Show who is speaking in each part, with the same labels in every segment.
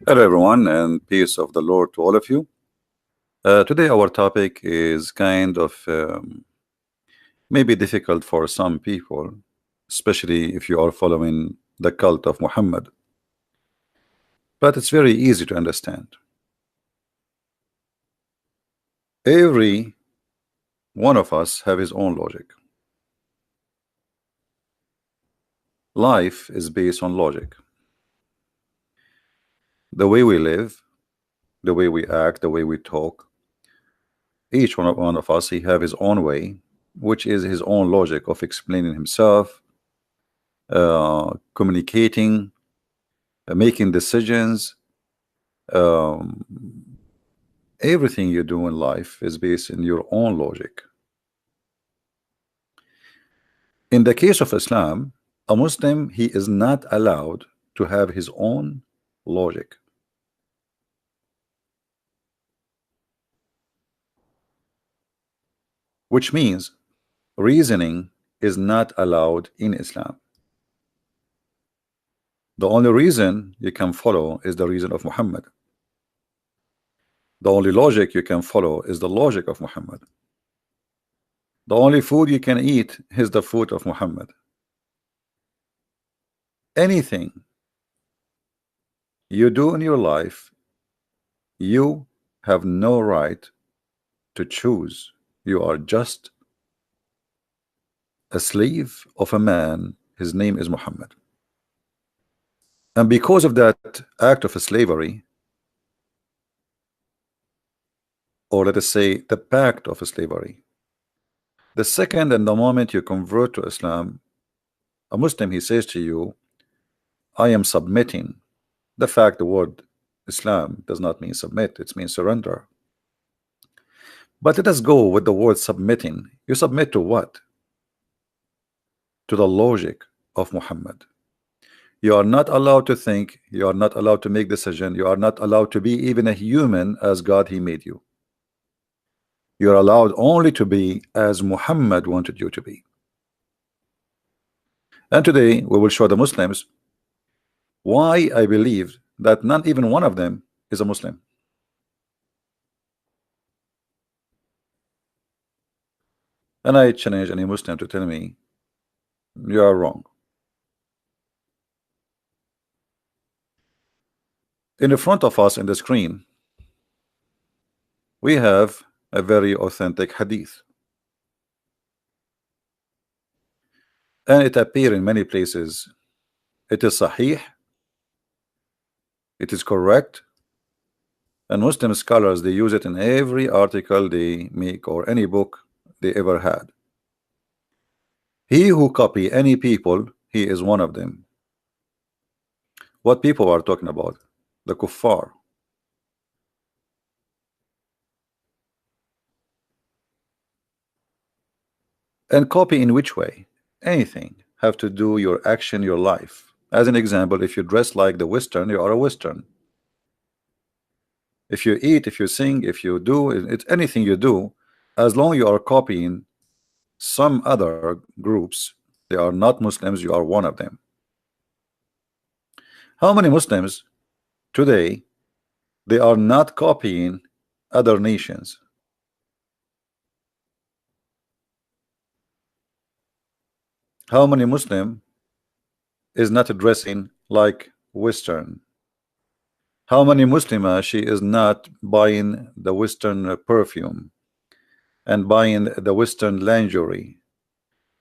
Speaker 1: Hello, everyone, and peace of the Lord to all of you. Today, our topic is kind of maybe difficult for some people, especially if you are following the cult of Muhammad, but it's very easy to understand. Every one of us have his own logic. Life is based on logic. The way we live, the way we act, the way we talk, each one of us, he have his own way, which is his own logic of explaining himself, communicating, making decisions. Um, everything you do in life is based in your own logic. In the case of Islam, a Muslim, he is not allowed to have his own logic. Which means reasoning is not allowed in Islam. The only reason you can follow is the reason of Muhammad. The only logic you can follow is the logic of Muhammad. The only food you can eat is the food of Muhammad. Anything you do in your life, you have no right to choose. You are just a slave of a man. His name is Muhammad. And because of that act of slavery, or let us say the pact of slavery, the second and the moment you convert to Islam, a Muslim, he says to you, I am submitting. The fact the word Islam does not mean submit, it means surrender. But let us go with the word submitting. You submit to what? To the logic of Muhammad. You are not allowed to think, you are not allowed to make decision, you are not allowed to be even a human as God he made you. You are allowed only to be as Muhammad wanted you to be. And today we will show the Muslims why I believe that not even one of them is a Muslim. And I challenge any Muslim to tell me you are wrong. In the front of us in the screen, we have a very authentic hadith. And it appears in many places. It is sahih, it is correct, and Muslim scholars, they use it in every article they make or any book they ever had. He who copy any people, he is one of them. What people are talking about? The kuffar. And copy in which way? Anything have to do your action, your life. As an example, if you dress like the Western, you are a Western. If you eat, if you sing, if you do it's anything you do, as long you are copying some other groups, they are not Muslims, you are one of them. How many Muslims today they are not copying other nations? How many Muslim is not dressing like Western? How many Muslima she is not buying the Western perfume and buying the Western lingerie?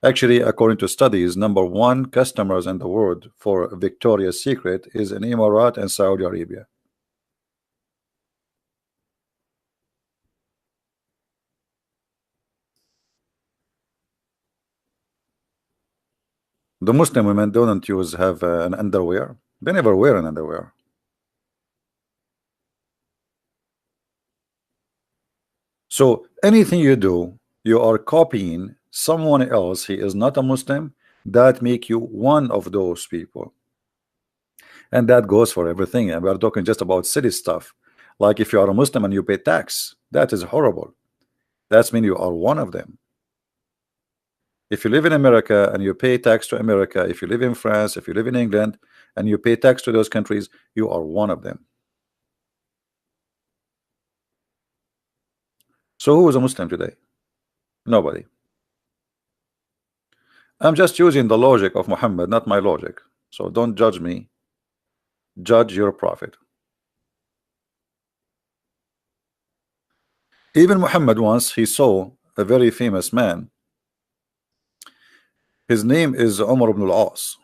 Speaker 1: Actually, according to studies, #1 customers in the world for Victoria's Secret is in Emirates and Saudi Arabia. The Muslim women don't have an underwear. They never wear an underwear. So anything you do, you are copying someone else. He is not a Muslim. That make you one of those people. And that goes for everything. And we are talking just about silly stuff. Like if you are a Muslim and you pay tax, that is horrible. That means you are one of them. If you live in America and you pay tax to America, if you live in France, if you live in England and you pay tax to those countries, you are one of them. So who is a Muslim today? Nobody. I'm just using the logic of Muhammad, not my logic. So don't judge me. Judge your prophet. Even Muhammad, once he saw a very famous man. His name is Umar ibn al-As.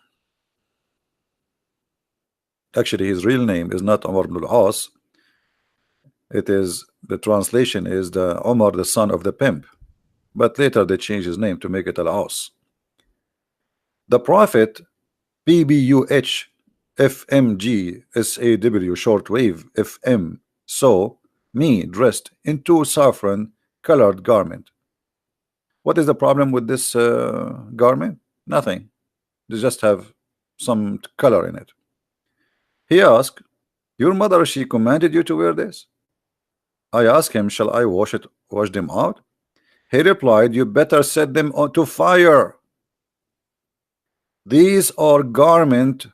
Speaker 1: Actually, his real name is not Umar ibn al-As. It is, the translation is the Umar, the son of the pimp. But later they changed his name to make it al-As. The prophet, PBUH FMG SAW shortwave FM, saw me dressed in two saffron colored garment. What is the problem with this garment? Nothing. They just have some color in it. He asked, your mother, she commanded you to wear this? I asked him, shall I wash them out? He replied, you better set them on to fire. These are garment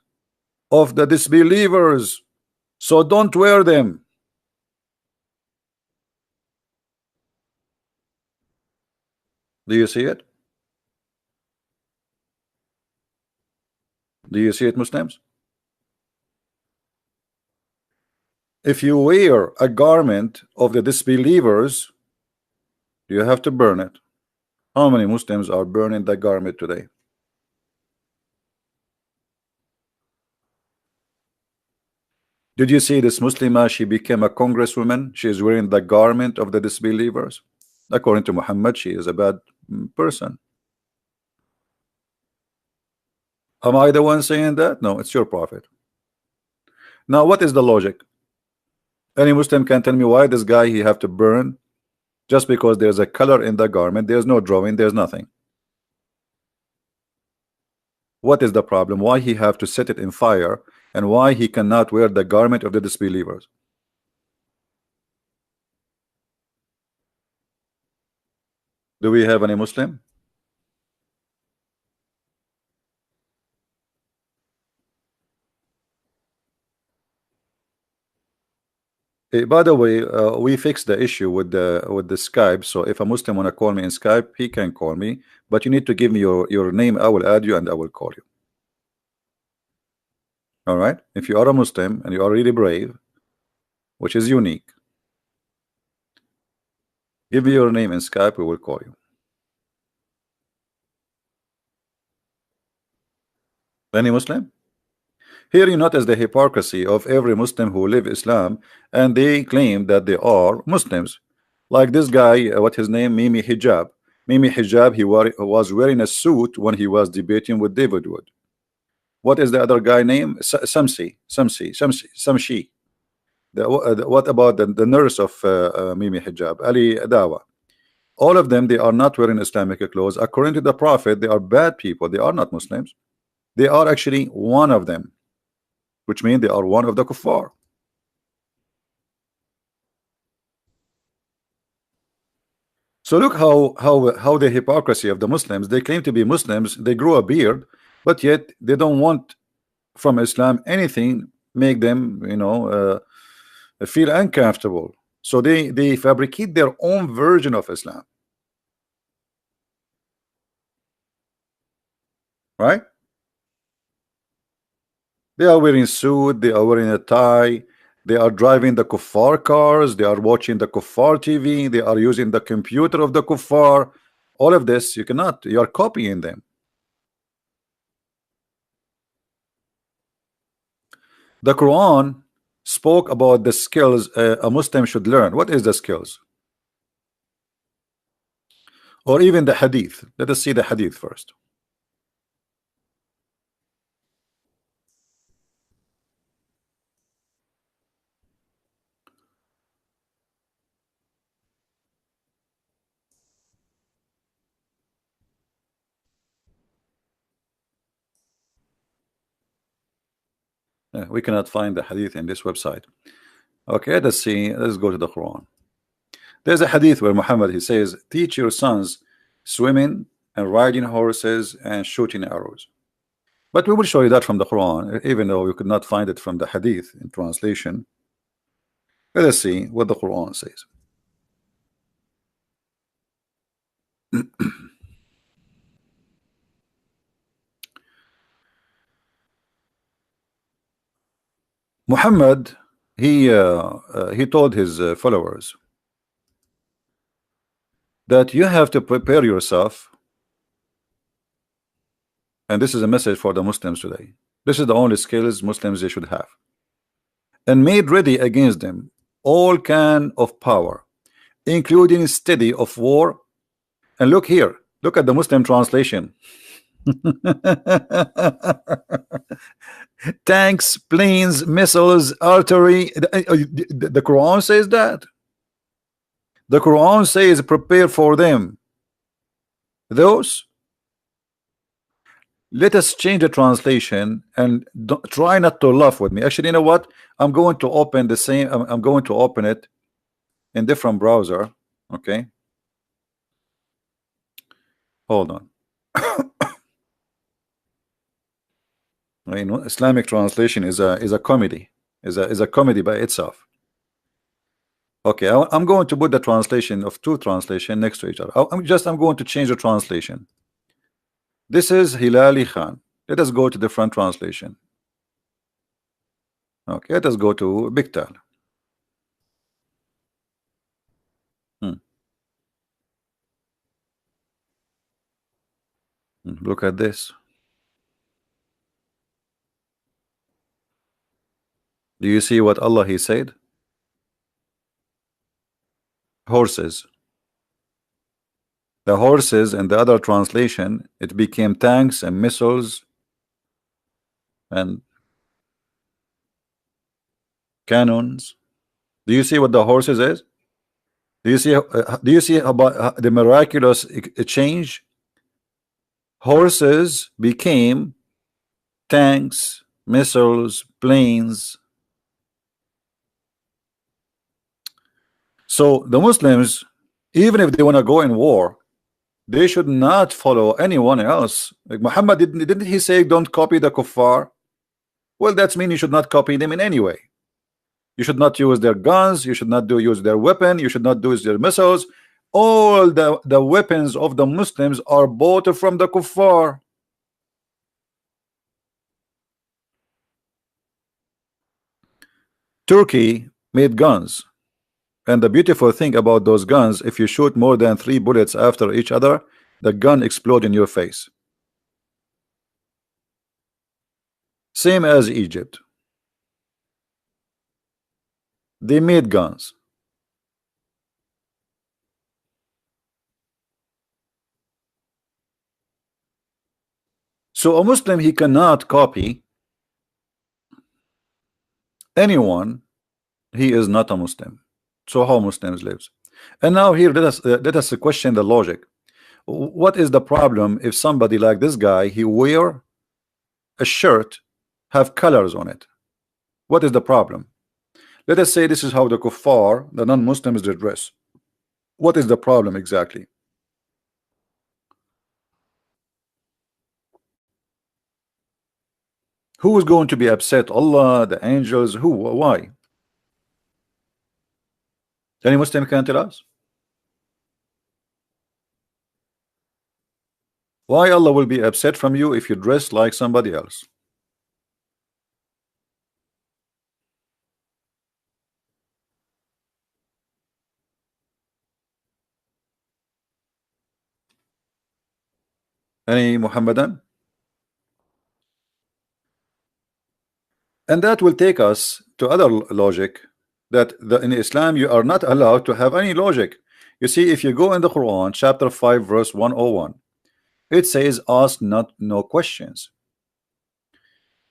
Speaker 1: of the disbelievers, so don't wear them. Do you see it? Do you see it, Muslims? If you wear a garment of the disbelievers, you have to burn it. How many Muslims are burning that garment today? Did you see this Muslima? She became a congresswoman. She is wearing the garment of the disbelievers. According to Muhammad, she is a bad person. Am I the one saying that? No, it's your prophet. Now, what is the logic? Any Muslim can tell me why this guy he have to burn just because there's a color in the garment. There's no drawing, there's nothing. What is the problem? Why he have to set it in fire, and why he cannot wear the garment of the disbelievers? Do we have any Muslim? By the way, we fixed the issue with the Skype. So if a Muslim wanna call me in Skype, he can call me, but you need to give me your name. I will add you and I will call you. All right. If you are a Muslim and you are really brave, which is unique, give me your name in Skype. We will call you. Any Muslim? Here you notice the hypocrisy of every Muslim who live Islam, and they claim that they are Muslims. Like this guy, what his name? Mimi Hijab. Mimi Hijab, he was wearing a suit when he was debating with David Wood. What is the other guy name? Samsi. What about the nurse of Mimi Hijab? Ali Dawa. All of them, they are not wearing Islamic clothes. According to the Prophet, they are bad people. They are not Muslims. They are actually one of them, which means they are one of the kuffar. So look how the hypocrisy of the Muslims. They claim to be Muslims. They grow a beard, but yet they don't want from Islam anything make them, feel uncomfortable. So they fabricate their own version of Islam, right? They are wearing suit, they are wearing a tie, they are driving the kuffar cars, they are watching the kuffar TV, they are using the computer of the kuffar. All of this, you are copying them. The Quran spoke about the skills a Muslim should learn. What is the skills? Or even the hadith. Let us see the hadith first. We cannot find the hadith in this website. Okay, let's see. Let's go to the Quran. There's a hadith where Muhammad, he says, teach your sons swimming and riding horses and shooting arrows. But we will show you that from the Quran, even though we could not find it from the hadith in translation. Let us see what the Quran says. Muhammad, he told his followers that you have to prepare yourself, and this is a message for the Muslims today. This is the only skills Muslims they should have, and made ready against them all kind of power, including steady of war. And look here, look at the Muslim translation. Tanks, planes, missiles, artillery. The Quran says that. The Quran says prepare for them. Those, let us change the translation and try not to laugh with me. Actually, you know what? I'm going to open the same. I'm going to open it in different browser. Okay, hold on. You know, Islamic translation is a comedy. Is a comedy by itself. Okay, I'm going to put the translation of two translation next to each other. I'm going to change the translation. This is Hilali Khan. Let us go to different translation. Okay, let us go to Biktal. Look at this. Do you see what Allah he said? Horses. The horses in the other translation, it became tanks and missiles and cannons. Do you see what the horses is? Do you see about the miraculous change? Horses became tanks, missiles, planes. So the Muslims, even if they want to go in war, they should not follow anyone else. Like Muhammad, didn't he say don't copy the kuffar? Well, that's mean you should not copy them in any way. You should not use their guns, you should not use their weapon, you should not use their missiles. All the weapons of the Muslims are bought from the kuffar. Turkey made guns, and the beautiful thing about those guns, if you shoot more than 3 bullets after each other, the gun explodes in your face. Same as Egypt. They made guns. So a Muslim, he cannot copy anyone. He is not a Muslim. So how Muslims lives? And now here let us question the logic. What is the problem if somebody like this guy, he wear a shirt have colors on it? What is the problem? Let us say this is how the kuffar, the non-Muslims, they dress. What is the problem exactly? Who is going to be upset? Allah, the angels, who? Why? Any Muslim can tell us? Why Allah will be upset from you if you dress like somebody else? Any Muhammadan? And that will take us to other logic, that in Islam you are not allowed to have any logic. You see, if you go in the Quran chapter 5 verse 101, it says ask not no questions.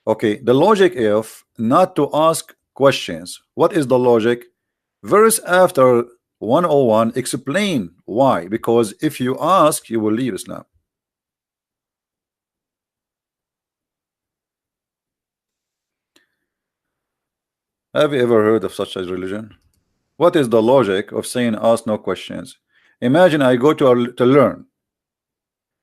Speaker 1: Okay, the logic of not to ask questions, what is the logic? Verse after 101 explain why, because if you ask you will leave Islam. Have you ever heard of such a religion? What is the logic of saying ask no questions? Imagine I go to learn.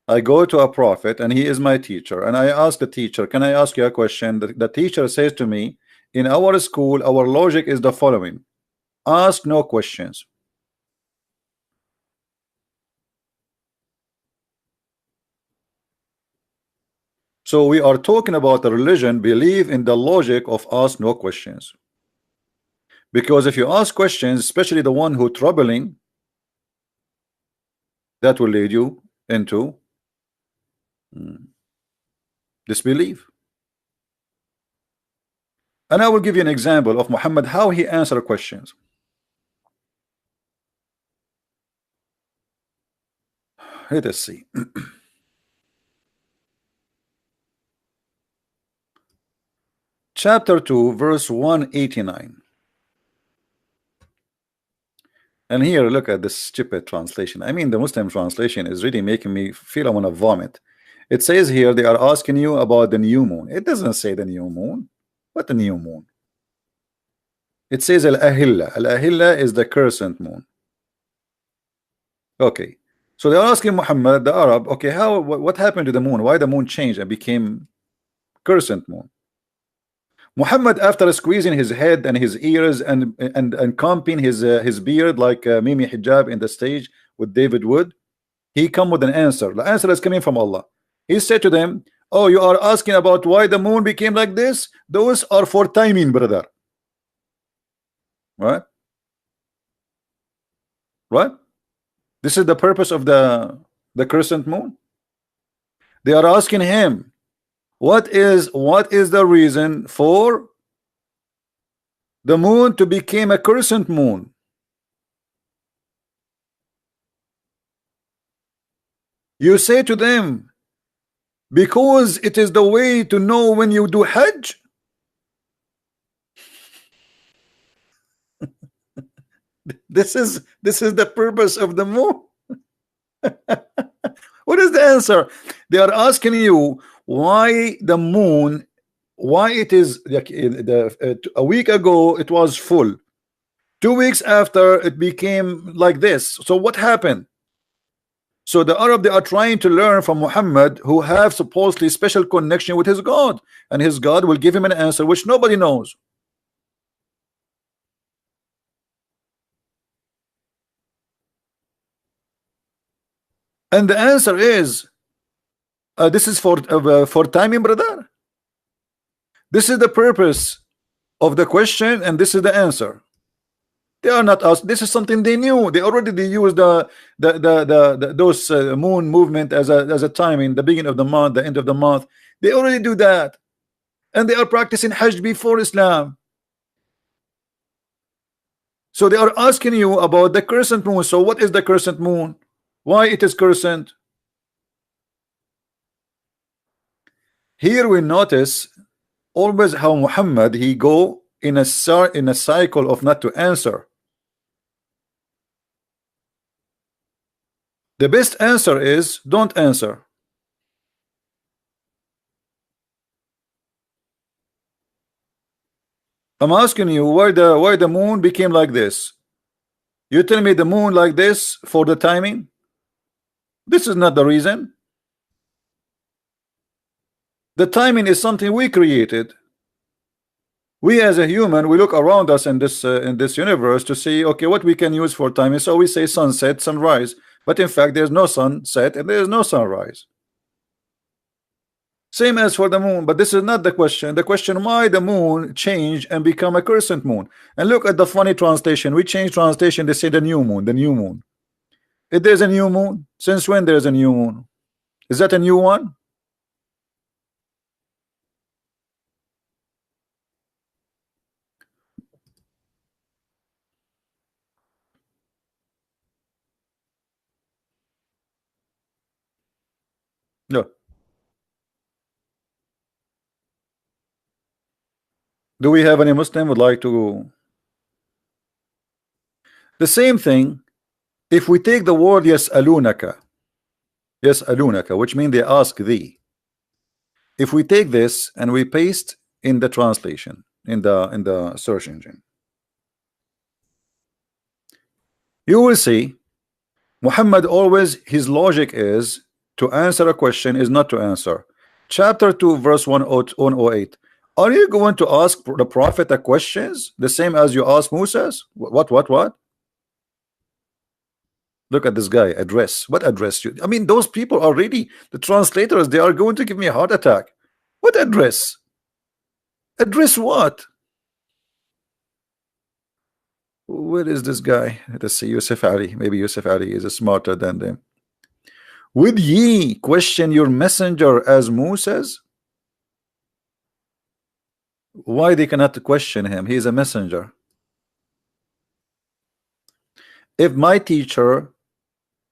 Speaker 1: I go to a prophet and he is my teacher, and I ask the teacher, can I ask you a question? The teacher says to me, in our school our logic is the following: ask no questions. So we are talking about a religion believe in the logic of ask no questions. Because if you ask questions, especially the one who troubling, that will lead you into disbelief. And I will give you an example of Muhammad, how he answered questions. Let us see. Chapter 2, verse 189. And here, look at this stupid translation. I mean, the Muslim translation is really making me feel I want to vomit. It says here they are asking you about the new moon. It doesn't say the new moon. What the new moon? It says Al-Ahilla. Al-Ahilla is the crescent moon. Okay. So they're asking Muhammad, the Arab, okay, how what happened to the moon? Why the moon changed and became crescent moon? Muhammad, after squeezing his head and his ears and combing his beard like Mimi Hijab in the stage with David Wood, he come with an answer. The answer is coming from Allah. He said to them, oh, you are asking about why the moon became like this? Those are for timing, brother. Right? Right? This is the purpose of the crescent moon. They are asking him, what is the reason for the moon to become a crescent moon? You say to them, because it is the way to know when you do Hajj. This is the purpose of the moon. What is the answer? They are asking you why the moon, why it is like a week ago it was full, 2 weeks after it became like this. So what happened? So the Arab, they are trying to learn from Muhammad, who have supposedly special connection with his God, and his God will give him an answer which nobody knows. And the answer is this is for timing, brother. This is the purpose of the question, and this is the answer. They are not us. This is something they knew. They already used those moon movement as a timing, the beginning of the month, the end of the month. They already do that, and they are practicing Hajj before Islam. So they are asking you about the crescent moon. So what is the crescent moon? Why it is crescent? Here we notice always how Muhammad he go in a cycle of not to answer. The best answer is don't answer. I'm asking you why the moon became like this. You tell me the moon like this for the timing. This is not the reason. The timing is something we created. We as a human, we look around us in this universe to see, okay, what we can use for timing. So we say sunset, sunrise, but in fact there's no sunset and there's no sunrise. Same as for the moon, but this is not the question. The question why the moon changed and become a crescent moon. And look at the funny translation. We change translation, they say the new moon, the new moon. If there's a new moon, since when there's a new moon? Is that a new one? No. Do we have any Muslim would like to? The same thing. If we take the word yas'alunaka, which means they ask thee. If we take this and we paste in the translation in the search engine, you will see Muhammad always his logic is to answer a question is not to answer. Chapter 2 verse 108. Are you going to ask the prophet a questions the same as you ask Moses? What? Look at this guy. Address. What address? You? I mean, those people are really the translators. They are going to give me a heart attack. What address? Address what? Where is this guy? Let's see. Yusuf Ali. Maybe Yusuf Ali is smarter than them. Would ye question your messenger as Moses? Why they cannot question him? He is a messenger. If my teacher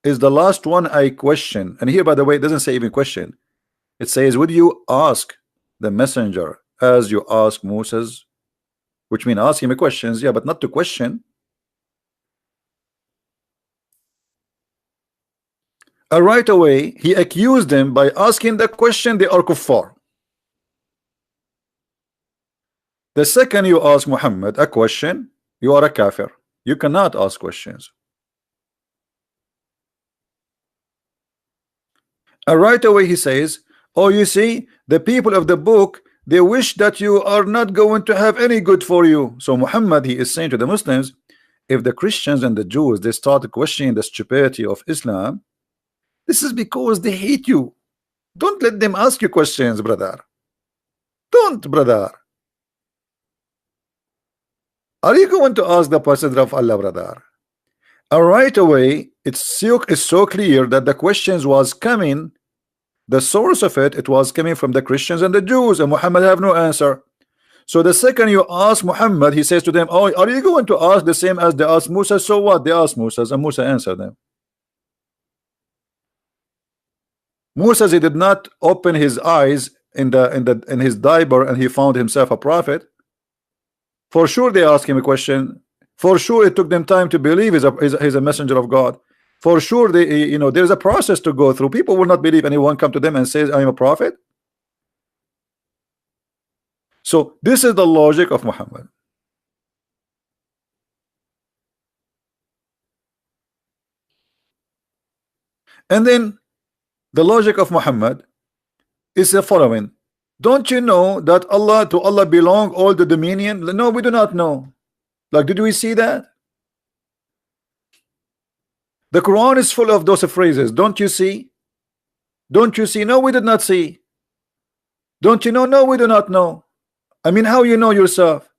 Speaker 1: is the last one I question, and here by the way it doesn't say even question, it says would you ask the messenger as you ask Moses, which means ask him questions, yeah, but not to question. Right away he accused them by asking the question. They are kuffar. The second you ask Muhammad a question, you are a kafir. You cannot ask questions. Right away he says, oh, you see, the people of the book, they wish that you are not going to have any good for you. So Muhammad, he is saying to the Muslims, if the Christians and the Jews, they start questioning the stupidity of Islam, this is because they hate you. Don't let them ask you questions, brother. Don't, brother. Are you going to ask the Messenger of Allah, brother? Right away, it's so clear that the questions was coming. The source of it was coming from the Christians and the Jews, and Muhammad have no answer. So the second you ask Muhammad, he says to them, oh, are you going to ask the same as they asked Musa? So what? They asked Musa, and Musa answered them. Musa, he did not open his eyes in his diaper and he found himself a prophet. For sure they asked him a question. For sure it took them time to believe he's a messenger of God. For sure they, you know, there's a process to go through. People will not believe anyone come to them and says I am a prophet. So this is the logic of Muhammad. And then the logic of Muhammad is the following. Don't you know that to Allah belong all the dominion? No, we do not know. Like, did we see that? The Quran is full of those phrases. Don't you see? Don't you see? No, we did not see. Don't you know? No, we do not know. I mean, how you know yourself?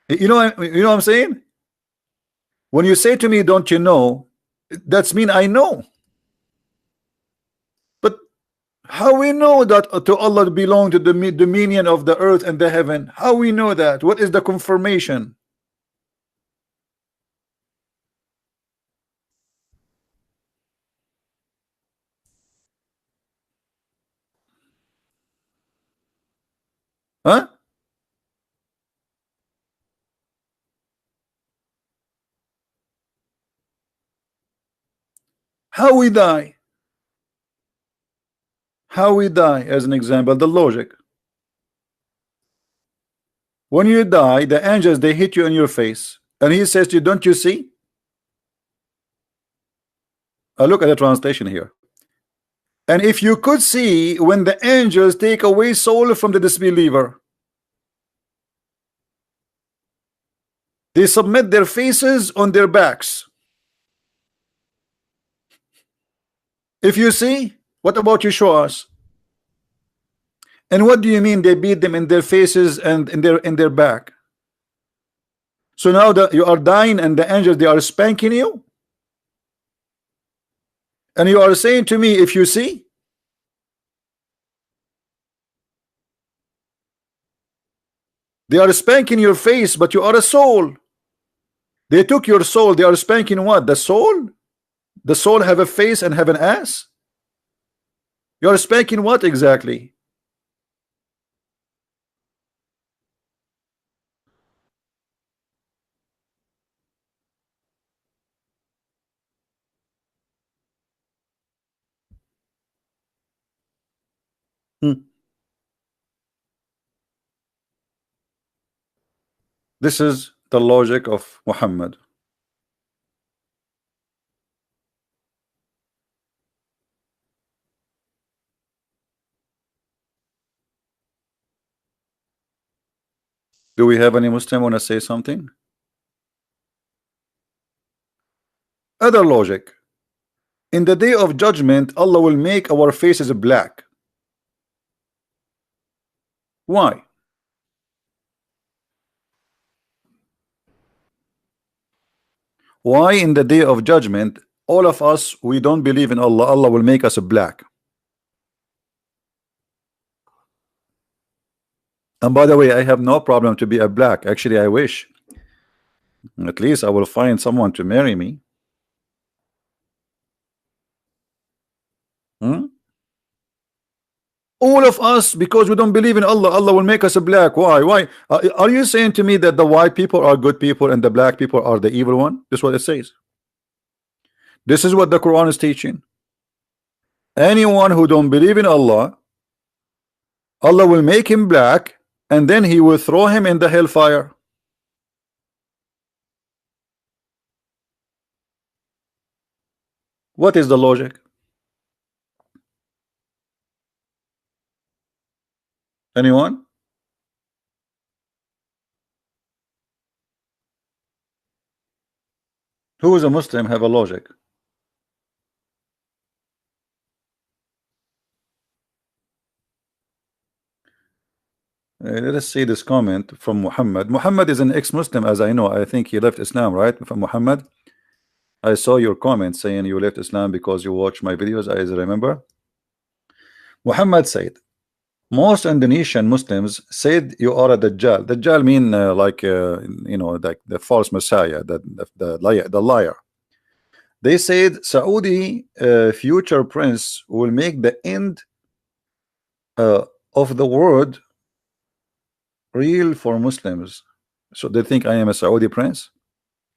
Speaker 1: You know what I'm saying? When you say to me, don't you know? That's mean I know. But how we know that to Allah belong to the dominion of the earth and the heaven? How we know that? What is the confirmation? Huh? How we die? How we die, as an example, the logic. When you die, the angels, they hit you in your face. And he says to you, don't you see? Look at the translation here. And if you could see when the angels take away soul from the disbeliever, they submit their faces on their backs. If you see, what about you show us? And what do you mean they beat them in their faces and in their back? So now that you are dying and the angels, they are spanking you, and you are saying to me, if you see, they are spanking your face, but you are a soul. They took your soul. They are spanking what? The soul? The soul have a face and have an ass? You are spanking what exactly? Hmm. This is the logic of Muhammad. Do we have any Muslim want to say something? Other logic. In the day of judgment, Allah will make our faces black. Why? Why in the day of judgment, all of us, we don't believe in Allah, Allah will make us black? And by the way, I have no problem to be a black. Actually, I wish. At least I will find someone to marry me. Hmm? All of us, because we don't believe in Allah, Allah will make us a black. Why? Why? Are you saying to me that the white people are good people and the black people are the evil one? This is what it says. This is what the Quran is teaching. Anyone who don't believe in Allah, Allah will make him black, and then He will throw him in the hellfire. What is the logic? Anyone? Who is a Muslim have a logic? Let us see this comment from Muhammad. Muhammad is an ex-Muslim, as I know. I think he left Islam, right? From Muhammad, I saw your comment saying you left Islam because you watch my videos. I remember. Muhammad said, most Indonesian Muslims said you are a Dajjal. Dajjal mean like you know, like the false Messiah, the liar. They said Saudi future prince will make the end of the world real for Muslims. So they think I am a Saudi prince?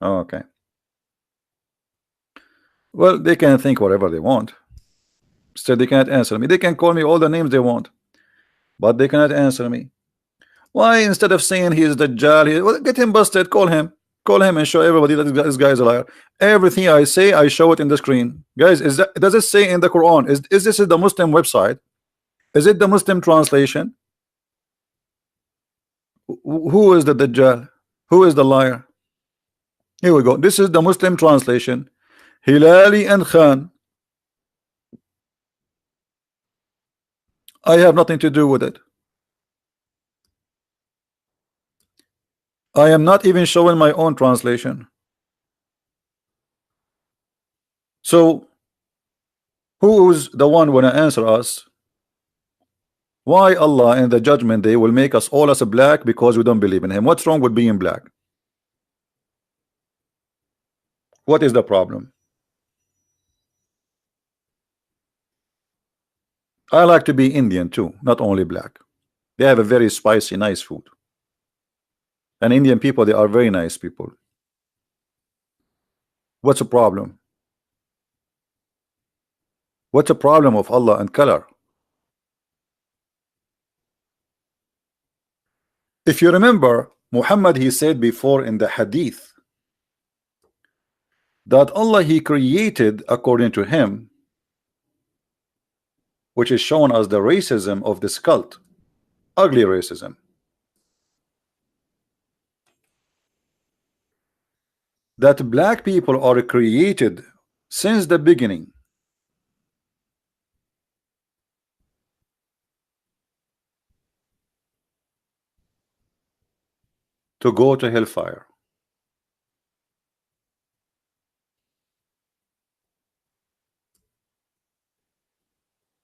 Speaker 1: Oh, okay. Well, they can think whatever they want. Still, they cannot answer me. They can call me all the names they want, but they cannot answer me. Why, instead of saying he is Dajjal, well, get him busted, call him. Call him and show everybody that this guy is a liar. Everything I say, I show it in the screen. Guys, does it say in the Quran? Is this the Muslim website? Is it the Muslim translation? Who is the Dajjal? Who is the liar? Here we go. This is the Muslim translation. Hilali and Khan. I have nothing to do with it. I am not even showing my own translation. So who is the one when I answer us? Why Allah in the judgment day will make us all as a black because we don't believe in him? What's wrong with being black? What is the problem? I like to be Indian too, not only black. They have a very spicy, nice food. And Indian people, they are very nice people. What's the problem? What's the problem of Allah and color? If you remember, Muhammad, he said before in the hadith that Allah, he created according to him, which is shown as the racism of this cult, ugly racism. That black people are created since the beginning to go to hellfire.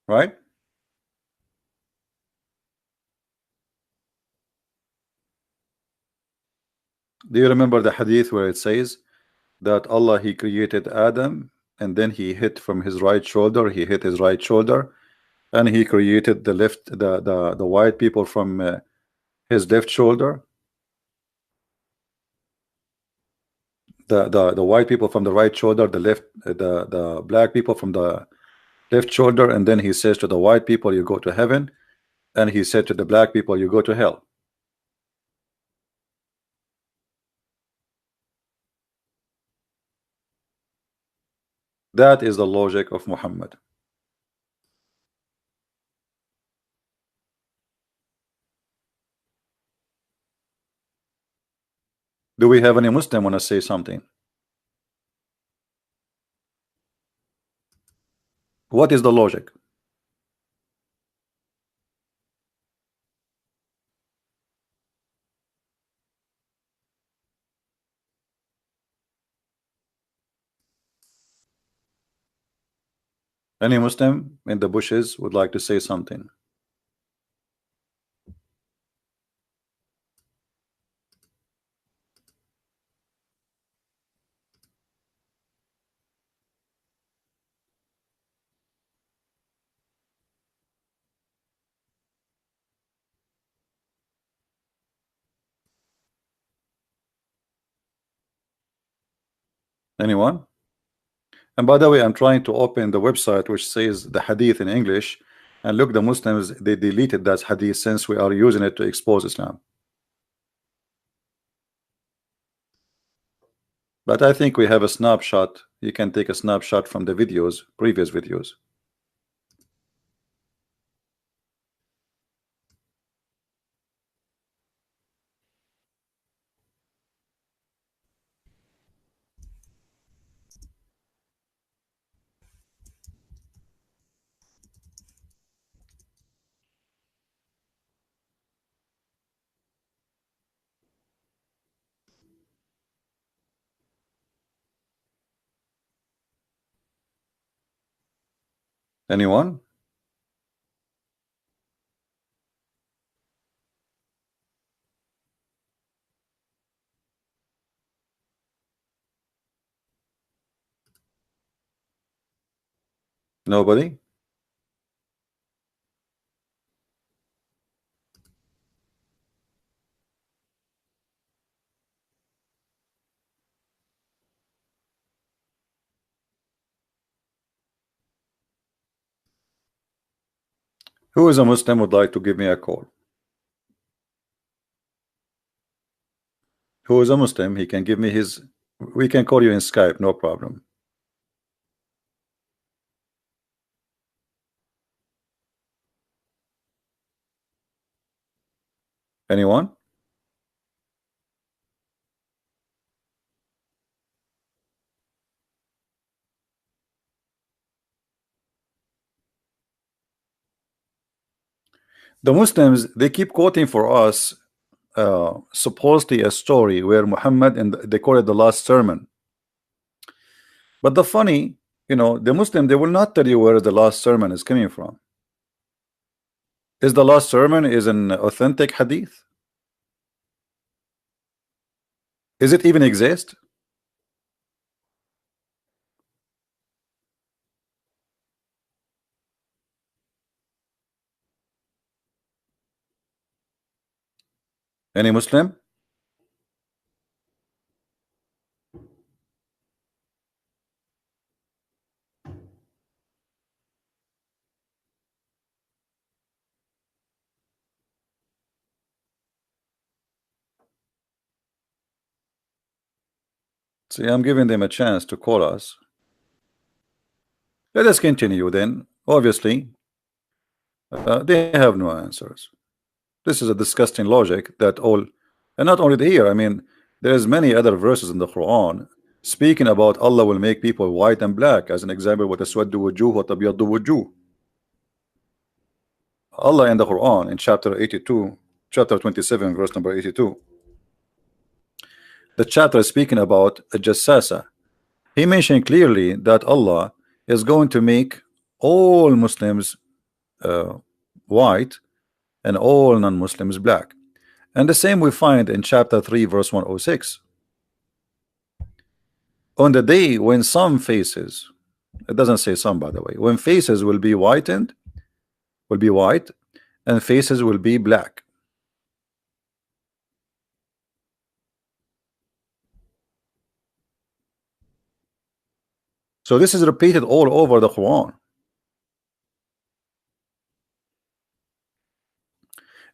Speaker 1: Right? Do you remember the hadith where it says that Allah, he created Adam, and then he hit from his right shoulder, he hit his right shoulder, and he created the white people from his left shoulder, the white people from the right shoulder, the black people from the left shoulder, and then he says to the white people, you go to heaven, and he said to the black people, you go to hell. That is the logic of Muhammad. Do we have any Muslim want to say something? What is the logic? Any Muslim in the bushes would like to say something? Anyone? And by the way, I'm trying to open the website which says the hadith in English, and look, the Muslims, they deleted that hadith since we are using it to expose Islam. But I think we have a snapshot. You can take a snapshot from the videos, previous videos. Anyone? Nobody? Who is a Muslim would like to give me a call? Who is a Muslim? He can give me his. We can call you in Skype, no problem. Anyone? The Muslims, they keep quoting for us supposedly a story where Muhammad, and they call it the last sermon. But the funny, the Muslim, they will not tell you where the last sermon is coming from. Is the last sermon is an authentic hadith? Is it even exist? Any Muslim? See, I'm giving them a chance to call us. Let us continue then. Obviously, they have no answers. This is a disgusting logic that all, and not only here, I mean, there's many other verses in the Quran speaking about Allah will make people white and black, as an example, with aswaddu wujuh wa tabyaddu wujuh. Allah in the Quran in chapter 82, chapter 27, verse number 82. The chapter is speaking about a jassasa. He mentioned clearly that Allah is going to make all Muslims white and all non-Muslims black. And the same we find in chapter 3 verse 106. On the day when some faces, it doesn't say some by the way, when faces will be whitened, will be white, and faces will be black. So this is repeated all over the Quran.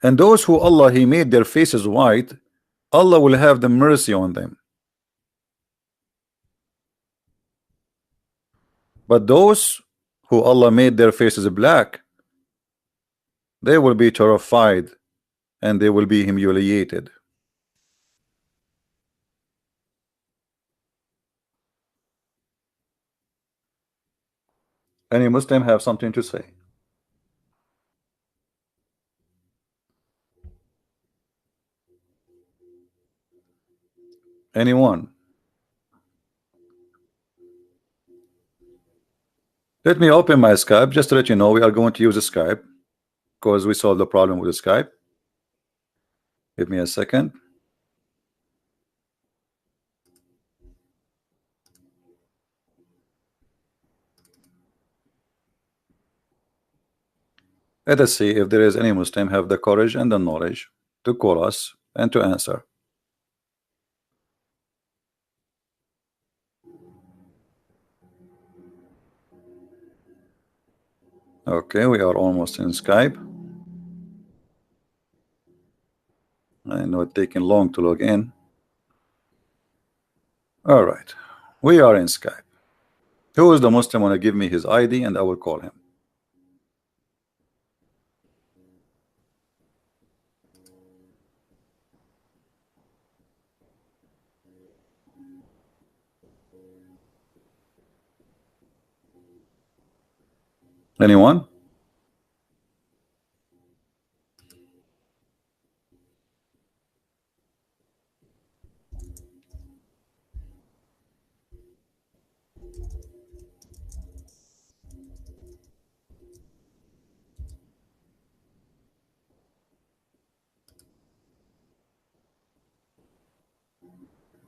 Speaker 1: And those who Allah He made their faces white, Allah will have the mercy on them. But those who Allah made their faces black, they will be terrified and they will be humiliated. Any Muslim have something to say? Anyone? Let me open my Skype just to let you know we are going to use a Skype because we solved the problem with the Skype. Give me a second. Let us see if there is any Muslim have the courage and the knowledge to call us and to answer. Okay, we are almost in Skype. I know it's taking long to log in. All right, we are in Skype. Who is the Muslim want to give me his ID and I will call him? Anyone?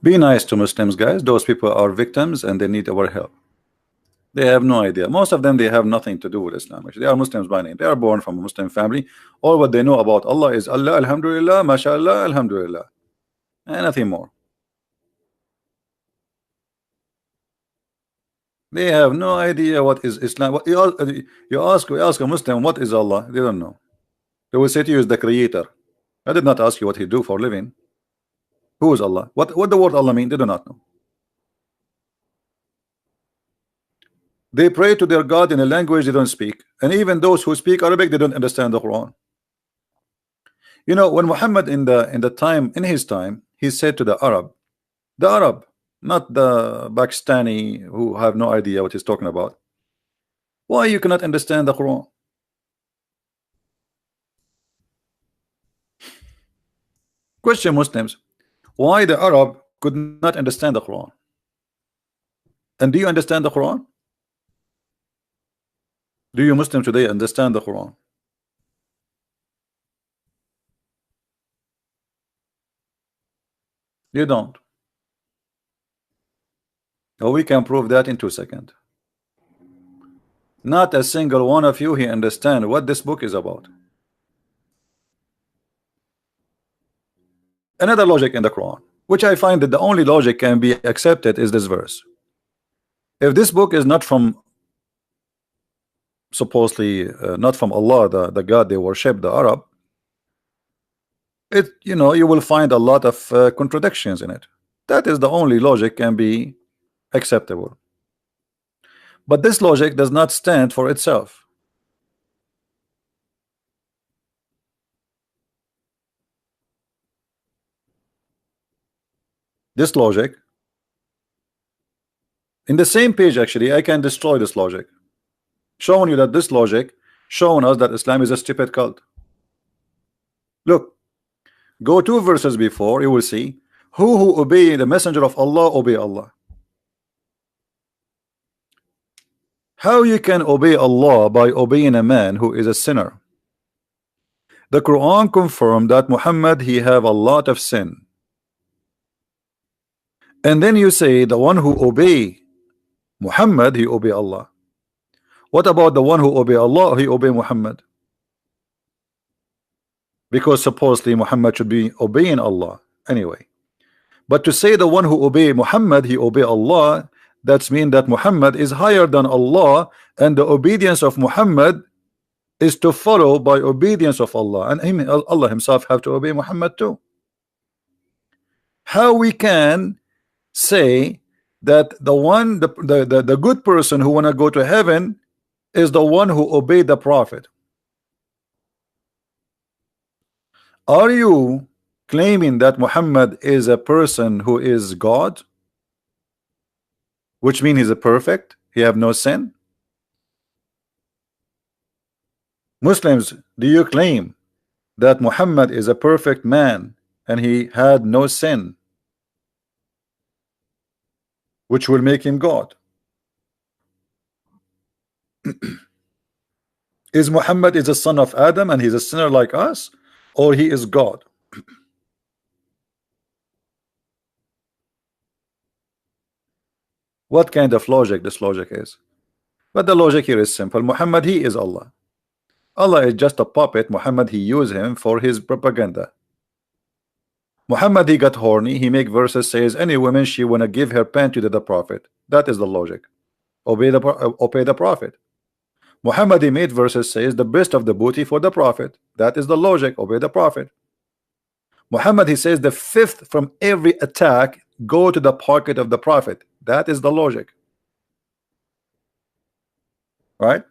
Speaker 1: Be nice to Muslims, guys. Those people are victims and they need our help. They have no idea. Most of them, they have nothing to do with Islam. Actually, they are Muslims by name. They are born from a Muslim family. All what they know about Allah is Allah, Alhamdulillah, MashaAllah, Alhamdulillah, and nothing more. They have no idea what is Islam. You ask a Muslim what is Allah, they don't know. They will say to you is the creator. I did not ask you what he do for a living. Who is Allah? What the word Allah mean? They do not know. They pray to their God in a language they don't speak, and even those who speak Arabic, they don't understand the Quran. You know, when Muhammad in his time, he said to the Arab, not the Pakistani who have no idea what he's talking about, why you cannot understand the Quran? Question Muslims, why the Arab could not understand the Quran? And do you understand the Quran? Do you Muslims today understand the Quran? You don't. Well, we can prove that in 2 seconds. Not a single one of you here understand what this book is about. Another logic in the Quran, which I find that the only logic can be accepted, is this verse. If this book is not from supposedly not from Allah, the God they worship, the Arab, you will find a lot of contradictions in it. That is the only logic can be acceptable. But this logic does not stand for itself. This logic, in the same page, actually, I can destroy this logic, showing you that this logic, showing us that Islam is a stupid cult. Look, go 2 verses before, you will see, who obey the messenger of Allah obey Allah. How you can obey Allah by obeying a man who is a sinner? The Quran confirmed that Muhammad, he have a lot of sin. And then you say the one who obey Muhammad, he obey Allah. What about the one who obey Allah, he obey Muhammad? Because supposedly Muhammad should be obeying Allah anyway. But to say the one who obey Muhammad, he obey Allah, that's mean that Muhammad is higher than Allah, and the obedience of Muhammad is to follow by obedience of Allah, and Allah himself have to obey Muhammad too. How we can say that the good person who want to go to heaven is the one who obeyed the Prophet? Are you claiming that Muhammad is a person who is God, which means he's a perfect, he have no sin? Muslims, do you claim that Muhammad is a perfect man and he had no sin, which will make him God? Is Muhammad is a son of Adam and he's a sinner like us, or he is God? What kind of logic this logic is? But the logic here is simple. Muhammad, he is Allah. Allah is just a puppet. Muhammad, he used him for his propaganda. Muhammad, he got horny. He make verses says any woman she wanna give her panty to the prophet. That is the logic. Obey the prophet. Muhammad, he made verses says the best of the booty for the prophet. That is the logic. Obey the prophet. Muhammad, he says the fifth from every attack go to the pocket of the prophet. That is the logic. Right?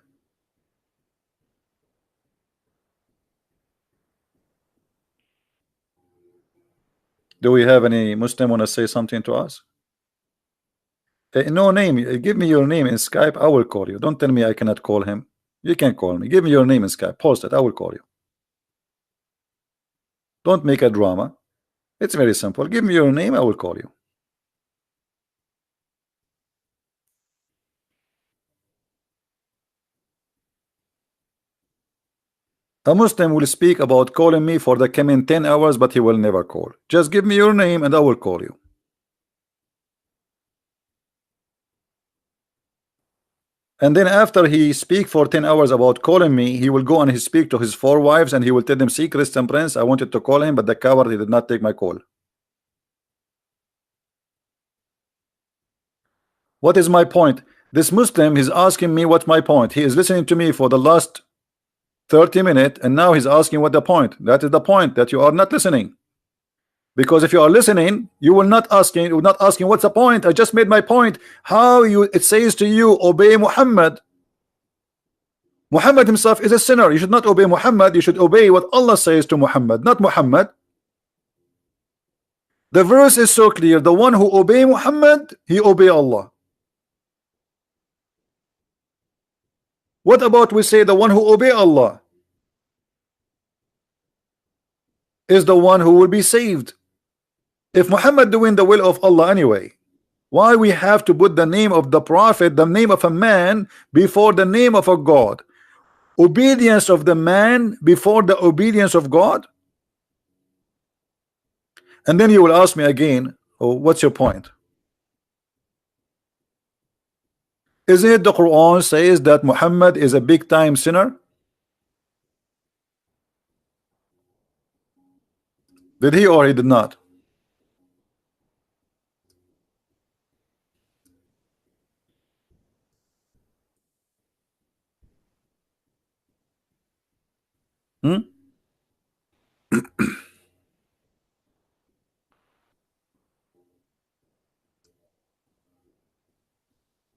Speaker 1: Do we have any Muslim want to say something to us? No name. Give me your name in Skype. I will call you. Don't tell me I cannot call him. You can call me. Give me your name in Skype. Post it. I will call you. Don't make a drama. It's very simple. Give me your name. I will call you. A Muslim will speak about calling me for the coming 10 hours, but he will never call. Just give me your name and I will call you. And then after he speak for 10 hours about calling me, he will go and he speak to his 4 wives and he will tell them, see, Christian Prince, I wanted to call him, but the coward, he did not take my call. What is my point? This Muslim is asking me what's my point. He is listening to me for the last 30 minutes and now he's asking what the point. That is the point, that you are not listening. Because if you are listening, you will not asking what's the point. I just made my point. How you it says to you, obey Muhammad. Muhammad himself is a sinner. You should not obey Muhammad. You should obey what Allah says to Muhammad, not Muhammad. The verse is so clear. The one who obey Muhammad, he obey Allah. What about we say the one who obey Allah is the one who will be saved? If Muhammad doing the will of Allah anyway, why we have to put the name of the prophet, the name of a man before the name of a God? Obedience of the man before the obedience of God? And then you will ask me again, oh, what's your point? Isn't it the Quran says that Muhammad is a big time sinner? Did he or he did not?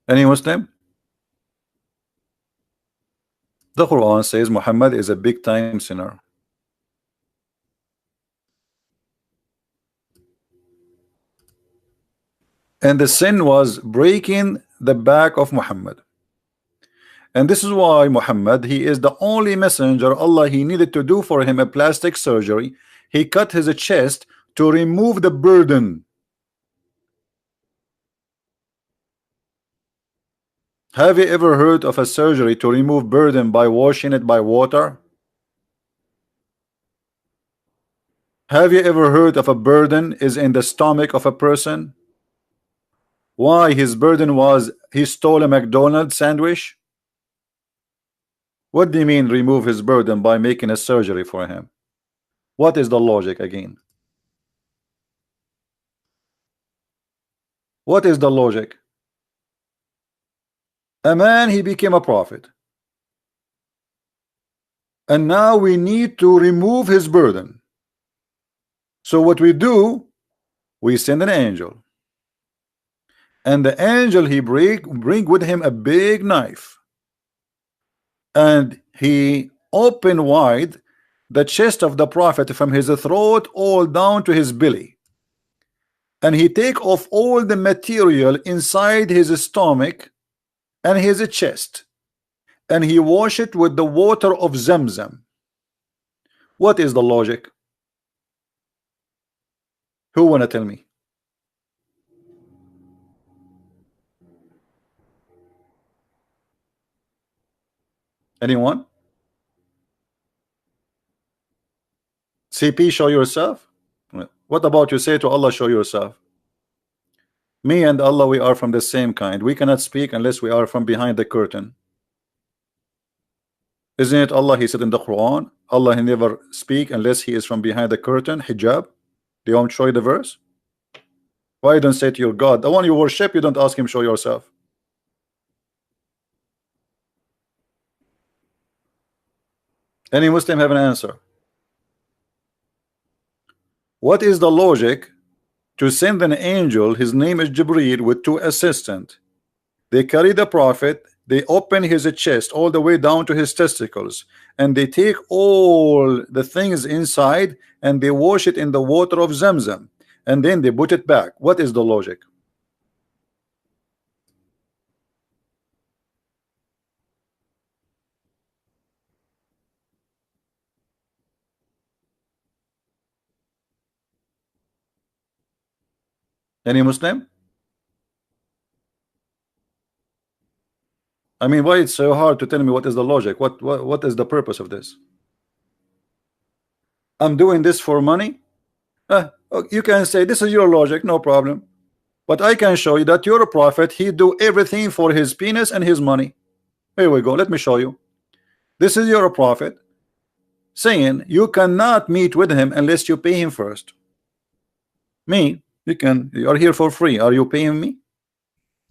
Speaker 1: Any Muslim? The Quran says Muhammad is a big time sinner. And the sin was breaking the back of Muhammad. And this is why Muhammad, he is the only messenger Allah he needed to do for him a plastic surgery. He cut his chest to remove the burden. Have you ever heard of a surgery to remove burden by washing it by water? Have you ever heard of a burden is in the stomach of a person? Why his burden was he stole a McDonald's sandwich? What do you mean remove his burden by making a surgery for him? What is the logic again? What is the logic? A man, he became a prophet. And now we need to remove his burden. So what we do, we send an angel. And the angel, he bring with him a big knife. And he opened wide the chest of the prophet from his throat all down to his belly. And he take off all the material inside his stomach and his chest. and he wash it with the water of Zamzam. What is the logic? Who wanna tell me? Anyone? CP, show yourself. What about you say to Allah, show yourself? Me and Allah, we are from the same kind. We cannot speak unless we are from behind the curtain. Isn't it Allah? He said in the Quran, Allah, he never speak unless he is from behind the curtain, hijab. Do you want to show you the verse? Why you don't say to your God, the one you worship, you don't ask him, show yourself? Any Muslim have an answer? What is the logic to send an angel, his name is Jibreel, with two assistants? They carry the prophet, they open his chest all the way down to his testicles, and they take all the things inside and they wash it in the water of Zamzam, and then they put it back. What is the logic? Any Muslim? I mean, why it's so hard to tell me what is the logic? What is the purpose of this? I'm doing this for money. You can say this is your logic, no problem. But I can show you that you're a prophet. He do everything for his penis and his money. Here we go. Let me show you. This is your prophet saying you cannot meet with him unless you pay him first. Me, you are here for free. Are you paying me?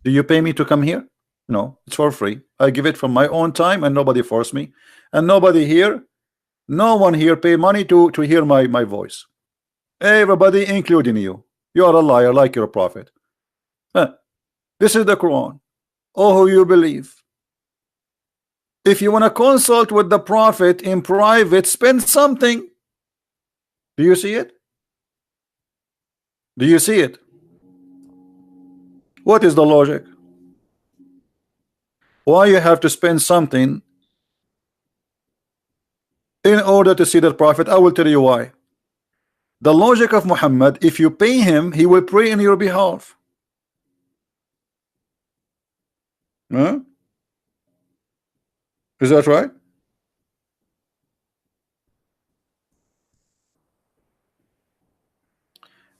Speaker 1: Do you pay me to come here? No, it's for free. I give it from my own time and nobody forced me. And nobody here, no one here pay money to hear my voice. Everybody, including you. You are a liar like you're a prophet. This is the Quran. Oh, who you believe. If you want to consult with the prophet in private, spend something. Do you see it? Do you see it? What is the logic? Why you have to spend something in order to see the prophet? I will tell you why. The logic of Muhammad, if you pay him, he will pray in your behalf. Huh? Is that right?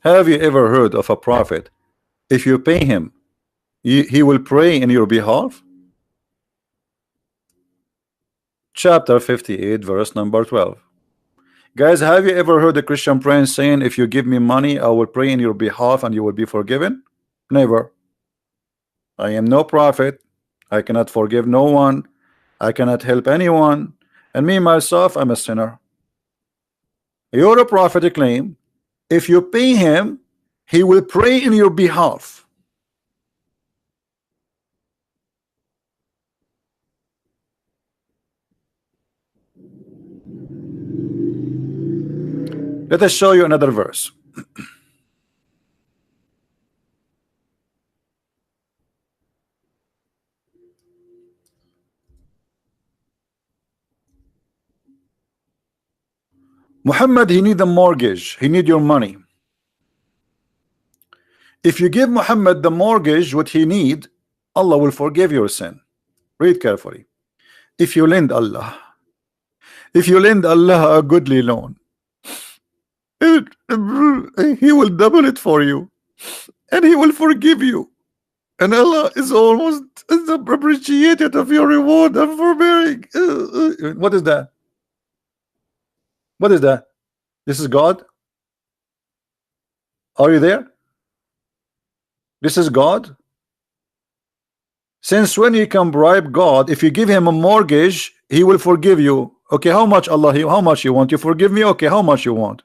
Speaker 1: Have you ever heard of a prophet, if you pay him, he will pray in your behalf? Chapter 58, verse number 12. Guys, have you ever heard a Christian prince saying, if you give me money, I will pray in your behalf and you will be forgiven? Never. I am no prophet. I cannot forgive no one. I cannot help anyone. And me, myself, I'm a sinner. You're a prophet claim. If you pay him, he will pray in your behalf. Let us show you another verse. Muhammad, he need a mortgage. He need your money. If you give Muhammad the mortgage, what he need, Allah will forgive your sin. Read carefully. If you lend Allah a goodly loan, he will double it for you, and he will forgive you. And Allah is almost appreciated of your reward and forbearing. What is that? What is that? This is God? Are you there? This is God? Since when you can bribe God? If you give him a mortgage, he will forgive you. Okay, how much, Allah? How much you want? You forgive me? Okay, how much you want?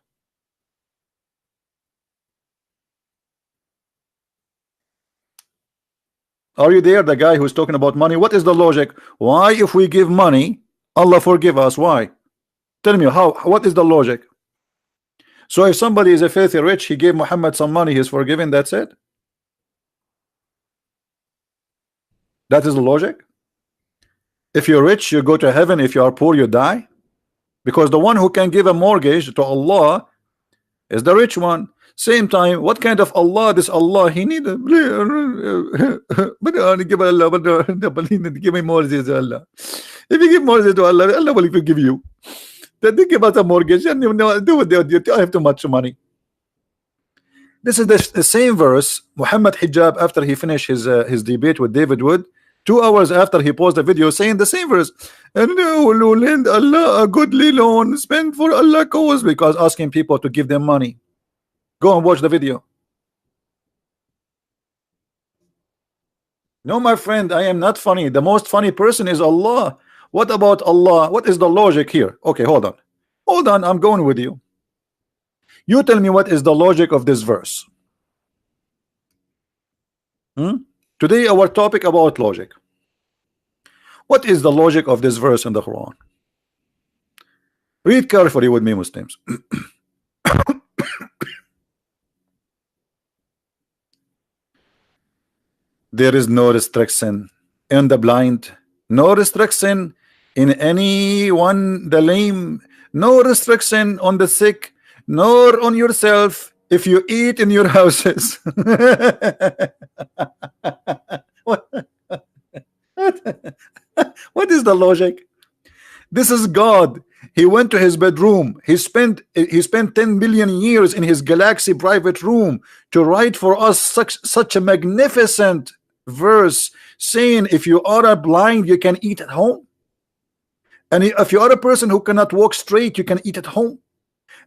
Speaker 1: Are you there? The guy who's talking about money. What is the logic? Why, if we give money, Allah forgive us? Why? Tell me how. What is the logic? So if somebody is a filthy rich, he gave Muhammad some money, he's forgiven. That's it. That is the logic. If you're rich, you go to heaven. If you are poor, you die. Because the one who can give a mortgage to Allah is the rich one. Same time, what kind of Allah? This Allah, he need give me mortgage to Allah. If you give mortgage to Allah, Allah will give you. Then they give us a mortgage and you know, do what they have too much money. This is the same verse. Muhammad Hijab, after he finished his debate with David Wood, 2 hours after he posted a video saying the same verse, and will lend Allah a goodly loan, spend for Allah cause, because asking people to give them money. Go and watch the video. No, my friend, I am not funny. The most funny person is Allah. What about Allah? What is the logic here? Okay, hold on. Hold on, I'm going with you. You tell me what is the logic of this verse. Today our topic about logic. What is the logic of this verse in the Quran? Read carefully with me, Muslims. There is no restriction in the blind, no restriction in anyone, the lame, no restriction on the sick, nor on yourself if you eat in your houses. What is the logic? This is God. He went to his bedroom. He spent 10 billion years in his galaxy private room to write for us such a magnificent verse saying if you are blind, you can eat at home. And if you are a person who cannot walk straight, you can eat at home.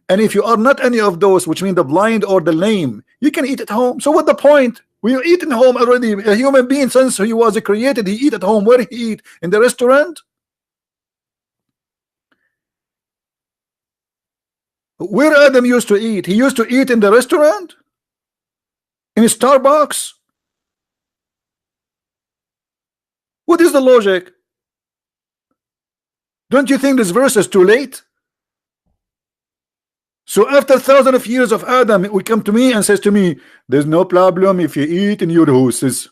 Speaker 1: And if you are not any of those, which mean the blind or the lame, you can eat at home. So what the point? We are eating home already. A human being, since he was created, he eat at home. Where he eat? In the restaurant? Where Adam used to eat? He used to eat in the restaurant? In Starbucks? What is the logic? Don't you think this verse is too late? So after thousands of years of Adam, we come to me and says to me, there's no problem if you eat in your houses.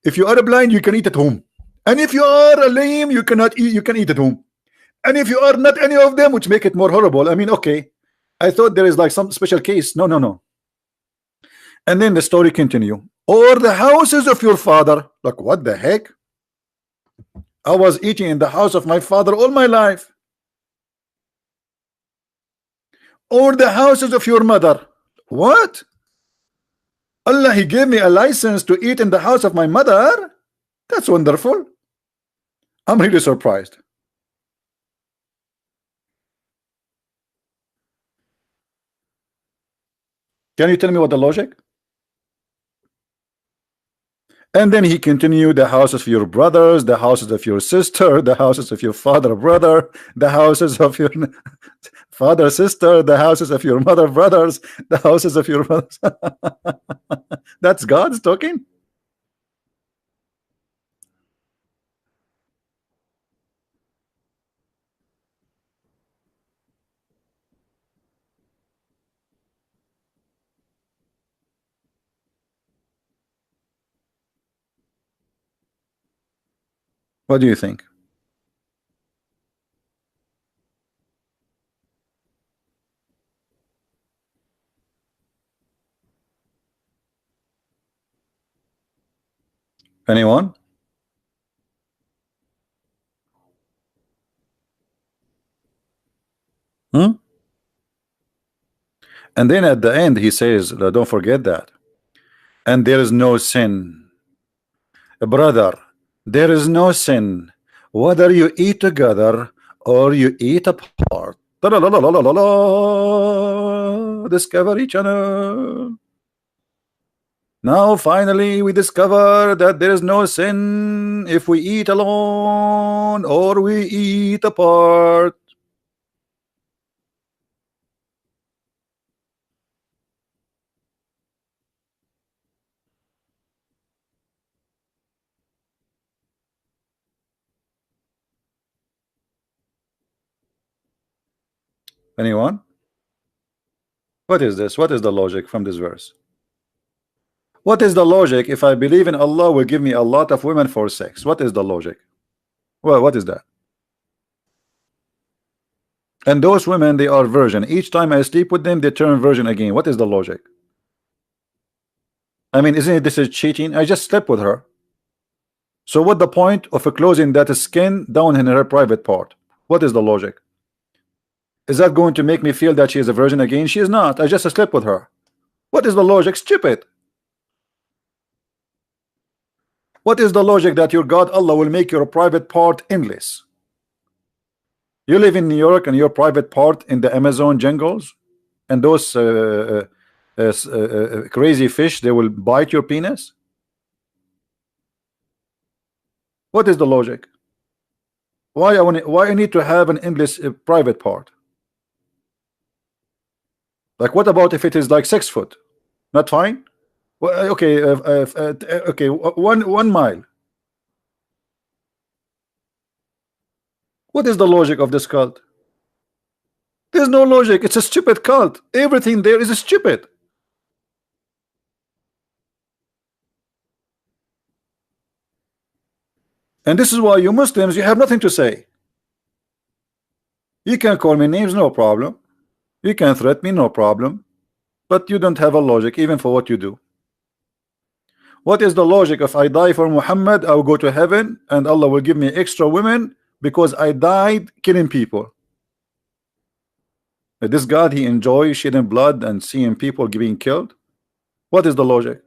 Speaker 1: If you are blind, you can eat at home. And if you are a lame, you cannot eat, you can eat at home. And if you are not any of them, which make it more horrible. I mean, okay, I thought there is like some special case. No. And then the story continue. Or the houses of your father. Like, what the heck? I was eating in the house of my father all my life. Or the houses of your mother. What? Allah, he gave me a license to eat in the house of my mother? That's wonderful. I'm really surprised. Can you tell me what the logic? And then he continued, the houses of your brothers, the houses of your sister, the houses of your father, brother, the houses of your father, sister, the houses of your mother, brothers, the houses of your mothers. That's God's talking. What do you think? Anyone? And then at the end he says, don't forget that. And there is no sin. Brother, there is no sin whether you eat together or you eat apart. Discovery Channel. Now finally we discover that there is no sin if we eat alone or we eat apart. Anyone? What is this? What is the logic from this verse? What is the logic if I believe in Allah will give me a lot of women for sex? What is the logic? Well, what is that? And those women, they are virgin. Each time I sleep with them, they turn virgin again. What is the logic? I mean, isn't it this is cheating? I just slept with her. So what the point of closing that skin down in her private part? What is the logic? Is that going to make me feel that she is a virgin again? She is not. I just slept with her. What is the logic? Stupid. What is the logic that your God Allah will make your private part endless? You live in New York and your private part in the Amazon jungles, and those crazy fish, they will bite your penis. What is the logic? Why I need to have an endless private part? Like, what about if it is like 6 foot? Not fine. Well, okay, okay, 1 mile. What is the logic of this cult? There's no logic. It's a stupid cult. Everything there is stupid. And this is why you Muslims, you have nothing to say. You can call me names, no problem. You can threaten me, no problem. But you don't have a logic even for what you do. What is the logic? If I die for Muhammad, I will go to heaven and Allah will give me extra women because I died killing people. This God, he enjoys shedding blood and seeing people being killed. What is the logic?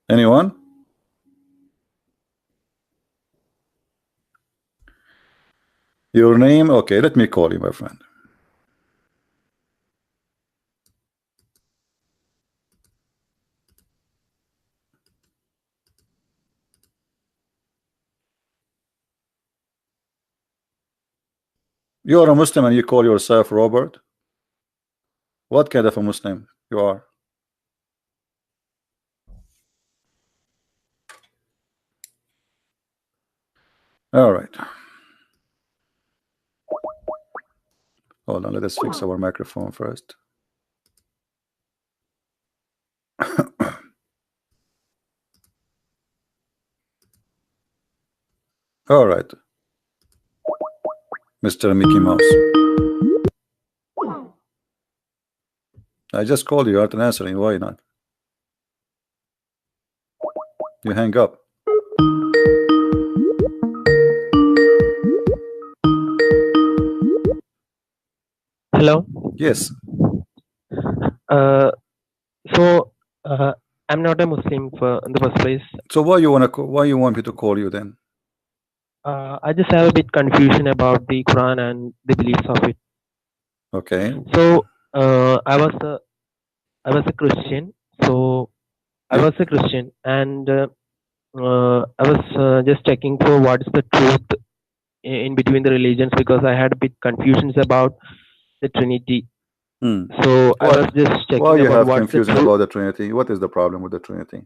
Speaker 1: Anyone? Your name? Okay, let me call you, my friend. You are a Muslim and you call yourself Robert? What kind of a Muslim you are? All right. Hold on, let us fix our microphone first. All right. Mr. Mickey Mouse. I just called you, you aren't answering. Why not? You hang up.
Speaker 2: Hello.
Speaker 1: Yes.
Speaker 2: So I'm not a Muslim in the first place.
Speaker 1: So why you want me to call you then?
Speaker 2: I just have a bit confusion about the Quran and the beliefs of it.
Speaker 1: Okay.
Speaker 2: So I was a Christian. So I was a Christian, and I was just checking for what is the truth in between the religions, because I had a bit confusions about the Trinity. So I was just checking
Speaker 1: why you
Speaker 2: about
Speaker 1: have
Speaker 2: what's
Speaker 1: confusion
Speaker 2: the
Speaker 1: about the Trinity. What is the problem with the Trinity?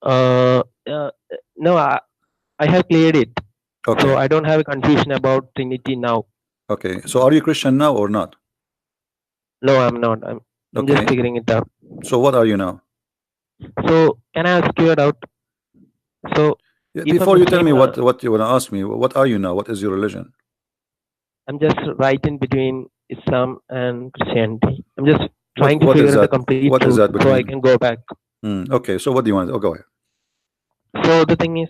Speaker 2: No, I have cleared it.
Speaker 1: Okay.
Speaker 2: So I don't have a confusion about Trinity now.
Speaker 1: Okay. So are you Christian now or not?
Speaker 2: No, I'm not. I'm
Speaker 1: Okay.
Speaker 2: just figuring it out.
Speaker 1: So what are you now?
Speaker 2: So can I ask you it out? So
Speaker 1: before you tell me what you want to ask me, what are you now? What is your religion?
Speaker 2: I'm just right in between Islam and Christianity. I'm just trying to figure out the complete truth so I can go back.
Speaker 1: Okay, so what do you want? Oh, go ahead.
Speaker 2: So the thing is,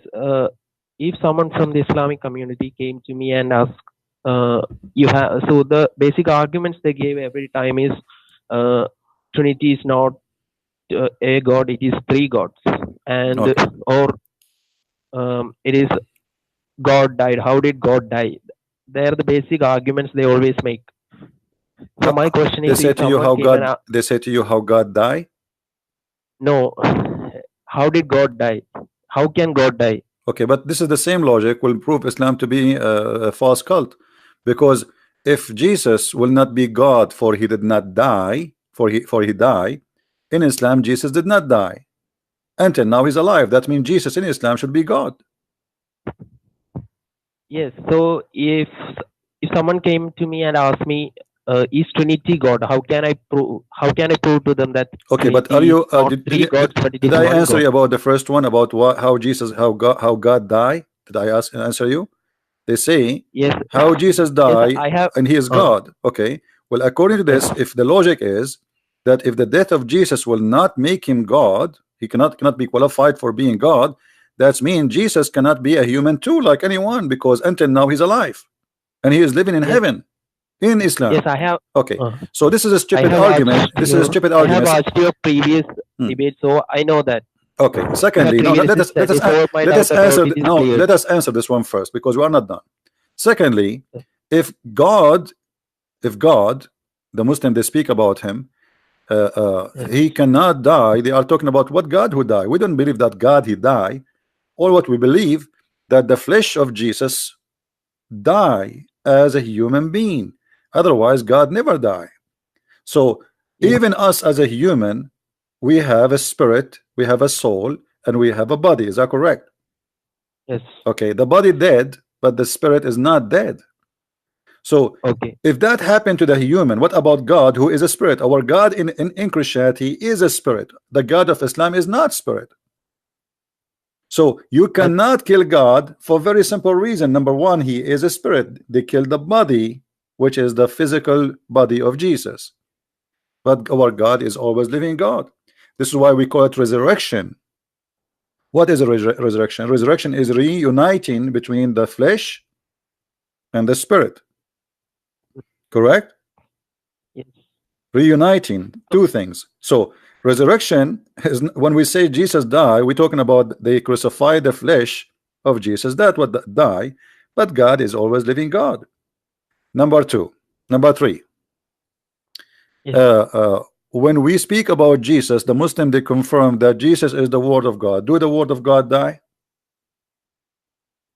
Speaker 2: if someone from the Islamic community came to me and asked, you have, so the basic arguments they gave every time is Trinity is not a god, it is 3 gods, and
Speaker 1: Okay.
Speaker 2: or it is God died. How did God die? They are the basic arguments they always make. So my question is,
Speaker 1: they say to you how God. They say to you how God died.
Speaker 2: No, how did God die? How can God die?
Speaker 1: Okay, but this is the same logic will prove Islam to be a false cult, because if Jesus will not be God, for he did not die, for he died, in Islam Jesus did not die until now he's alive. That means Jesus in Islam should be God.
Speaker 2: Yes. So if if someone came to me and asked me, is Trinity God? How can I prove? How can I prove to them that
Speaker 1: Okay, but are
Speaker 2: Trinity is
Speaker 1: you
Speaker 2: not three gods, but it
Speaker 1: did
Speaker 2: is
Speaker 1: I
Speaker 2: one
Speaker 1: answer
Speaker 2: God?
Speaker 1: you about the first one about what how God died? Did I answer you? They say
Speaker 2: Yes,
Speaker 1: how Jesus
Speaker 2: yes,
Speaker 1: died
Speaker 2: I have.
Speaker 1: and he is
Speaker 2: Uh,
Speaker 1: God. Okay, well, according to this,
Speaker 2: yes,
Speaker 1: if the logic is that if the death of Jesus will not make him God, he cannot be qualified for being God. That means Jesus cannot be a human too, like anyone, because until now he's alive and he is living in
Speaker 2: yes,
Speaker 1: heaven in
Speaker 2: yes.
Speaker 1: Islam.
Speaker 2: I have.
Speaker 1: Okay,
Speaker 2: Uh,
Speaker 1: so this is a
Speaker 2: I
Speaker 1: stupid
Speaker 2: have
Speaker 1: argument.
Speaker 2: watched
Speaker 1: This is a
Speaker 2: your.
Speaker 1: stupid
Speaker 2: I have
Speaker 1: argument.
Speaker 2: watched your previous
Speaker 1: Hmm.
Speaker 2: debate, so I know that
Speaker 1: Okay.
Speaker 2: you have
Speaker 1: Secondly, no,
Speaker 2: previously
Speaker 1: let us
Speaker 2: studied, so my
Speaker 1: let
Speaker 2: doubt
Speaker 1: us
Speaker 2: about
Speaker 1: answer
Speaker 2: it is
Speaker 1: no,
Speaker 2: cleared.
Speaker 1: let us answer this one first because we are not done. Secondly,
Speaker 2: Yes,
Speaker 1: if God, if God, the Muslim they speak about him,
Speaker 2: yes,
Speaker 1: he cannot die. They are talking about what God who die. We don't believe that God he die, or what we believe that the flesh of Jesus die as a human being. Otherwise, God never die. So
Speaker 2: yes,
Speaker 1: even us as a human, we have a spirit, we have a soul, and we have a body. Is that correct?
Speaker 2: yes.
Speaker 1: Okay, the body dead, but the spirit is not dead. So
Speaker 2: Okay,
Speaker 1: if that happened to the human, what about God who is a spirit? Our God in Christianity is a spirit. The God of Islam is not spirit. So you
Speaker 2: but
Speaker 1: cannot kill God for very simple reason. Number one, he is a spirit. They killed the body, which is the physical body of Jesus. But our God is always living God. This is why we call it resurrection. What is a resurrection? Resurrection is reuniting between the flesh and the spirit. Correct?
Speaker 2: yes,
Speaker 1: Reuniting two things. So resurrection is when we say Jesus died, we're talking about they crucified the flesh of Jesus. That what die, but God is always living God. Number two, number three.
Speaker 2: yes.
Speaker 1: Uh, uh, when we speak about Jesus, the Muslim they confirm that Jesus is the Word of God. Do the Word of God die?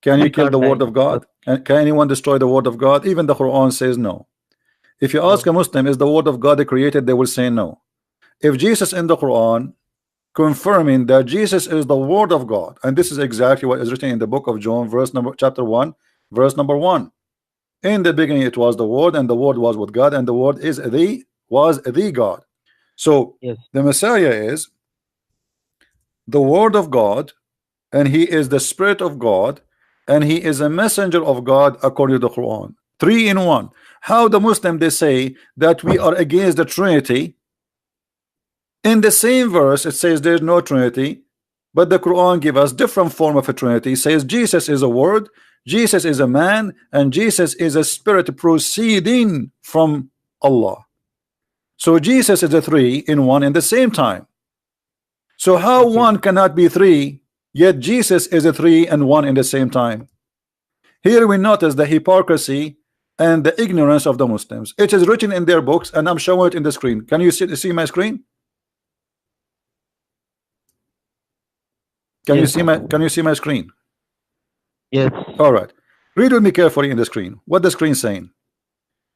Speaker 1: Can you
Speaker 2: He
Speaker 1: kill the
Speaker 2: can't
Speaker 1: Word
Speaker 2: die.
Speaker 1: of God? Can anyone destroy the Word of God? Even the Quran says no. If you ask
Speaker 2: No.
Speaker 1: a Muslim, is the Word of God created? They will say no. If Jesus in the Quran confirming that Jesus is the Word of God, and this is exactly what is written in the book of John, chapter 1, verse number 1. In the beginning it was the Word, and the Word was with God, and the Word was the God. So
Speaker 2: Yes.
Speaker 1: the Messiah is the Word of God, and he is the Spirit of God, and he is a messenger of God according to the Quran. Three in one. How the Muslim they say that we are against the Trinity? In the same verse it says there's no Trinity, but the Quran give us different form of a Trinity. It says Jesus is a word, Jesus is a man, and Jesus is a spirit proceeding from Allah. So Jesus is a three in one in the same time. So how
Speaker 2: Okay.
Speaker 1: one cannot be three, yet Jesus is a three and one in the same time? Here we notice the hypocrisy and the ignorance of the Muslims. It is written in their books, and I'm showing it in the screen. Can you see my screen?
Speaker 2: Yes.
Speaker 1: Can you see my screen?
Speaker 2: Yes.
Speaker 1: All right. Read with me carefully in the screen. What the screen saying?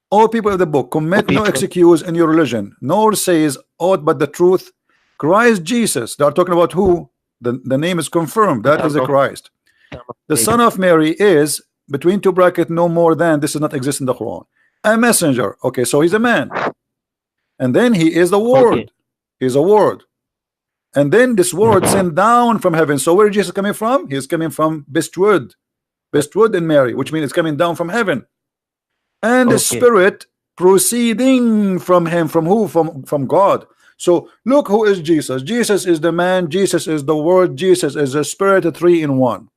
Speaker 1: All people of the book
Speaker 2: Oh,
Speaker 1: commit no
Speaker 2: people.
Speaker 1: excuse in your religion, nor says aught but the truth. Christ Jesus. They are talking about who? The name is confirmed.
Speaker 2: The
Speaker 1: That is a Christ.
Speaker 2: Son of
Speaker 1: The
Speaker 2: Mary.
Speaker 1: son of Mary is between two brackets no more than, this does not exist in the Quran, a messenger. Okay, so he's a man, and then he is the
Speaker 2: Okay.
Speaker 1: word. He's a word, and then this word sent down from heaven. So where is Jesus coming from? He's coming from bestwood in Mary, which means it's coming down from heaven, and the
Speaker 2: Okay.
Speaker 1: spirit proceeding from him. From who? From God. So look, who is Jesus? Jesus is the man, Jesus is the word, Jesus is the spirit, three in one.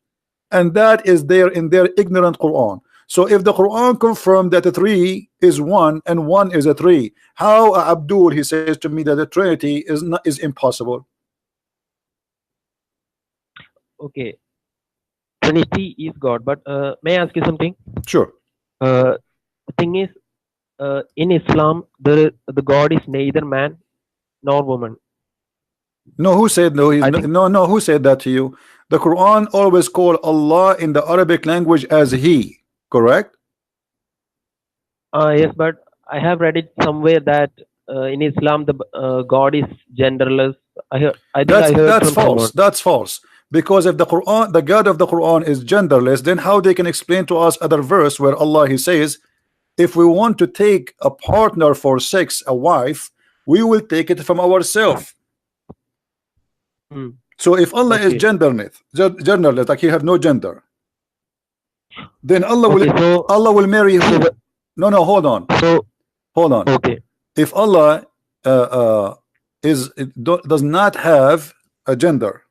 Speaker 1: And that is there in their ignorant Quran. So if the Quran confirmed that the three is one and one is a three, how Abdul he says to me that the Trinity is impossible?
Speaker 2: Okay. Trinity is God, but may I ask you something?
Speaker 1: Sure.
Speaker 2: The thing is, in Islam, the God is neither man nor woman.
Speaker 1: No, who said no?
Speaker 2: I think.
Speaker 1: No. Who said that to you? The Quran always call Allah in the Arabic language as He. Correct?
Speaker 2: Yes, but I have read it somewhere that in Islam the God is genderless. I think I heard
Speaker 1: That's
Speaker 2: from
Speaker 1: false.
Speaker 2: someone.
Speaker 1: That's false. Because if the Quran, the God of the Quran is genderless, then how they can explain to us other verse where Allah he says if we want to take a partner for sex, a wife, we will take it from ourselves. So if Allah is genderless, like he have no gender, then Allah will marry who? No, hold on.
Speaker 2: Okay.
Speaker 1: If Allah does not have a gender,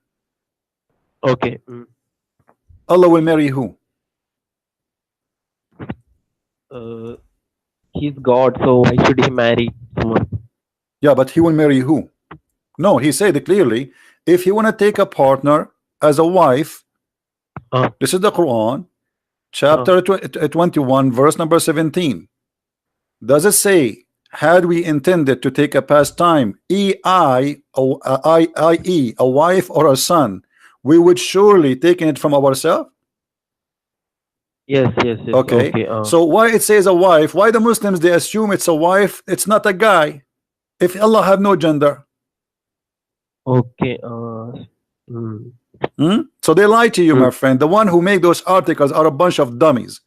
Speaker 2: okay,
Speaker 1: Allah will marry who?
Speaker 2: He's God, so why should he marry someone?
Speaker 1: Yeah, but he will marry who? No, he said clearly, if he want to take a partner as a wife, this is the Quran, chapter 21, verse number 17. Does it say, had we intended to take a pastime, i.e. a wife or a son, we would surely taken it from ourselves?
Speaker 2: Yes.
Speaker 1: Okay. So why it says a wife? Why the Muslims they assume it's a wife? It's not a guy. If Allah have no gender.
Speaker 2: Okay.
Speaker 1: So they lie to you, my friend. The one who make those articles are a bunch of dummies.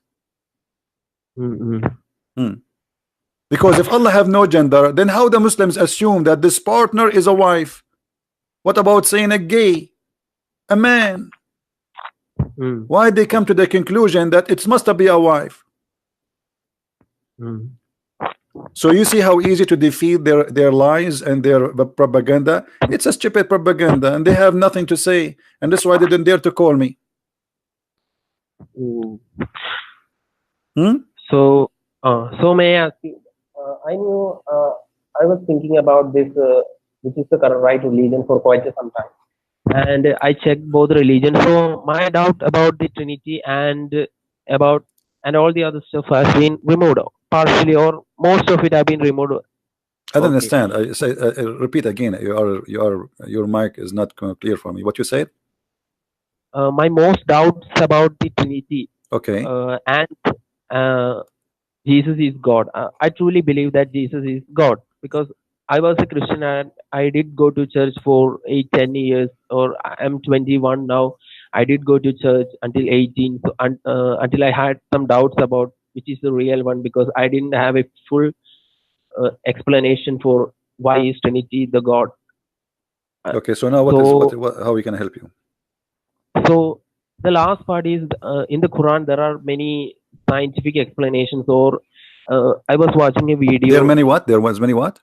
Speaker 1: Because if Allah have no gender, then how the Muslims assume that this partner is a wife? What about saying a gay, a man? Why they come to the conclusion that it must be a wife? So you see how easy to defeat their lies and their propaganda. It's a stupid propaganda, and they have nothing to say, and that's why they didn't dare to call me.
Speaker 2: So may I ask you? I knew I was thinking about this, which is the correct right religion for quite some time, and I checked both religions. So my doubt about the Trinity and all the other stuff has been removed partially, or most of it have been removed.
Speaker 1: I don't understand. I say repeat again. Your mic is not clear for me. What you said?
Speaker 2: My most doubts about the Trinity.
Speaker 1: Okay.
Speaker 2: And Jesus is God. I truly believe that Jesus is God because I was a Christian and I did go to church for 8-10 years, or I'm 21 now. I did go to church until 18, so until I had some doubts about which is the real one, because I didn't have a full explanation for why is Trinity the God.
Speaker 1: Okay, so now how we can help you?
Speaker 2: So the last part is in the Quran there are many scientific explanations, or I was watching a video.
Speaker 1: There are many what? There was many what?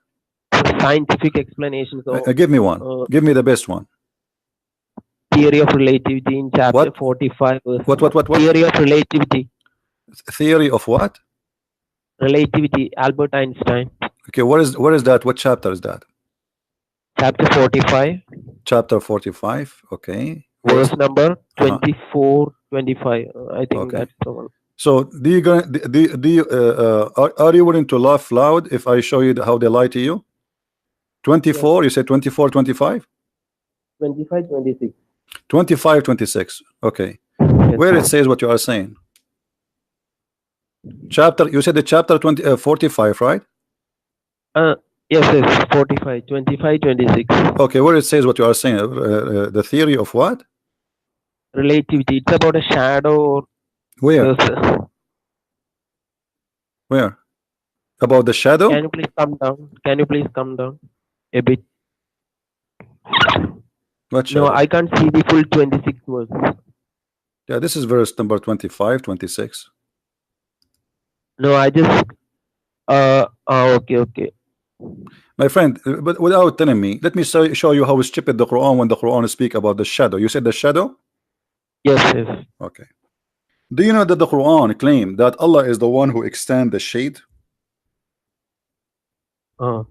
Speaker 2: Scientific explanations.
Speaker 1: Give me one. Give me the best one.
Speaker 2: Theory of relativity in chapter 45.
Speaker 1: What?
Speaker 2: Theory of relativity.
Speaker 1: Theory of what?
Speaker 2: Relativity. Albert Einstein.
Speaker 1: Okay, where is that? What chapter is that?
Speaker 2: Chapter 45.
Speaker 1: Chapter 45. Okay.
Speaker 2: Verse number 24, 25. I think that's the one.
Speaker 1: So are you willing to laugh loud if I show you how they lie to you? 24, you said 24, 25?
Speaker 2: 25, 26.
Speaker 1: 25, 26. Okay. Yes. Where it says what you are saying? Chapter, you said the chapter 45, right?
Speaker 2: Yes, 45, 25, 26.
Speaker 1: Okay, where it says what you are saying, the theory of what?
Speaker 2: Relativity. It's about a shadow.
Speaker 1: Where? Where? About the shadow?
Speaker 2: Can you please come down? Can you please come down a bit?
Speaker 1: What shadow?
Speaker 2: No, I can't see the full 26 verse.
Speaker 1: Yeah, this is verse number 25, 26.
Speaker 2: No, I just okay.
Speaker 1: My friend, but without telling me, let me show you how stupid the Quran when the Quran speak about the shadow. You said the shadow?
Speaker 2: Yes.
Speaker 1: Okay. Do you know that the Quran claim that Allah is the one who extend the shade? How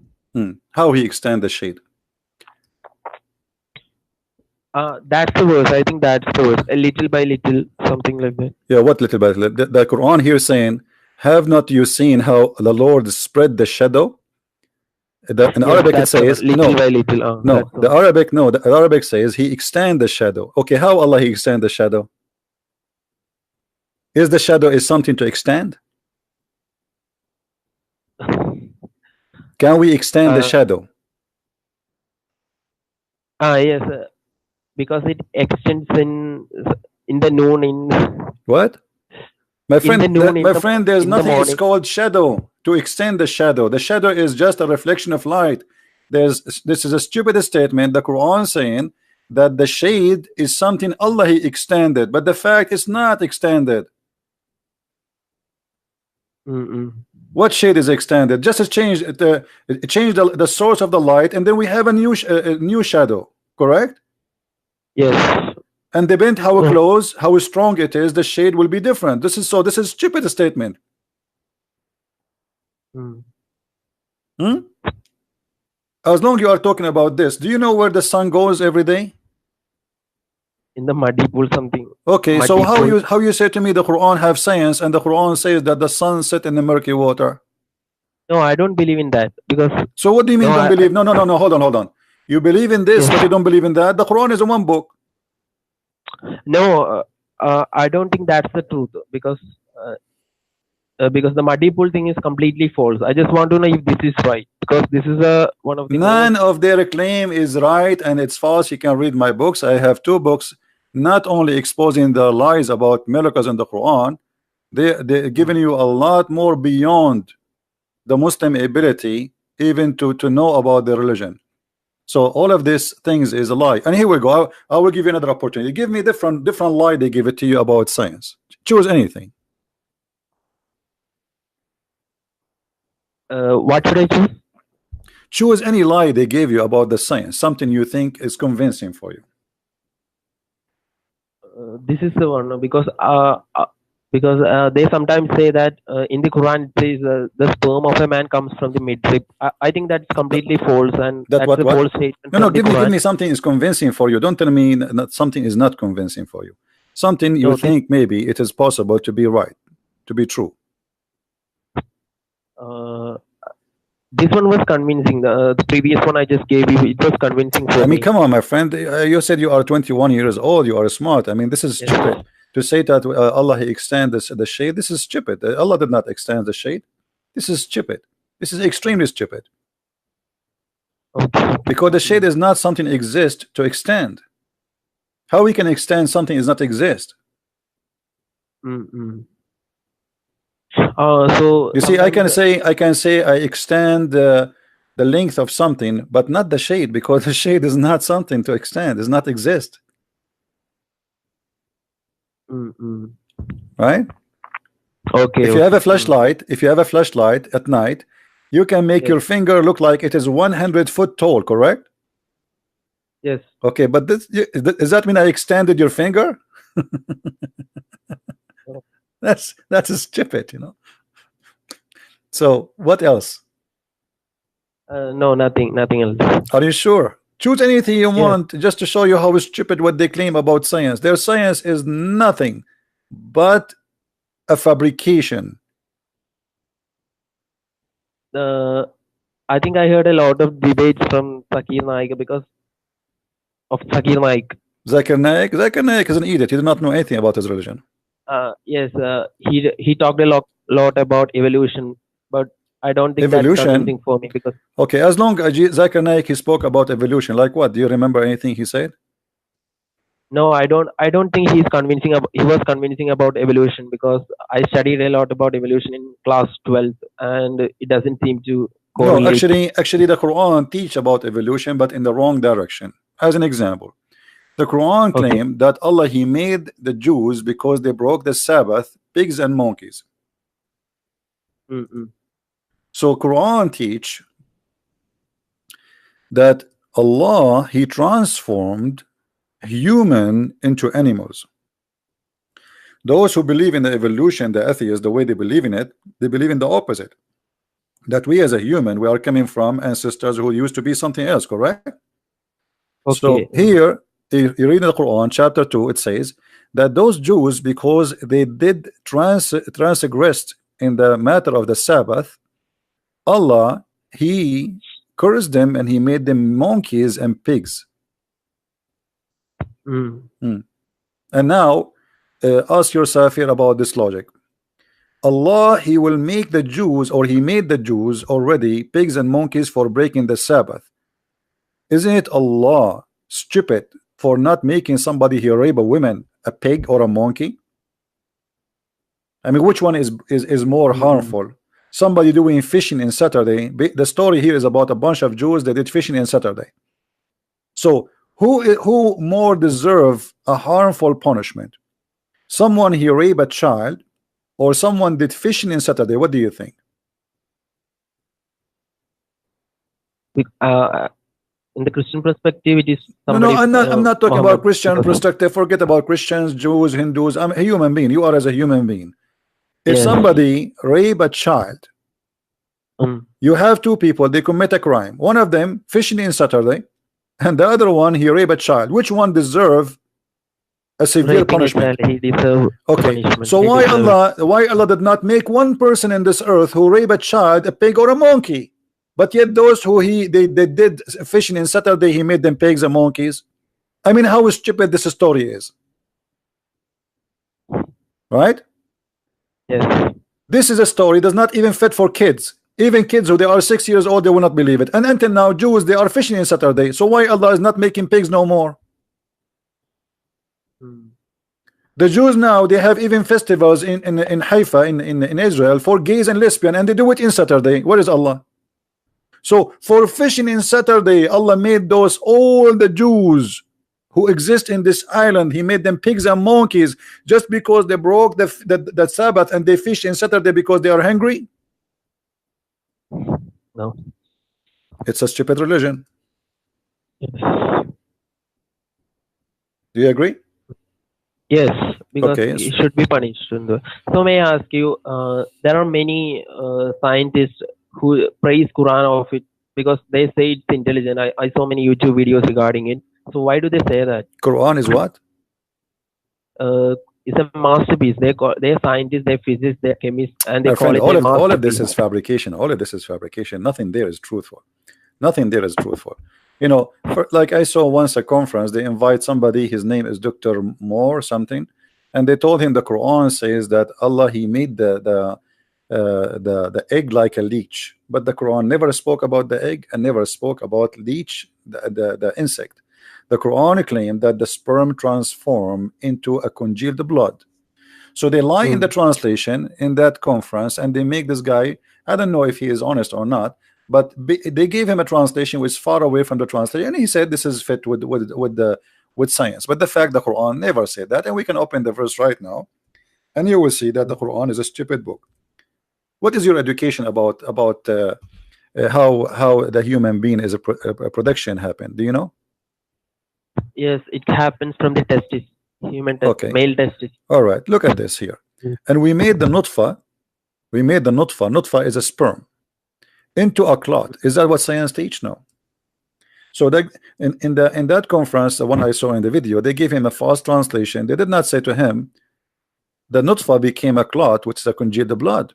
Speaker 1: he extend the shade?
Speaker 2: That's the verse. I think that's the verse. A little by little, something like that.
Speaker 1: Yeah, what little by little? The Quran here is saying, have not you seen how the Lord spread the shadow? In Arabic it says
Speaker 2: little by little.
Speaker 1: The Arabic says he extend the shadow. Okay, how Allah he extend the shadow? Is the shadow is something to extend? Can we extend the shadow?
Speaker 2: Yes, because it extends in the noon in
Speaker 1: what? My
Speaker 2: in the
Speaker 1: friend,
Speaker 2: noon,
Speaker 1: my friend, there's
Speaker 2: in the
Speaker 1: nothing. It's
Speaker 2: morning.
Speaker 1: called shadow. To extend the shadow. The shadow is just a reflection of light. This is a stupid statement. The Quran saying that the shade is something Allah He extended, but the fact is not extended. What shade is extended? Just to change the source of the light, and then we have a new shadow. Correct?
Speaker 2: Yes.
Speaker 1: And depend how
Speaker 2: Oh.
Speaker 1: close, how strong it is, the shade will be different. This is stupid statement. As long you are talking about this, do you know where the sun goes every day?
Speaker 2: In the muddy pool, something.
Speaker 1: Okay, so
Speaker 2: Muddy pool.
Speaker 1: how you say to me the Quran have science and the Quran says that the sun set in the murky water?
Speaker 2: No, I don't believe in that, because
Speaker 1: So what do you mean
Speaker 2: no,
Speaker 1: don't believe? No, hold on. You believe in this, but you
Speaker 2: yes,
Speaker 1: don't believe in that. The Quran is one book.
Speaker 2: no, I don't think that's the truth, because the muddy pool thing is completely false. I just want to know if this is right, because this is one of the most.
Speaker 1: None of their claim is right and it's false. You can read my books. I have two books, not only exposing the lies about miracles in the Quran, they're giving you a lot more beyond the Muslim ability even to know about the religion. So all of these things is a lie. And here we go. I will give you another opportunity. Give me different lie they give it to you about science. Choose anything.
Speaker 2: What should I choose?
Speaker 1: Choose any lie they gave you about the science, something you think is convincing for you.
Speaker 2: This is the one, because they sometimes say that in the Quran it says the sperm of a man comes from the midrib. I think that's completely false, and that's a false statement
Speaker 1: No,
Speaker 2: from the
Speaker 1: give
Speaker 2: Quran.
Speaker 1: me something is convincing for you. Don't tell me that something is not convincing for you. Something you think maybe it is possible to be right, to be true.
Speaker 2: This one was convincing. The previous one I just gave you, it was convincing for me.
Speaker 1: I mean, come on, my friend. You said you are 21 years old. You are smart. I mean, this is stupid. To say that Allah He extends the shade, this is stupid. Allah did not extend the shade. This is stupid. This is extremely stupid. Because the shade is not something exist to extend. How we can extend something is not exist?
Speaker 2: So
Speaker 1: you see, I can say I extend the length of something, but not the shade, because the shade is not something to extend, does not exist. Right?
Speaker 2: Okay.
Speaker 1: If you have a flashlight, at night, you can make your finger look like it is 100 foot tall, correct?
Speaker 2: Yes.
Speaker 1: Okay, but does that mean I extended your finger? That's stupid, you know. So what else?
Speaker 2: No, nothing else.
Speaker 1: Are you sure? Choose anything you want, just to show you how stupid what they claim about science. Their science is nothing but a fabrication.
Speaker 2: I think I heard a lot of debates from Zakir Naik because of Zakir Naik.
Speaker 1: Zakir Naik is an idiot. He did not know anything about his religion.
Speaker 2: Yes, he talked a lot about evolution, but I don't think that's convincing for me, because
Speaker 1: okay, as long as Zakir Naik he spoke about evolution, like what? Do you remember anything he said?
Speaker 2: No, I don't think he was convincing about evolution, because I studied a lot about evolution in class 12th, and it doesn't seem to correlate.
Speaker 1: No, actually the Quran teach about evolution, but in the wrong direction. As an example, the Quran claimed that Allah He made the Jews because they broke the Sabbath, pigs and monkeys. So Quran teach that Allah He transformed human into animals. Those who believe in the evolution, the atheists, the way they believe in it, they believe in the opposite, that we as a human, we are coming from ancestors who used to be something else, correct? So here you read in the Quran chapter 2, it says that those Jews, because they did transgressed in the matter of the Sabbath, Allah He cursed them and He made them monkeys and pigs. And now ask yourself here about this logic. Allah He will make the Jews, or He made the Jews already pigs and monkeys for breaking the Sabbath. Isn't it Allah stupid for not making somebody here rape a woman a pig or a monkey? I mean, which one is more harmful? Somebody doing fishing in Saturday. The story here is about a bunch of Jews that did fishing in Saturday. So who more deserve a harmful punishment? Someone he raped a child, or someone did fishing in Saturday? What do you think?
Speaker 2: In the Christian perspective, it is
Speaker 1: No,
Speaker 2: somebody.
Speaker 1: I'm not talking
Speaker 2: Muhammad,
Speaker 1: about Christian perspective. Forget about Christians, Jews, Hindus. I'm a human being. You are as a human being. If
Speaker 2: Yes.
Speaker 1: somebody rape a child, you have two people, they commit a crime. One of them fishing in Saturday, and the other one he rape a child. Which one deserve a severe
Speaker 2: raping
Speaker 1: punishment?
Speaker 2: a child, he deserve
Speaker 1: Okay,
Speaker 2: punishment.
Speaker 1: so
Speaker 2: He
Speaker 1: why
Speaker 2: deserve
Speaker 1: Allah did not make one person in this earth who rape a child a pig or a monkey? But yet those who they did fishing in Saturday, he made them pigs and monkeys. I mean, how stupid this story is, right?
Speaker 2: Yes.
Speaker 1: This is a story does not even fit for kids. Even kids who they are 6 years old, they will not believe it. And until now, Jews, they are fishing in Saturday. So why Allah is not making pigs no more? The Jews now, they have even festivals in Haifa in Israel for gays and lesbian, and they do it in Saturday. Where is Allah? So for fishing in Saturday, Allah made those all the Jews who exist in this island, he made them pigs and monkeys just because they broke the Sabbath and they fish in Saturday because they are hungry.
Speaker 2: No.
Speaker 1: It's a stupid religion.
Speaker 2: Yes.
Speaker 1: Do you agree?
Speaker 2: Yes, because
Speaker 1: Okay.
Speaker 2: it should be punished. So may I ask you, there are many scientists who praise Quran of it because they say it's intelligent. I saw many YouTube videos regarding it. So why do they say that?
Speaker 1: Quran is what?
Speaker 2: It's a masterpiece. They're scientists, they're physicists, they're chemists, and they
Speaker 1: My
Speaker 2: call
Speaker 1: friend,
Speaker 2: it
Speaker 1: all
Speaker 2: a
Speaker 1: of this
Speaker 2: masterpiece.
Speaker 1: is fabrication. All of this is fabrication. Nothing there is truthful. Nothing there is truthful. You know, like I saw once a conference, they invite somebody, his name is Dr. Moore something, and they told him the Quran says that Allah, he made the egg like a leech, but the Quran never spoke about the egg and never spoke about leech, the insect. The Quran claimed that the sperm transform into a congealed blood. So they lie in the translation in that conference, and they make this guy, I don't know if he is honest or not, but they gave him a translation which is far away from the translation, and he said this is fit with science. But the fact the Quran never said that, and we can open the verse right now, and you will see that the Quran is a stupid book. What is your education about how the human being is a production happened? Do you know?
Speaker 2: Yes, it happens from the testis, human testis,
Speaker 1: Okay.
Speaker 2: male testis.
Speaker 1: All right, look at this here. And we made the nutfa. We made the nutfa. Nutfa is a sperm into a clot. Is that what science teach? No. So that in that conference, the one I saw in the video, they gave him a false translation. They did not say to him the nutfa became a clot, which is a congealed blood.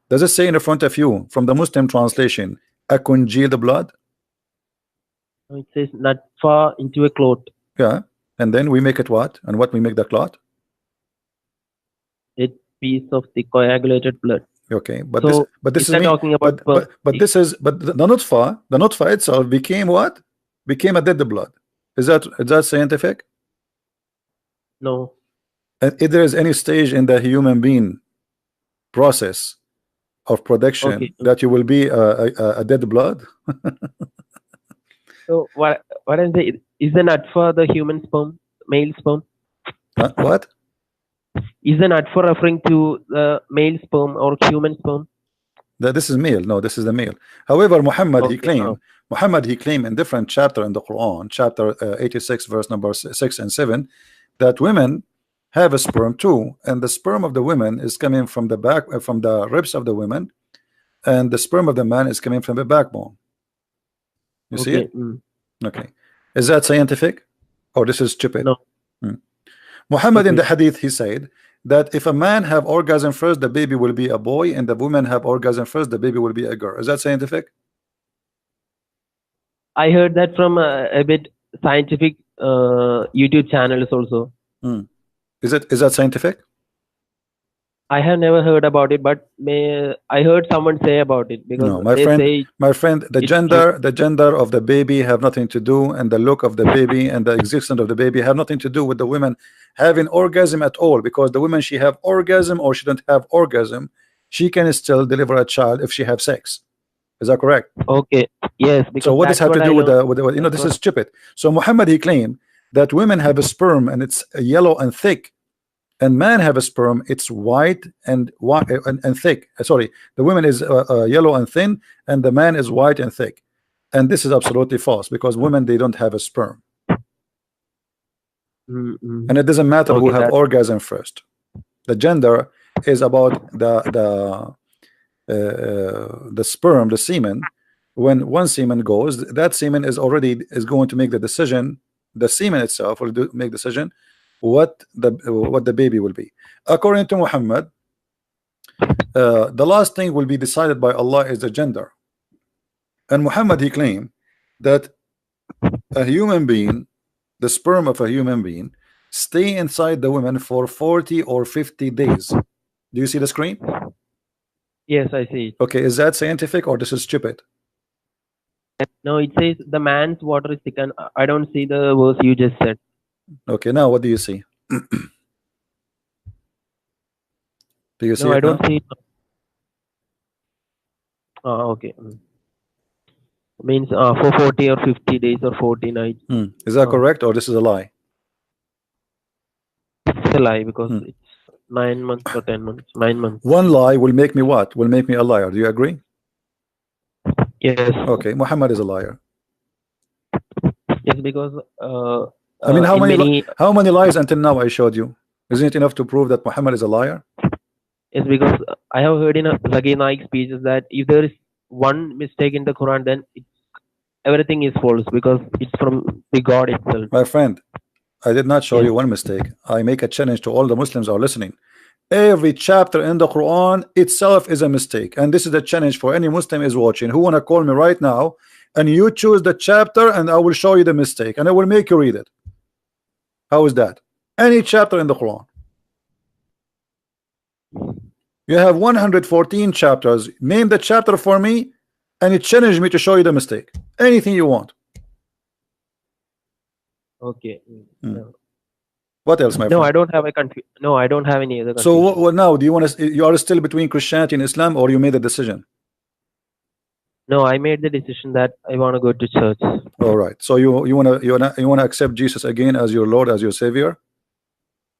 Speaker 1: Does it say in the front of you from the Muslim translation a congealed blood?
Speaker 2: It says not far into a clot.
Speaker 1: Yeah. And then we make it what? And what we make the clot? A
Speaker 2: piece of the coagulated blood.
Speaker 1: Okay, but
Speaker 2: so
Speaker 1: this is me.
Speaker 2: Talking about
Speaker 1: but this is the nutfa itself became what? Became a dead blood. Is that scientific?
Speaker 2: No.
Speaker 1: And if there is any stage in the human being process of production that you will be a dead blood.
Speaker 2: So what is the nutfa the human sperm, male sperm?
Speaker 1: What?
Speaker 2: Is the nutfa referring to the male sperm or human sperm?
Speaker 1: This is male. No, this is the male. However, Muhammad he claimed in different chapter in the Quran, chapter 86, verse number 6 and 7, that women have a sperm too, and the sperm of the women is coming from the back, from the ribs of the women, and the sperm of the man is coming from the backbone. You see it? Okay. Is that scientific, or this is stupid?
Speaker 2: No.
Speaker 1: Muhammad in the hadith, he said that if a man have orgasm first, the baby will be a boy, and the woman have orgasm first, the baby will be a girl. Is that scientific?
Speaker 2: I heard that from a bit scientific YouTube channels also.
Speaker 1: Is that scientific?
Speaker 2: I have never heard about it, but I heard someone say about it because
Speaker 1: No,
Speaker 2: they say
Speaker 1: my friend,
Speaker 2: it's true.
Speaker 1: the gender of the baby have nothing to do, and the look of the baby and the existence of the baby have nothing to do with the women having orgasm at all. Because the women, she have orgasm or she don't have orgasm, she can still deliver a child if she have sex. Is that correct?
Speaker 2: Okay, yes,
Speaker 1: So
Speaker 2: because
Speaker 1: what does
Speaker 2: that's
Speaker 1: have to
Speaker 2: what I
Speaker 1: do with
Speaker 2: learned.
Speaker 1: the you know,
Speaker 2: That's
Speaker 1: this
Speaker 2: what.
Speaker 1: is stupid. So Muhammad, he claimed that women have a sperm and it's yellow and thick, and man have a sperm, it's white and and thick. Sorry, the woman is yellow and thin, and the man is white and thick. And this is absolutely false, because women, they don't have a sperm,
Speaker 2: Mm-mm.
Speaker 1: and it doesn't matter who
Speaker 2: Okay,
Speaker 1: have
Speaker 2: that.
Speaker 1: orgasm first. The gender is about the sperm, the semen. When one semen goes, that semen is going to make the decision. The semen itself will make decision what the baby will be. According to Muhammad, the last thing will be decided by Allah is the gender. And Muhammad, he claimed that a human being, the sperm of a human being, stay inside the woman for 40 or 50 days. Do you see the screen?
Speaker 2: Yes, I see it.
Speaker 1: Okay, is that scientific or this is stupid?
Speaker 2: No, it says the man's water is thick, and I don't see the verse you just said.
Speaker 1: Okay, now what do you see? Do you see
Speaker 2: No, I
Speaker 1: it
Speaker 2: don't
Speaker 1: now?
Speaker 2: see it. Okay. Means for 40 or 50 days or 40 nights.
Speaker 1: Is that
Speaker 2: Uh,
Speaker 1: correct or this is a lie?
Speaker 2: it's a lie because
Speaker 1: Hmm.
Speaker 2: it's 9 months or 10 months. 9 months.
Speaker 1: One lie will make me what? Will make me a liar. Do you agree?
Speaker 2: Yes.
Speaker 1: Okay, Muhammad is a liar.
Speaker 2: Yes, because
Speaker 1: I mean,
Speaker 2: in many.
Speaker 1: how many lies until now I showed you? Isn't it enough to prove that Muhammad is a liar?
Speaker 2: Yes, because I have heard in a Zakir Naik speeches that if there is one mistake in the Quran, then everything is false because it's from the God itself.
Speaker 1: My friend, I did not show
Speaker 2: Yes.
Speaker 1: you one mistake. I make a challenge to all the Muslims who are listening. Every chapter in the Quran itself is a mistake, and this is a challenge for any Muslim is watching who want to call me right now, and you choose the chapter and I will show you the mistake and I will make you read it. How is that? Any chapter in the Quran. You have 114 chapters. Name the chapter for me and it challenged me to show you the mistake. Anything you want.
Speaker 2: Okay. No.
Speaker 1: What else, my
Speaker 2: No, I
Speaker 1: friend?
Speaker 2: don't have a No, I don't have any other
Speaker 1: So
Speaker 2: confusion.
Speaker 1: what now? Do you want to? You are still between Christianity and Islam, or you made a decision?
Speaker 2: No, I made the decision that I want to go to church.
Speaker 1: All right. So you wanna accept Jesus again as your Lord, as your Savior?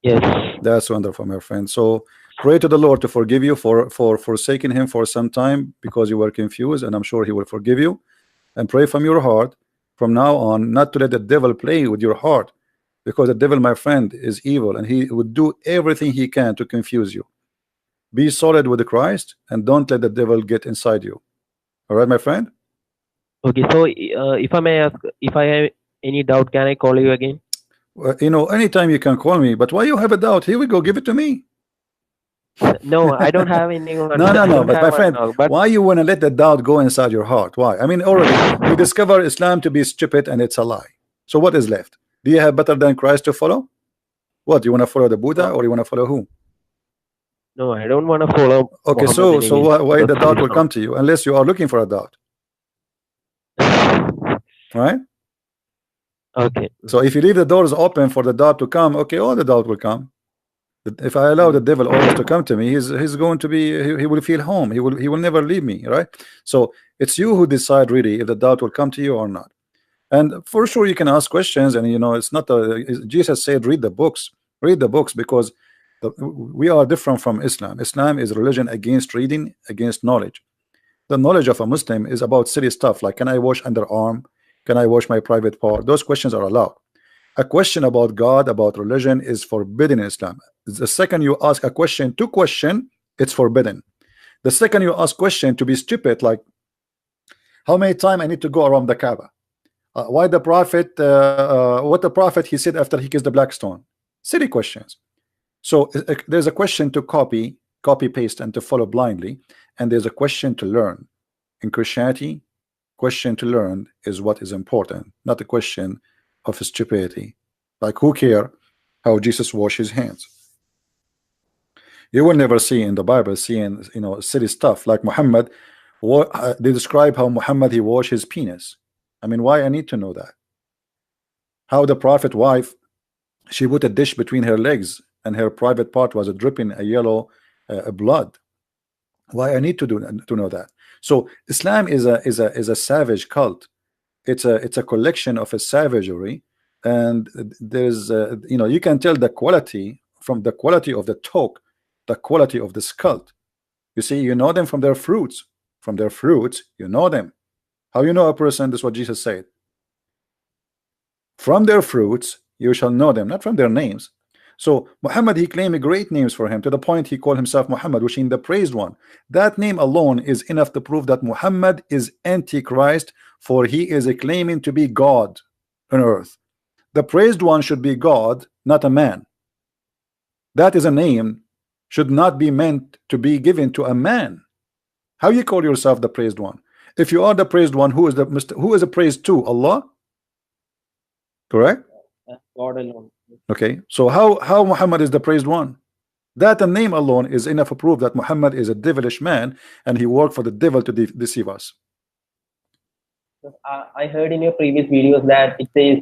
Speaker 2: Yes.
Speaker 1: That's wonderful, my friend. So pray to the Lord to forgive you for forsaking Him for some time because you were confused, and I'm sure He will forgive you. And pray from your heart from now on not to let the devil play with your heart, because the devil, my friend, is evil and he would do everything he can to confuse you. Be solid with Christ and don't let the devil get inside you. All right, my friend?
Speaker 2: Okay. So, if I may ask, if I have any doubt, can I call you again?
Speaker 1: You know, anytime you can call me, but why you have a doubt? Here we go, give it to me.
Speaker 2: No, I don't have anyone.
Speaker 1: No, no,
Speaker 2: I
Speaker 1: no.
Speaker 2: don't
Speaker 1: But
Speaker 2: have
Speaker 1: my
Speaker 2: one
Speaker 1: friend,
Speaker 2: now. But
Speaker 1: why you want to let the doubt go inside your heart? Why? I mean, already we discover Islam to be stupid and it's a lie. So what is left? Do you have better than Christ to follow? What, you want to follow the Buddha
Speaker 2: uh,
Speaker 1: or you want to follow who?
Speaker 2: no, I don't want to follow
Speaker 1: Okay,
Speaker 2: Muhammad
Speaker 1: so
Speaker 2: anyways
Speaker 1: why
Speaker 2: because
Speaker 1: the doubt
Speaker 2: he's
Speaker 1: will come to you unless you are looking for a doubt,
Speaker 2: not.
Speaker 1: right?
Speaker 2: Okay.
Speaker 1: So if you leave the doors open for the doubt to come, okay, all the doubt will come. But if I allow the devil always to come to me, he's going to be he will feel home. He will never leave me, right? So it's you who decide really if the doubt will come to you or not. And for sure you can ask questions, and you know it's not Jesus said read the books, because we are different from Islam. Islam is religion against reading, against knowledge. The knowledge of a Muslim is about silly stuff like, can I wash underarm, can I wash my private part? Those questions are allowed. A question about God, about religion, is forbidden in Islam. The second you ask a question to question, it's forbidden. The second you ask question to be stupid, like how many times I need to go around the Kaaba, why the prophet what the prophet he said after he kissed the black stone, silly questions. So there's a question to copy paste and to follow blindly, and there's a question to learn. In Christianity, question to learn is what is important, not a question of stupidity. Like, who care how Jesus washed his hands? You will never see in the Bible seeing, you know, silly stuff like Muhammad. They describe how Muhammad he washed his penis. I mean, why I need to know that? How the prophet wife, she put a dish between her legs and her private part was dripping a yellow blood. Why I need to know that? So Islam is a savage cult. It's a collection of a savagery, and there's you know, you can tell the quality from the quality of the talk, the quality of this cult. You see, you know them from their fruits. From their fruits, you know them. How you know a person? This is what Jesus said. From their fruits you shall know them, not from their names. So Muhammad, he claimed great names for him to the point he called himself Muhammad, which in the praised one. That name alone is enough to prove that Muhammad is Antichrist, for he is claiming to be God on earth. The praised one should be God, not a man. That is a name should not be meant to be given to a man. How you call yourself the praised one? If you are the praised one, who is the praised to? Allah? Correct?
Speaker 2: God alone.
Speaker 1: Okay, so how Muhammad is the praised one? That the name alone is enough to prove that Muhammad is a devilish man and he worked for the devil to deceive us.
Speaker 2: I heard in your previous videos that it says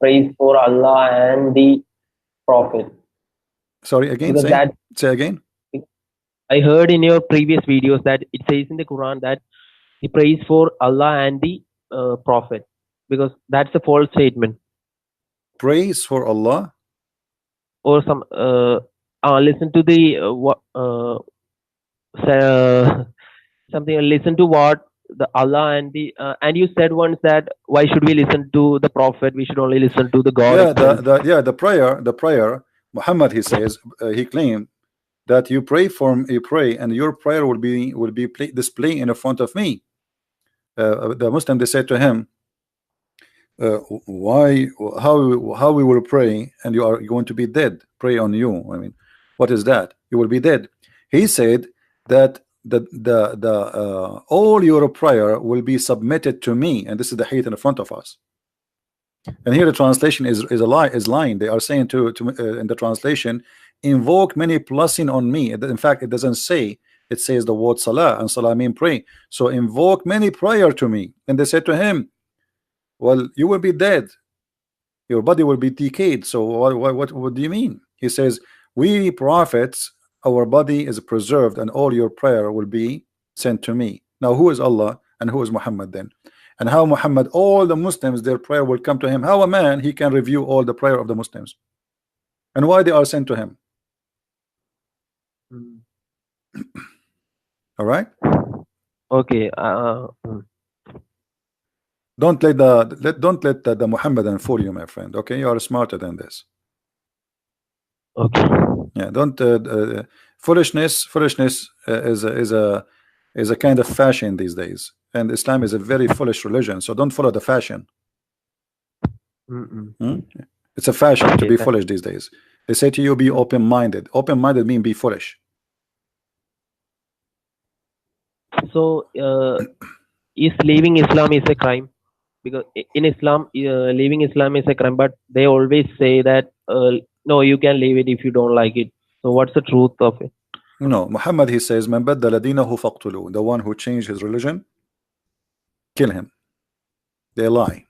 Speaker 2: praise for Allah and the Prophet.
Speaker 1: Sorry, again, say again.
Speaker 2: I heard in your previous videos that it says in the Quran that the praise for Allah and the Prophet, because that's a false statement.
Speaker 1: Praise for Allah,
Speaker 2: or some listen to the something. Listen to what the Allah and the and you said once that why should we listen to the Prophet? We should only listen to the God.
Speaker 1: Yeah, the prayer. Muhammad, he says, he claimed that you pray and your prayer will be displayed in front of me. The Muslim, they said to him, how we will pray and you are going to be dead? Pray on you. I mean, what is that? You will be dead. He said that all your prayer will be submitted to me, and this is the hadith in front of us. And here the translation is lying. They are saying to in the translation, invoke many blessing on me. In fact, it doesn't say. It says the word salah, and salah mean pray. So invoke many prayer to me. And they said to him, well, you will be dead. Your body will be decayed. So what do you mean? He says, we prophets, our body is preserved, and all your prayer will be sent to me. Now, who is Allah and who is Muhammad then? And how Muhammad, all the Muslims, their prayer will come to him. How a man, he can review all the prayer of the Muslims? And why they are sent to him? All right?
Speaker 2: Okay.
Speaker 1: Don't let the Muhammadan fool you, my friend. Okay, you are smarter than this.
Speaker 2: Okay.
Speaker 1: Yeah, don't foolishness is a kind of fashion these days, and Islam is a very foolish religion. So don't follow the fashion. It's a fashion to be foolish these days. They say to you, be open-minded. Open-minded means be foolish.
Speaker 2: So is leaving Islam is a crime? Because in Islam, leaving Islam is a crime, but they always say that no, you can leave it if you don't like it. So what's the truth of it?
Speaker 1: No, Muhammad, he says, man baddala dinahu faqtulu. The one who changed his religion, kill him. They lie.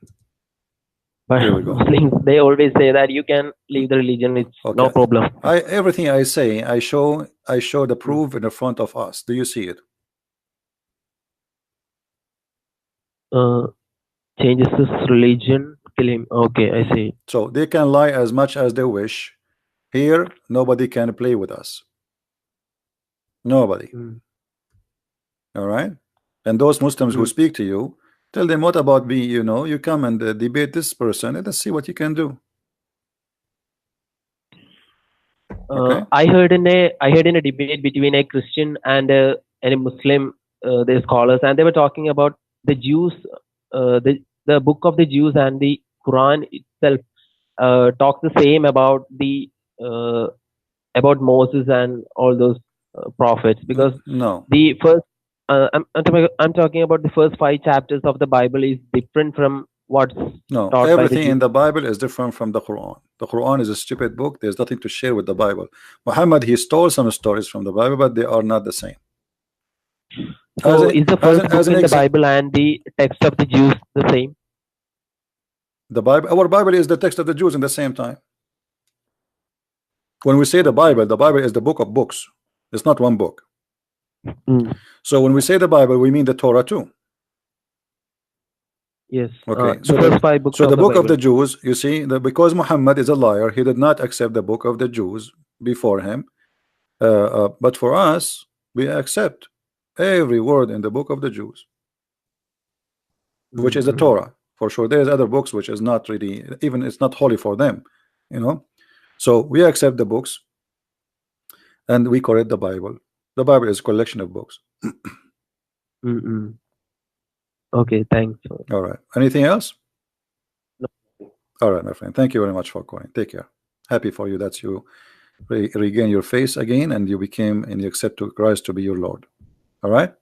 Speaker 2: But Muslims, they always say that you can leave the religion, it's no problem.
Speaker 1: Everything I say, I show the proof in the front of us. Do you see it?
Speaker 2: Changes his religion, kill him. Okay, I see.
Speaker 1: So they can lie as much as they wish. Here, nobody can play with us. Nobody. All right? And those Muslims who speak to you, tell them, what about me? You know, you come and debate this person and let's see what you can do. Okay?
Speaker 2: I heard in a debate between a Christian and a Muslim, the scholars, and they were talking about the Jews, the book of the Jews and the Quran itself talks the same about the about Moses and all those prophets, because
Speaker 1: no,
Speaker 2: the first I'm talking about the first 5 chapters of the Bible is different from what's
Speaker 1: No,
Speaker 2: taught by the
Speaker 1: everything in
Speaker 2: Jews.
Speaker 1: the Bible is different from the Quran. The Quran is a stupid book. There's nothing to share with the Bible. Muhammad, he stole some stories from the Bible, but they are not the same.
Speaker 2: So is the first book
Speaker 1: As an
Speaker 2: in the
Speaker 1: example,
Speaker 2: Bible and the text of the Jews the same?
Speaker 1: the Bible, our Bible is the text of the Jews in the same time. When we say the
Speaker 2: Okay.
Speaker 1: Bible is the book of books. It's not one book.
Speaker 2: Mm.
Speaker 1: So when we say the Bible, we mean the Torah too.
Speaker 2: Yes.
Speaker 1: Okay,
Speaker 2: The first five books
Speaker 1: so
Speaker 2: of
Speaker 1: the
Speaker 2: the
Speaker 1: book of
Speaker 2: Bible.
Speaker 1: the Jews, you see, because Muhammad is a liar, he did not accept the book of the Jews before him. But for us, we accept every word in the book of the Jews, which is the
Speaker 2: Mm-hmm.
Speaker 1: Torah. For sure, there's other books which is not really, even it's not holy for them, you know. So we accept the books and we correct the Bible. The Bible is a collection of books.
Speaker 2: Mm-mm. Okay, thanks.
Speaker 1: All right. Anything else?
Speaker 2: No.
Speaker 1: All right, my friend. Thank you very much for calling. Take care. Happy for you that you regain your faith again and you became and you accept to Christ to be your Lord. All right.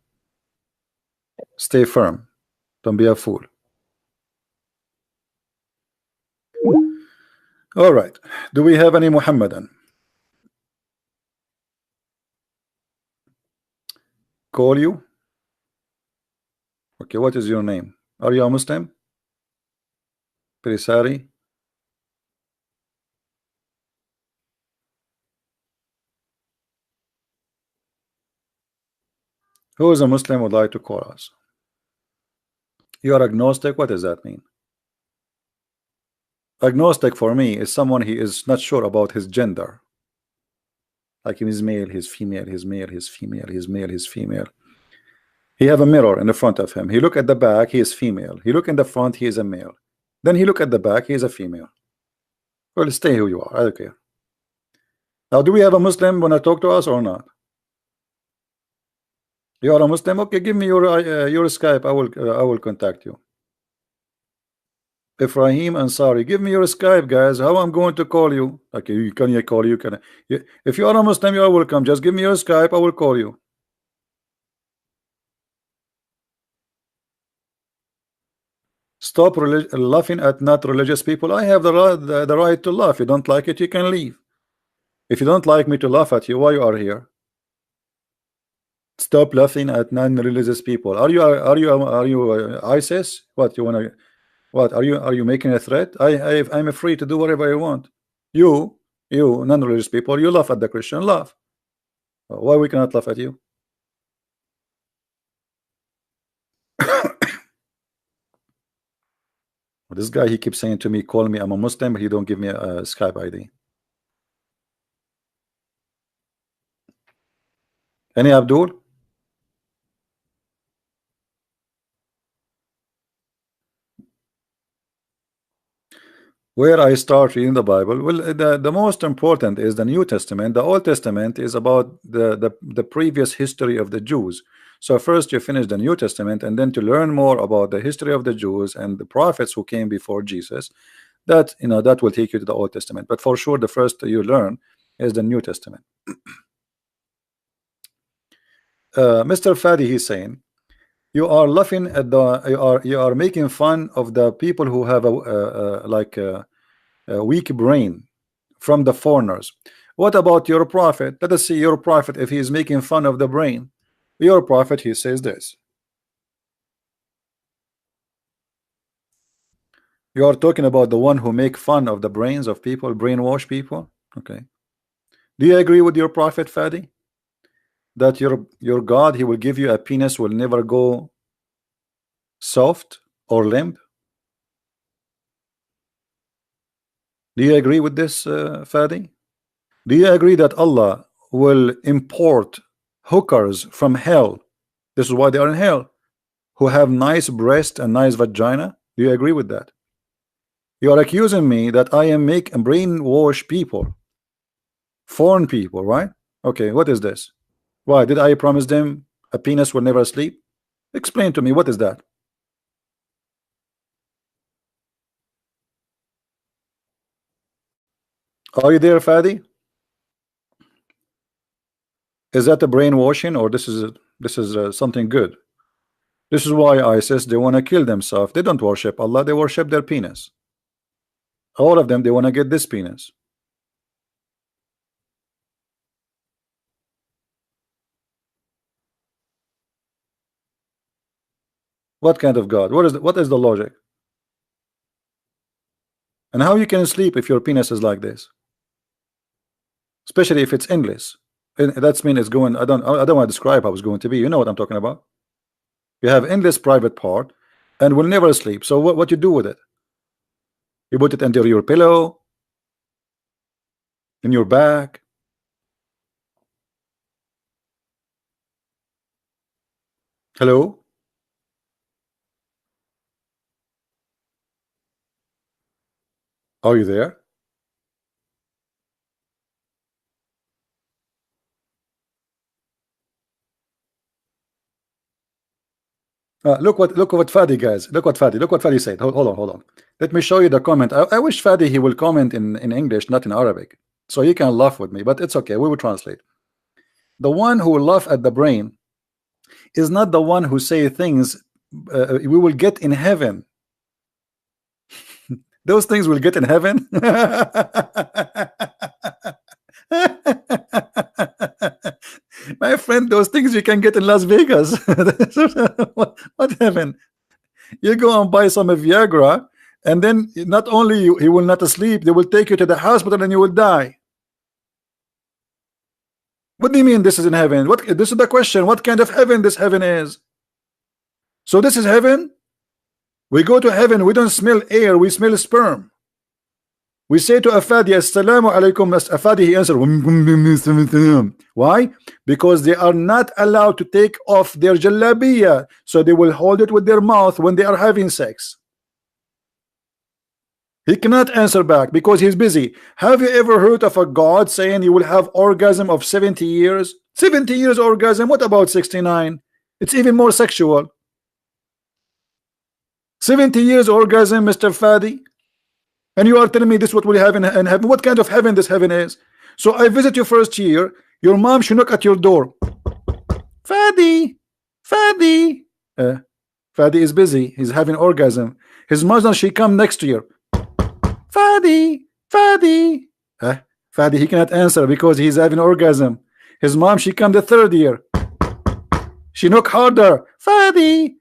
Speaker 1: Stay firm. Don't be a fool. All right. Do we have any Muhammadan? Call you? Okay, what is your name? Are you a Muslim? Perisari? Who is a Muslim would like to call us? You are agnostic? What does that mean? Agnostic for me is someone he is not sure about his gender. Like he's male, he's female, he's male, he's female, he's male, he's female. He have a mirror in the front of him. He look at the back, he is female. He look in the front, he is a male. Then he look at the back, he is a female. Well, stay who you are. I don't care. Now, do we have a Muslim when I talk to us or not? You are a Muslim? Okay, give me your Skype. I will contact you. Ibrahim Ansari, give me your Skype, guys. How I'm going to call you? Okay, you can you call you can. If you are a Muslim, you are welcome. Just give me your Skype. I will call you. Stop laughing at not religious people. I have the right to laugh. You don't like it, you can leave. If you don't like me to laugh at you, why you are here? Stop laughing at non-religious people. Are you ISIS? What you wanna? What are you making a threat? I'm free to do whatever I want. You non-religious people, you laugh at the Christian. Laugh. Why we cannot laugh at you? This guy, he keeps saying to me, call me, I'm a Muslim, but he don't give me a Skype ID. Any Abdul? Where I start reading the Bible? Well, the most important is the New Testament. The Old Testament is about the previous history of the Jews. So first you finish the New Testament, and then to learn more about the history of the Jews and the prophets who came before Jesus, that that will take you to the Old Testament. But for sure, the first you learn is the New Testament. Mr. Fadi, he's saying, you are laughing at you are making fun of the people who have a weak brain from the foreigners. What about your prophet? Let us see your prophet if he is making fun of the brain. Your prophet, he says this. You are talking about the one who make fun of the brains of people, brainwash people. Okay. Do you agree with your prophet, Fadi? That your God, he will give you a penis, will never go soft or limp? Do you agree with this, Fadi? Do you agree that Allah will import hookers from hell? This is why they are in hell, who have nice breast and nice vagina. Do you agree with that? You are accusing me that I am make brainwash people, foreign people, right? Okay, what is this? Why did I promise them a penis will never sleep? Explain to me, what is that? Are you there, Fadi? Is that a brainwashing, or this is something good? This is why ISIS, they want to kill themselves. They don't worship Allah, they worship their penis. All of them, they want to get this penis. What kind of God? What is the logic? And how you can sleep if your penis is like this? Especially if it's endless. And that's mean it's going, I don't want to describe how it's going to be. You know what I'm talking about. You have endless private part and will never sleep. So what you do with it? You put it under your pillow, in your back. Hello? Are you there? Look what Fadi, guys. Look what Fadi said. Hold on. Let me show you the comment. I wish Fadi he will comment in English, not in Arabic, so he can laugh with me. But it's okay. We will translate. The one who will laugh at the brain is not the one who say things we will get in heaven. Those things will get in heaven. My friend, those things you can get in Las Vegas. what heaven? You go and buy some Viagra, and then not only you will not sleep, they will take you to the hospital and you will die. What do you mean this is in heaven? This is the question. What kind of heaven this heaven is? So this is heaven? We go to heaven, we don't smell air, we smell sperm. We say to Afadi, Assalamu alaikum, Afadi, he answered, why? Because they are not allowed to take off their jalabiya, so they will hold it with their mouth when they are having sex. He cannot answer back because he's busy. Have you ever heard of a God saying you will have orgasm of 70 years? 70 years orgasm, what about 69? It's even more sexual. 70 years orgasm, Mr. Fadi, and you are telling me this what we have in heaven? What kind of heaven this heaven is? So I visit you first year, your mom should knock at your door. Fadi, Fadi is busy, he's having orgasm. His mother, she come next year. Fadi, Fadi, he cannot answer because he's having orgasm. His mom, she come the third year. She knock harder. Fadi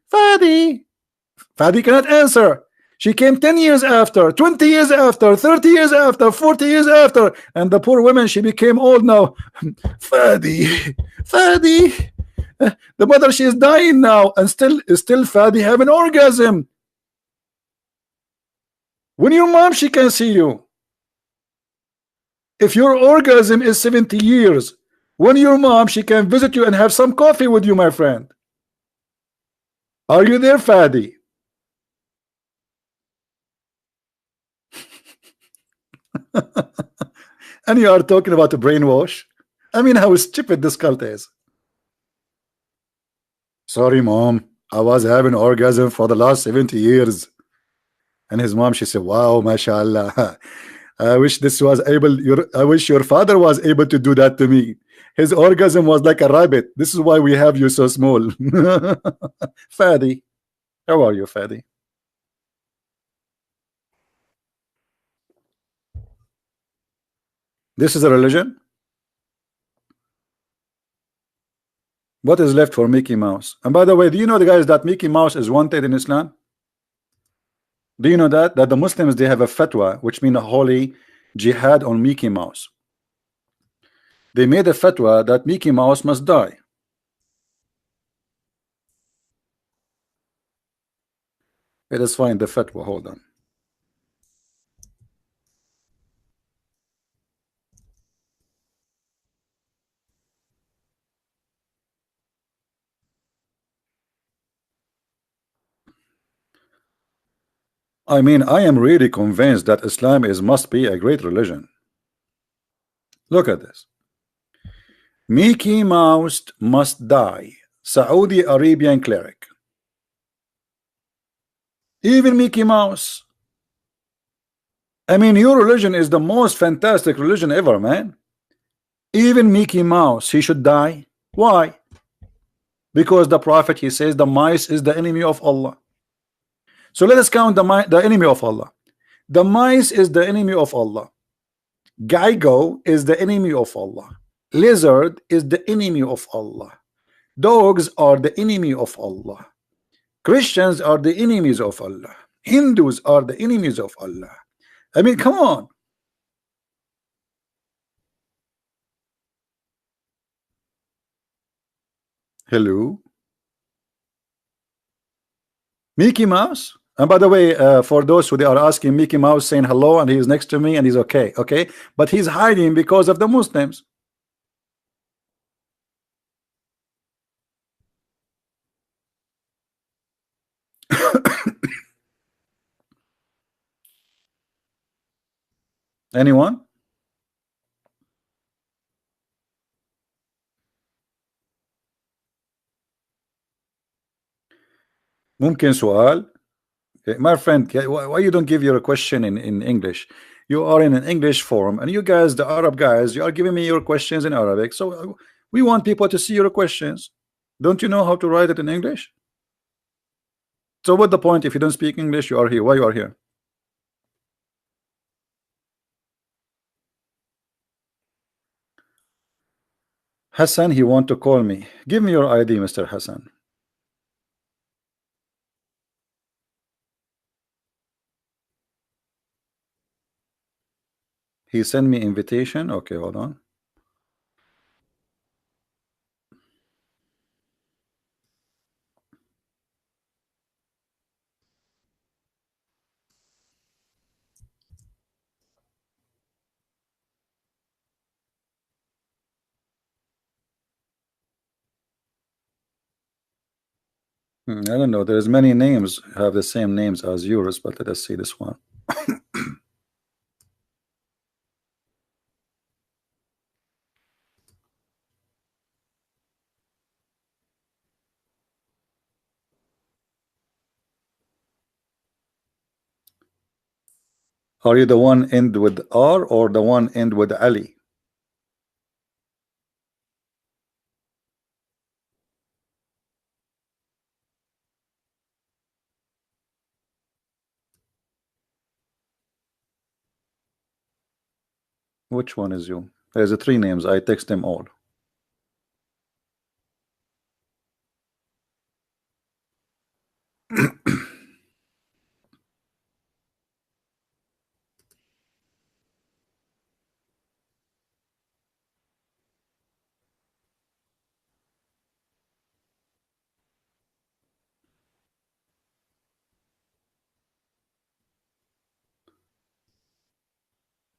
Speaker 1: cannot answer. She came 10 years after, 20 years after, 30 years after, 40 years after, and the poor woman, she became old now. Fadi, the mother, she is dying now, and still Fadi have an orgasm. When your mom, she can see you. If your orgasm is 70 years, when your mom, she can visit you and have some coffee with you, my friend. Are you there, Fadi? And you are talking about a brainwash? I mean, how stupid this cult is. Sorry, mom, I was having orgasm for the last 70 years. And his mom, she said, wow, mashallah. I wish your father was able to do that to me. His orgasm was like a rabbit. This is why we have you so small. Fadi, how are you, Fadi? This is a religion? What is left for Mickey Mouse? And by the way, do you know, the guys, that Mickey Mouse is wanted in Islam? Do you know that the Muslims, they have a fatwa, which means a holy jihad on Mickey Mouse. They made a fatwa that Mickey Mouse must die. Let us find the fatwa. Hold on. I mean, I am really convinced that Islam must be a great religion. Look at this. Mickey Mouse must die. Saudi Arabian cleric. Even Mickey Mouse. I mean, your religion is the most fantastic religion ever, man. Even Mickey Mouse, he should die. Why? Because the prophet, he says the mice is the enemy of Allah. So let us count the enemy of Allah. The mice is the enemy of Allah. Geigo is the enemy of Allah. Lizard is the enemy of Allah. Dogs are the enemy of Allah. Christians are the enemies of Allah. Hindus are the enemies of Allah. I mean, come on. Hello, Mickey Mouse. And by the way, for those who they are asking, Mickey Mouse saying hello, and he's next to me, and he's okay, but he's hiding because of the Muslims. Anyone? ممكن سؤال. My friend, why you don't give your question in English? You are in an English forum, and you guys, the Arab guys, you are giving me your questions in Arabic. So we want people to see your questions. Don't you know how to write it in English? So what the point if you don't speak English? You are here. Why you are here? Hassan, he want to call me. Give me your ID, Mr. Hassan. He sent me invitation. Okay, hold on. I don't know. There's many names have the same names as yours, but let us see this one. Are you the one end with R or the one end with Ali? Which one is you? There's three names. I text them all.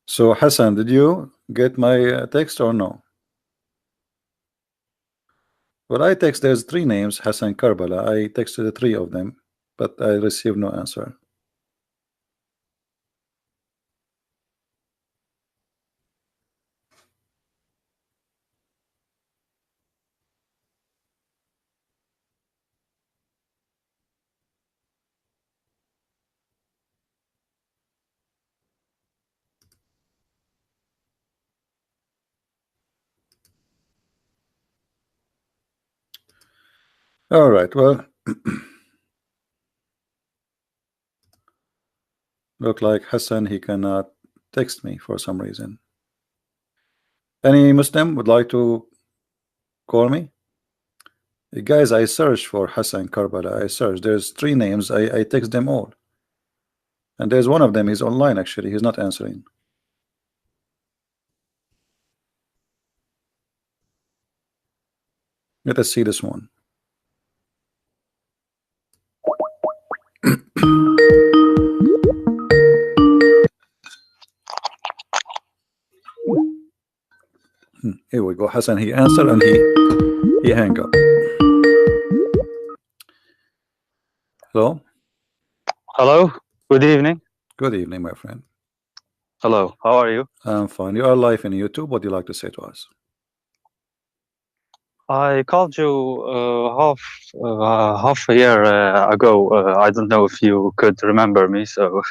Speaker 1: So Hassan, did you get my text or no? Well, I text. There's three names, Hassan Karbala. I texted the three of them, but I received no answer. All right. Well, look like Hassan, he cannot text me for some reason. Any Muslim would like to call me? Guys, I searched for Hassan Karbala. I searched. There's three names. I text them all. And there's one of them. He's online, actually. He's not answering. Let us see this one. Here we go. Hassan, he answered and he hang up. Hello?
Speaker 3: Hello, good evening.
Speaker 1: Good evening, my friend.
Speaker 3: Hello, how are you?
Speaker 1: I'm fine. You are live in YouTube. What do you like to say to us?
Speaker 3: I called you half a year ago. I don't know if you could remember me, so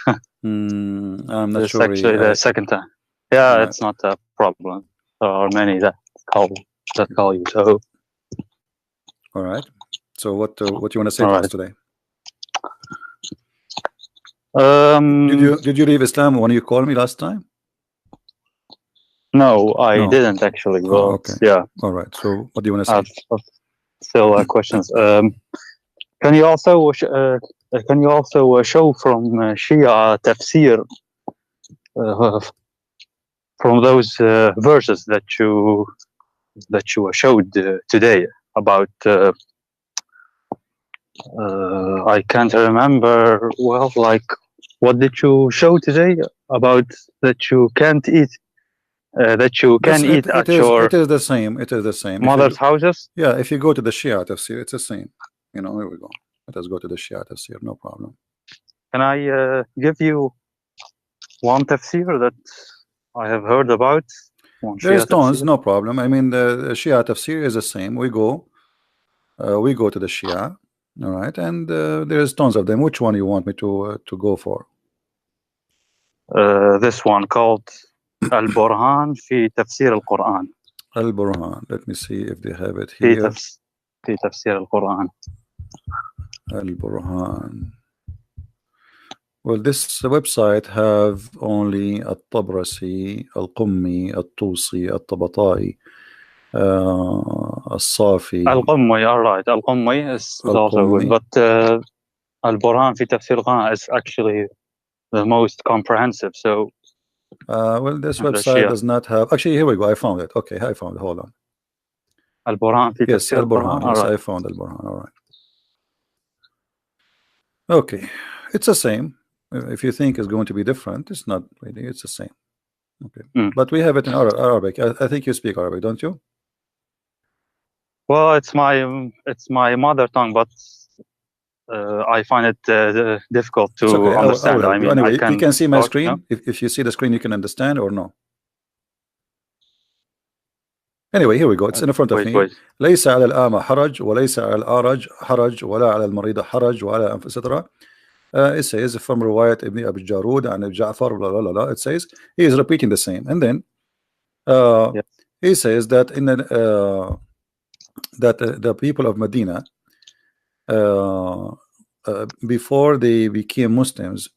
Speaker 1: I'm not
Speaker 3: this is
Speaker 1: sure.
Speaker 3: actually the second time. Yeah, it's not a problem. There are many that call you. So
Speaker 1: All right. So what you want to say
Speaker 3: All
Speaker 1: to
Speaker 3: right.
Speaker 1: us today? Did you leave Islam when you called me last time?
Speaker 3: No, I
Speaker 1: No.
Speaker 3: didn't actually. But
Speaker 1: Oh, okay.
Speaker 3: yeah,
Speaker 1: All right. So what do you want to
Speaker 3: I
Speaker 1: say?
Speaker 3: have still questions. Can you also show from Shia tafsir from those verses that you showed today about? I can't remember well. Like, what did you show today about that you can't eat? That you can eat at your
Speaker 1: It is the same. It is the same.
Speaker 3: mother's houses?
Speaker 1: Yeah, if you go to the Shia tafsir, it's the same. You know, here we go. Let us go to the Shia tafsir. No problem.
Speaker 3: Can I give you one tafsir that I have heard about? One
Speaker 1: There's
Speaker 3: Shia
Speaker 1: tons,
Speaker 3: tafsir?
Speaker 1: no problem. I mean, the Shia tafsir is the same. We go to the Shia, all right, and there's tons of them. Which one you want me to go for?
Speaker 3: This one called Al-Burhan fi Tafsir al-Quran.
Speaker 1: Al-Burhan. Let me see if they have it
Speaker 3: في
Speaker 1: here.
Speaker 3: في تفسير القرآن.
Speaker 1: Al-Burhan. Well, this website have only Al-Tabrasi, Al-Qummi, Al-Tusi, Al-Tabatai, Al-Safi.
Speaker 3: Al-Qummi, all right. Al-Qummi is also good,
Speaker 1: Al-Qummi.
Speaker 3: but Al-Burhan fi Tafsir al-Quran is actually the most comprehensive. So,
Speaker 1: well, this website does not have. Actually, here we go. I found it. Okay, I found it. Hold on.
Speaker 3: Al-Burhan fi
Speaker 1: Yes,
Speaker 3: Tafsir
Speaker 1: Al-Burhan.
Speaker 3: al-Quran.
Speaker 1: Yes,
Speaker 3: Right.
Speaker 1: I found Al-Burhan. All right. Okay, it's the same. If you think it's going to be different, it's not really. It's the same. Okay, but we have it in Arabic. I think you speak Arabic, don't you?
Speaker 3: Well, it's my mother tongue, but I find it difficult to
Speaker 1: okay.
Speaker 3: understand. I mean,
Speaker 1: anyway,
Speaker 3: I
Speaker 1: you can see my
Speaker 3: talk,
Speaker 1: screen.
Speaker 3: no?
Speaker 1: If you see the screen, you can understand or no. Anyway, here we go. It's in front of me.
Speaker 3: Wait.
Speaker 1: ليس على الأعمى حرج وليس على الأعرج حرج ولا على المريض حرج ولا etc. It says from رواية ابن أبي الجارود عن أبي جعفر blah, blah, blah, blah. It says he is repeating the same, and then
Speaker 3: Yes.
Speaker 1: he says that in the people of Medina before they became Muslims,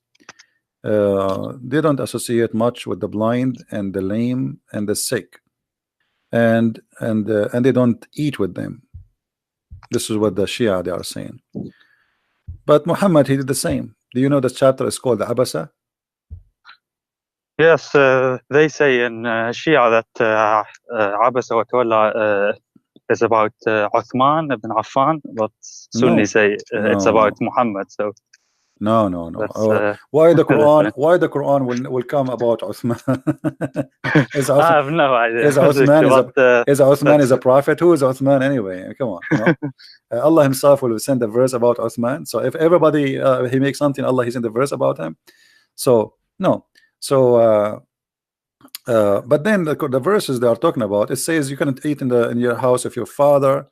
Speaker 1: they don't associate much with the blind and the lame and the sick, and they don't eat with them. This is what the Shia they are saying. But Muhammad, he did the same. Do you know the chapter is called Abasa?
Speaker 3: Yes, they say in Shia that Abasa wa Tawalla is about Uthman ibn Affan, but Sunni say it's about Muhammad. So
Speaker 1: no. Why the Quran? Why the Quran will come about Uthman?
Speaker 3: I have no idea.
Speaker 1: Is Uthman is a prophet? Who is Uthman anyway? Come on, you know. Allah Himself will send a verse about Uthman. So if everybody he makes something, Allah He's in the verse about him. So no. So but then the verses they are talking about, it says you cannot eat in your house of your father,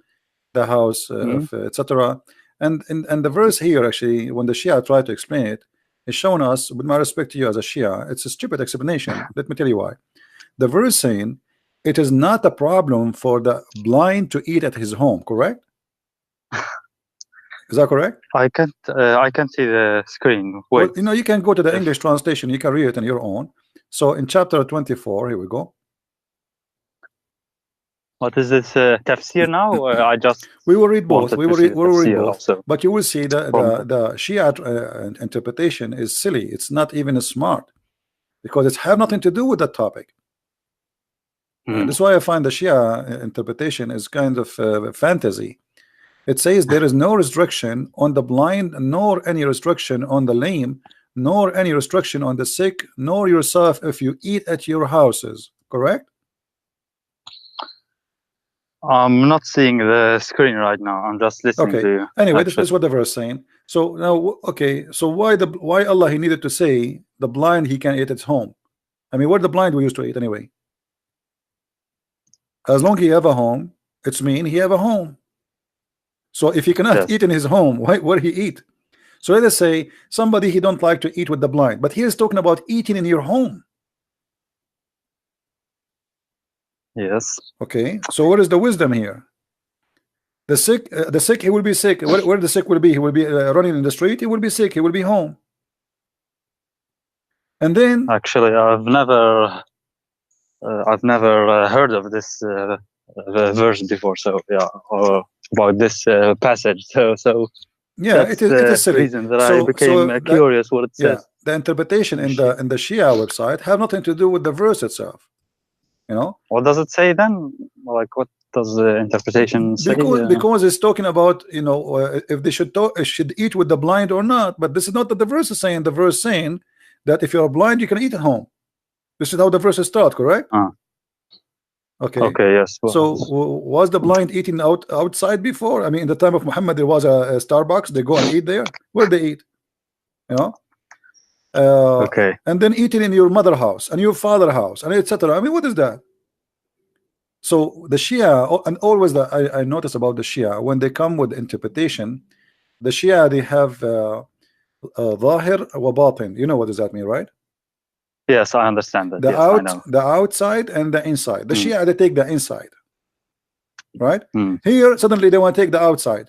Speaker 1: the house of etc. And the verse here, actually, when the Shia try to explain it, is showing us, with my respect to you as a Shia, it's a stupid explanation. Let me tell you why. The verse saying it is not a problem for the blind to eat at his home, correct? Is that correct?
Speaker 3: I can't see the screen. Wait.
Speaker 1: Well, you know, you can go to the English translation, you can read it on your own. So in chapter 24, here we go.
Speaker 3: What is this tafsir now? I just
Speaker 1: we will read both. We will read both.
Speaker 3: Also.
Speaker 1: But you will see the Shia interpretation is silly. It's not even smart because it has nothing to do with the topic. That's why I find the Shia interpretation is kind of fantasy. It says there is no restriction on the blind, nor any restriction on the lame, nor any restriction on the sick, nor yourself if you eat at your houses. Correct?
Speaker 3: I'm not seeing the screen right now. I'm just listening to you.
Speaker 1: Anyway, this is what the verse is saying. So now, okay, so why Allah he needed to say the blind he can eat at home? I mean, what the blind we used to eat anyway? As long as he have a home, it's mean he have a home. So if he cannot eat in his home, where he eat? So let us say somebody he don't like to eat with the blind, but he is talking about eating in your home.
Speaker 3: Yes.
Speaker 1: Okay, so what is the wisdom here? The sick, he will be sick. Where the sick will be? He will be running in the street. He will be sick. He will be home. And then,
Speaker 3: actually, I've never heard of this verse before. So yeah, or about this passage. So
Speaker 1: yeah,
Speaker 3: that's
Speaker 1: it is
Speaker 3: the
Speaker 1: silly.
Speaker 3: reason that I became curious what it says.
Speaker 1: The interpretation in the Shia website have nothing to do with the verse itself. You know,
Speaker 3: what does it say then? Like, what does the interpretation say?
Speaker 1: Because it's talking about, you know, if they should eat with the blind or not. But this is not what the verse is saying. The verse saying that if you are blind, you can eat at home. This is how the verses start, correct? Okay.
Speaker 3: Okay. Yes.
Speaker 1: So was the blind eating outside before? I mean, in the time of Muhammad, there was a Starbucks. They go and eat there. Where they eat? You know.
Speaker 3: Okay.
Speaker 1: And then eating in your mother house and your father house and etc. I mean, what is that? So the Shia, and always I notice about the Shia, when they come with interpretation, the Shia, they have Zahir wa Batin. You know what does that mean, right?
Speaker 3: Yes, I understand that.
Speaker 1: The outside and the inside. The Shia, they take the inside, right? Here suddenly they want to take the outside,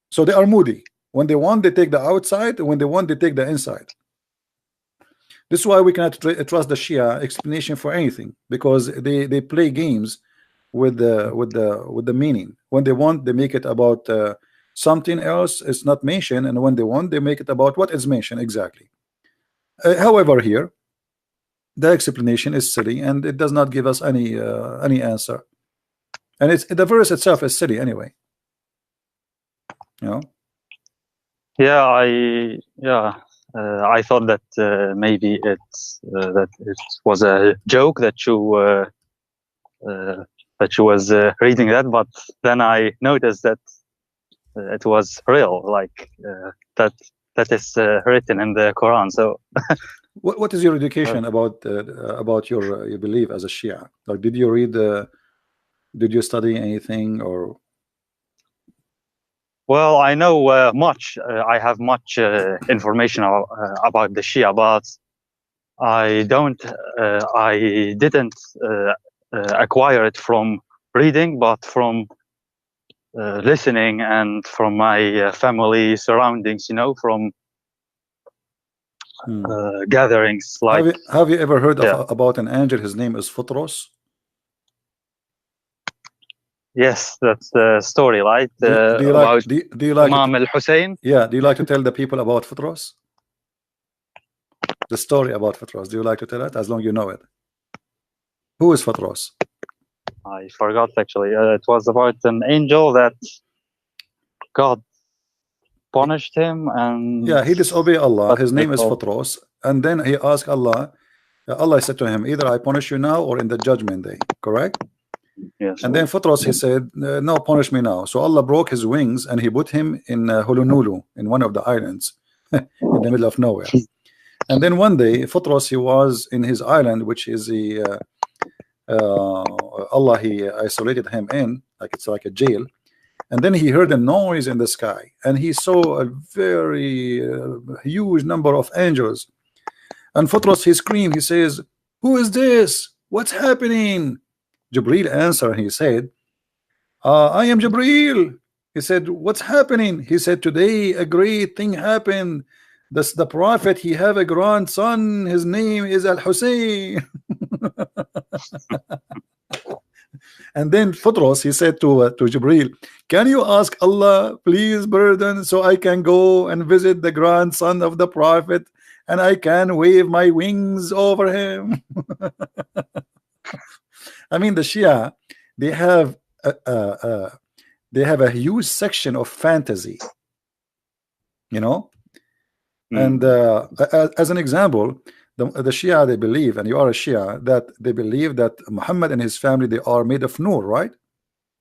Speaker 1: so they are moody. When they want, they take the outside. When they want, they take the inside. This is why we cannot trust the Shia explanation for anything, because they play games with the meaning. When they want, they make it about something else. It's not mentioned, and when they want, they make it about what is mentioned exactly. However, here the explanation is silly, and it does not give us any answer. And it's the verse itself is silly anyway. You know.
Speaker 3: Yeah, I thought that maybe it's that it was a joke that you was reading that, but then I noticed that it was real, like that is written in the Quran. So,
Speaker 1: what is your education about your belief as a Shia? Like, did you read? Did you study anything or?
Speaker 3: Well, I know much. I have much information about the Shia, but I didn't acquire it from reading, but from listening and from my family surroundings. You know, from gatherings. Like,
Speaker 1: have you ever heard about an angel? His name is Futros.
Speaker 3: Yes, that's the story, right?
Speaker 1: Do you like
Speaker 3: Imam al-Hussein?
Speaker 1: Yeah. Do you like to tell the people about Futros? The story about Futros. Do you like to tell it? As long as you know it. Who is Futros?
Speaker 3: I forgot actually. It was about an angel that God punished him, and
Speaker 1: he disobeyed Allah. His name is Futros, and then he asked Allah. Allah said to him, either I punish you now or in the judgment day. Correct?
Speaker 3: Yes.
Speaker 1: And then Futros, he said, no, punish me now. So Allah broke his wings and he put him in Hulunulu, in one of the islands in the middle of nowhere. And then one day Futros, he was in his island, which is the Allah, he isolated him in, like it's like a jail. And then he heard a noise in the sky, and he saw a very huge number of angels. And Futros, he screamed, he says, who is this? What's happening? Jibril answered, and he said, I am Jibril. He said, what's happening? He said, today a great thing happened. The prophet, he have a grandson, his name is Al-Hussein. And then Futros, he said to Jibril, can you ask Allah, please burden, so I can go and visit the grandson of the prophet and I can wave my wings over him? I mean, the Shia, they have a huge section of fantasy, you know. And as an example, the Shia, they believe, and you are a Shia, that they believe that Muhammad and his family, they are made of nur, right?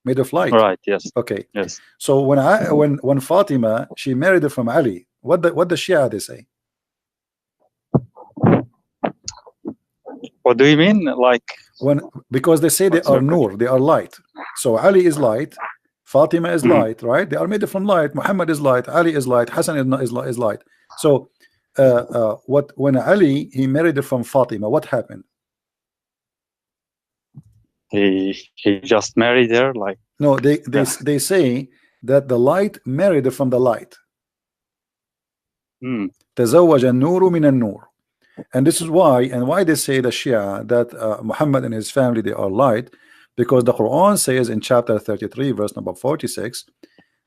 Speaker 1: Made of light.
Speaker 3: Right. Yes.
Speaker 1: Okay.
Speaker 3: Yes.
Speaker 1: So when Fatima, she married it from Ali, what the Shia they say?
Speaker 3: What do you mean? Like,
Speaker 1: because they say they are nur, they are light. So Ali is light, Fatima is light, right? They are made from light. Muhammad is light, Ali is light, Hassan is light. So when Ali, he married from Fatima, what happened?
Speaker 3: He just married her, like
Speaker 1: No, they say that the light married from the light. تزوج النور من النور. And this is why they say the Shia that Muhammad and his family, they are light, because the Quran says in chapter 33 verse number 46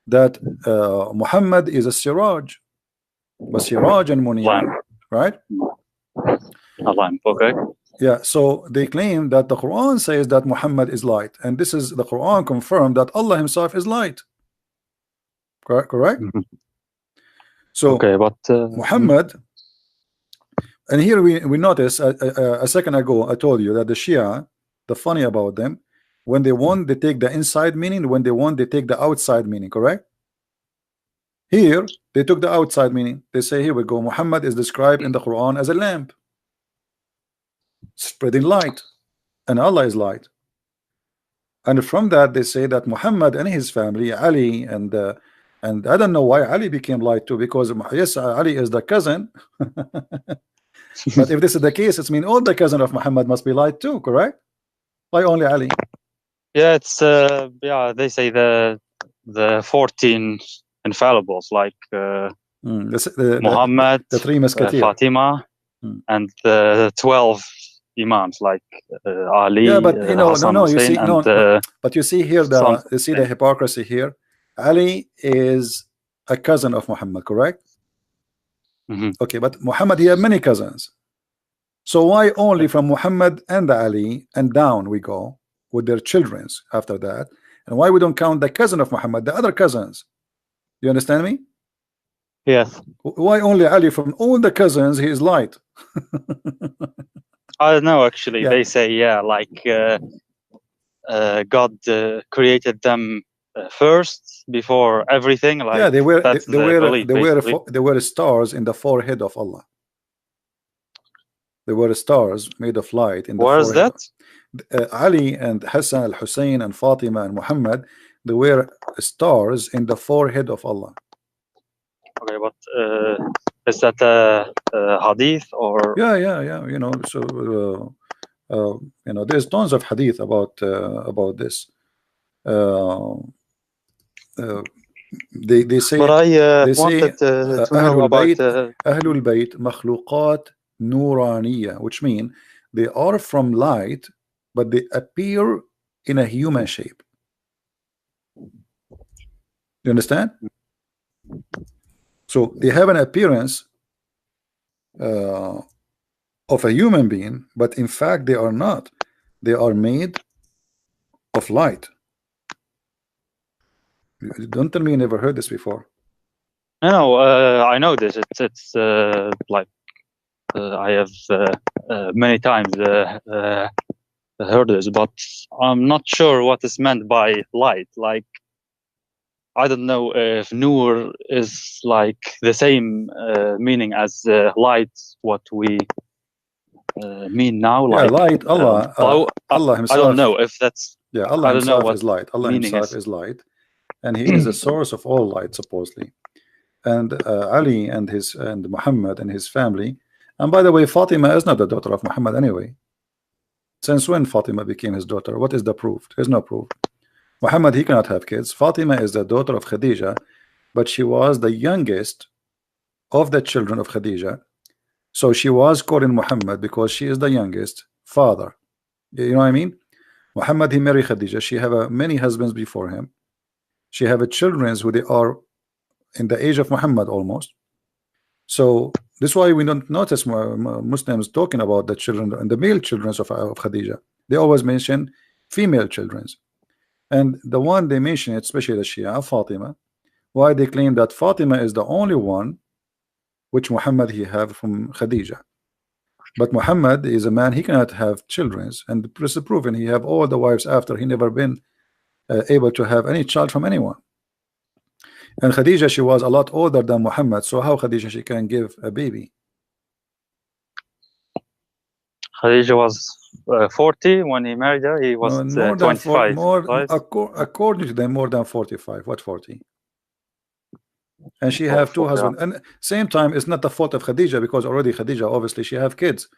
Speaker 1: that Muhammad is a siraj, but siraj and munir, right?
Speaker 3: Okay.
Speaker 1: Yeah, so they claim that the Quran says that Muhammad is light, and this is the Quran confirmed that Allah himself is light. Correct? So
Speaker 3: okay, but
Speaker 1: Muhammad, and here we notice a second ago I told you that the Shia, the funny about them, when they want they take the inside meaning, when they want they take the outside meaning, correct? Here they took the outside meaning. They say, here we go, Muhammad is described in the Quran as a lamp spreading light, and Allah is light. And from that they say that Muhammad and his family, Ali, and I don't know why Ali became light too, because yes, Ali is the cousin. But if this is the case, it means all the cousin of Muhammad must be light too, correct? Why only Ali?
Speaker 3: Yeah, it's yeah, they say the 14 infallibles, like Muhammad,
Speaker 1: the three musketeers,
Speaker 3: Fatima, and the 12 imams, like Ali.
Speaker 1: Yeah, but you know,
Speaker 3: Hassan,
Speaker 1: no, you
Speaker 3: Hussein,
Speaker 1: see, no, but you see here the hypocrisy here. Ali is a cousin of Muhammad, correct? Okay, but Muhammad, he had many cousins. So why only from Muhammad and Ali and down we go with their childrens after that? And why we don't count the cousin of Muhammad, the other cousins? You understand me?
Speaker 3: Yes.
Speaker 1: Why only Ali? From all the cousins, he is light.
Speaker 3: I don't know, actually. They say, yeah, like God created them first before everything. Like,
Speaker 1: yeah, they were stars in the forehead of Allah. They were stars made of light in the
Speaker 3: forehead. Where is
Speaker 1: that? Ali and Hassan al-Hussein and Fatima and Muhammad, they were stars in the forehead of Allah.
Speaker 3: Okay, but is that a hadith or?
Speaker 1: Yeah. You know, so you know, there's tons of hadith about this. They say.
Speaker 3: But I
Speaker 1: they
Speaker 3: wanted
Speaker 1: say
Speaker 3: to know about
Speaker 1: Ahlul Bayt makhluqat nuraniya, which mean they are from light, but they appear in a human shape. You understand? So they have an appearance of a human being, but in fact they are not. They are made of light. Don't tell me you never heard this before.
Speaker 3: No, I know this. It's like I have many times heard this, but I'm not sure what is meant by light. Like, I don't know if nur is like the same meaning as light, what we mean now.
Speaker 1: Yeah,
Speaker 3: like
Speaker 1: light. Allah himself.
Speaker 3: I don't know if that's.
Speaker 1: Yeah, Allah himself is light. Allah himself is light, and He is the source of all light, supposedly. And Ali and Muhammad and his family. And by the way, Fatima is not the daughter of Muhammad anyway. Since when Fatima became his daughter? What is the proof? There's no proof. Muhammad, he cannot have kids. Fatima is the daughter of Khadija, but she was the youngest of the children of Khadija. So she was called in Muhammad because she is the youngest father. You know what I mean? Muhammad, he married Khadija. She have many husbands before him. She have children who they are in the age of Muhammad almost. So this is why we don't notice Muslims talking about the children and the male children of Khadija. They always mention female children. And the one they mention, especially the Shia, Fatima, why they claim that Fatima is the only one which Muhammad he have from Khadija. But Muhammad is a man, he cannot have children, and this is proven. He have all the wives after. He never been able to have any child from anyone. And Khadija, she was a lot older than Muhammad, so how Khadija she can give a baby?
Speaker 3: Khadija was 40 when he married her. He was 25.
Speaker 1: According to them, more than 45. What 40? And she have two husbands. And same time, it's not the fault of Khadija, because already Khadija, obviously, she have kids.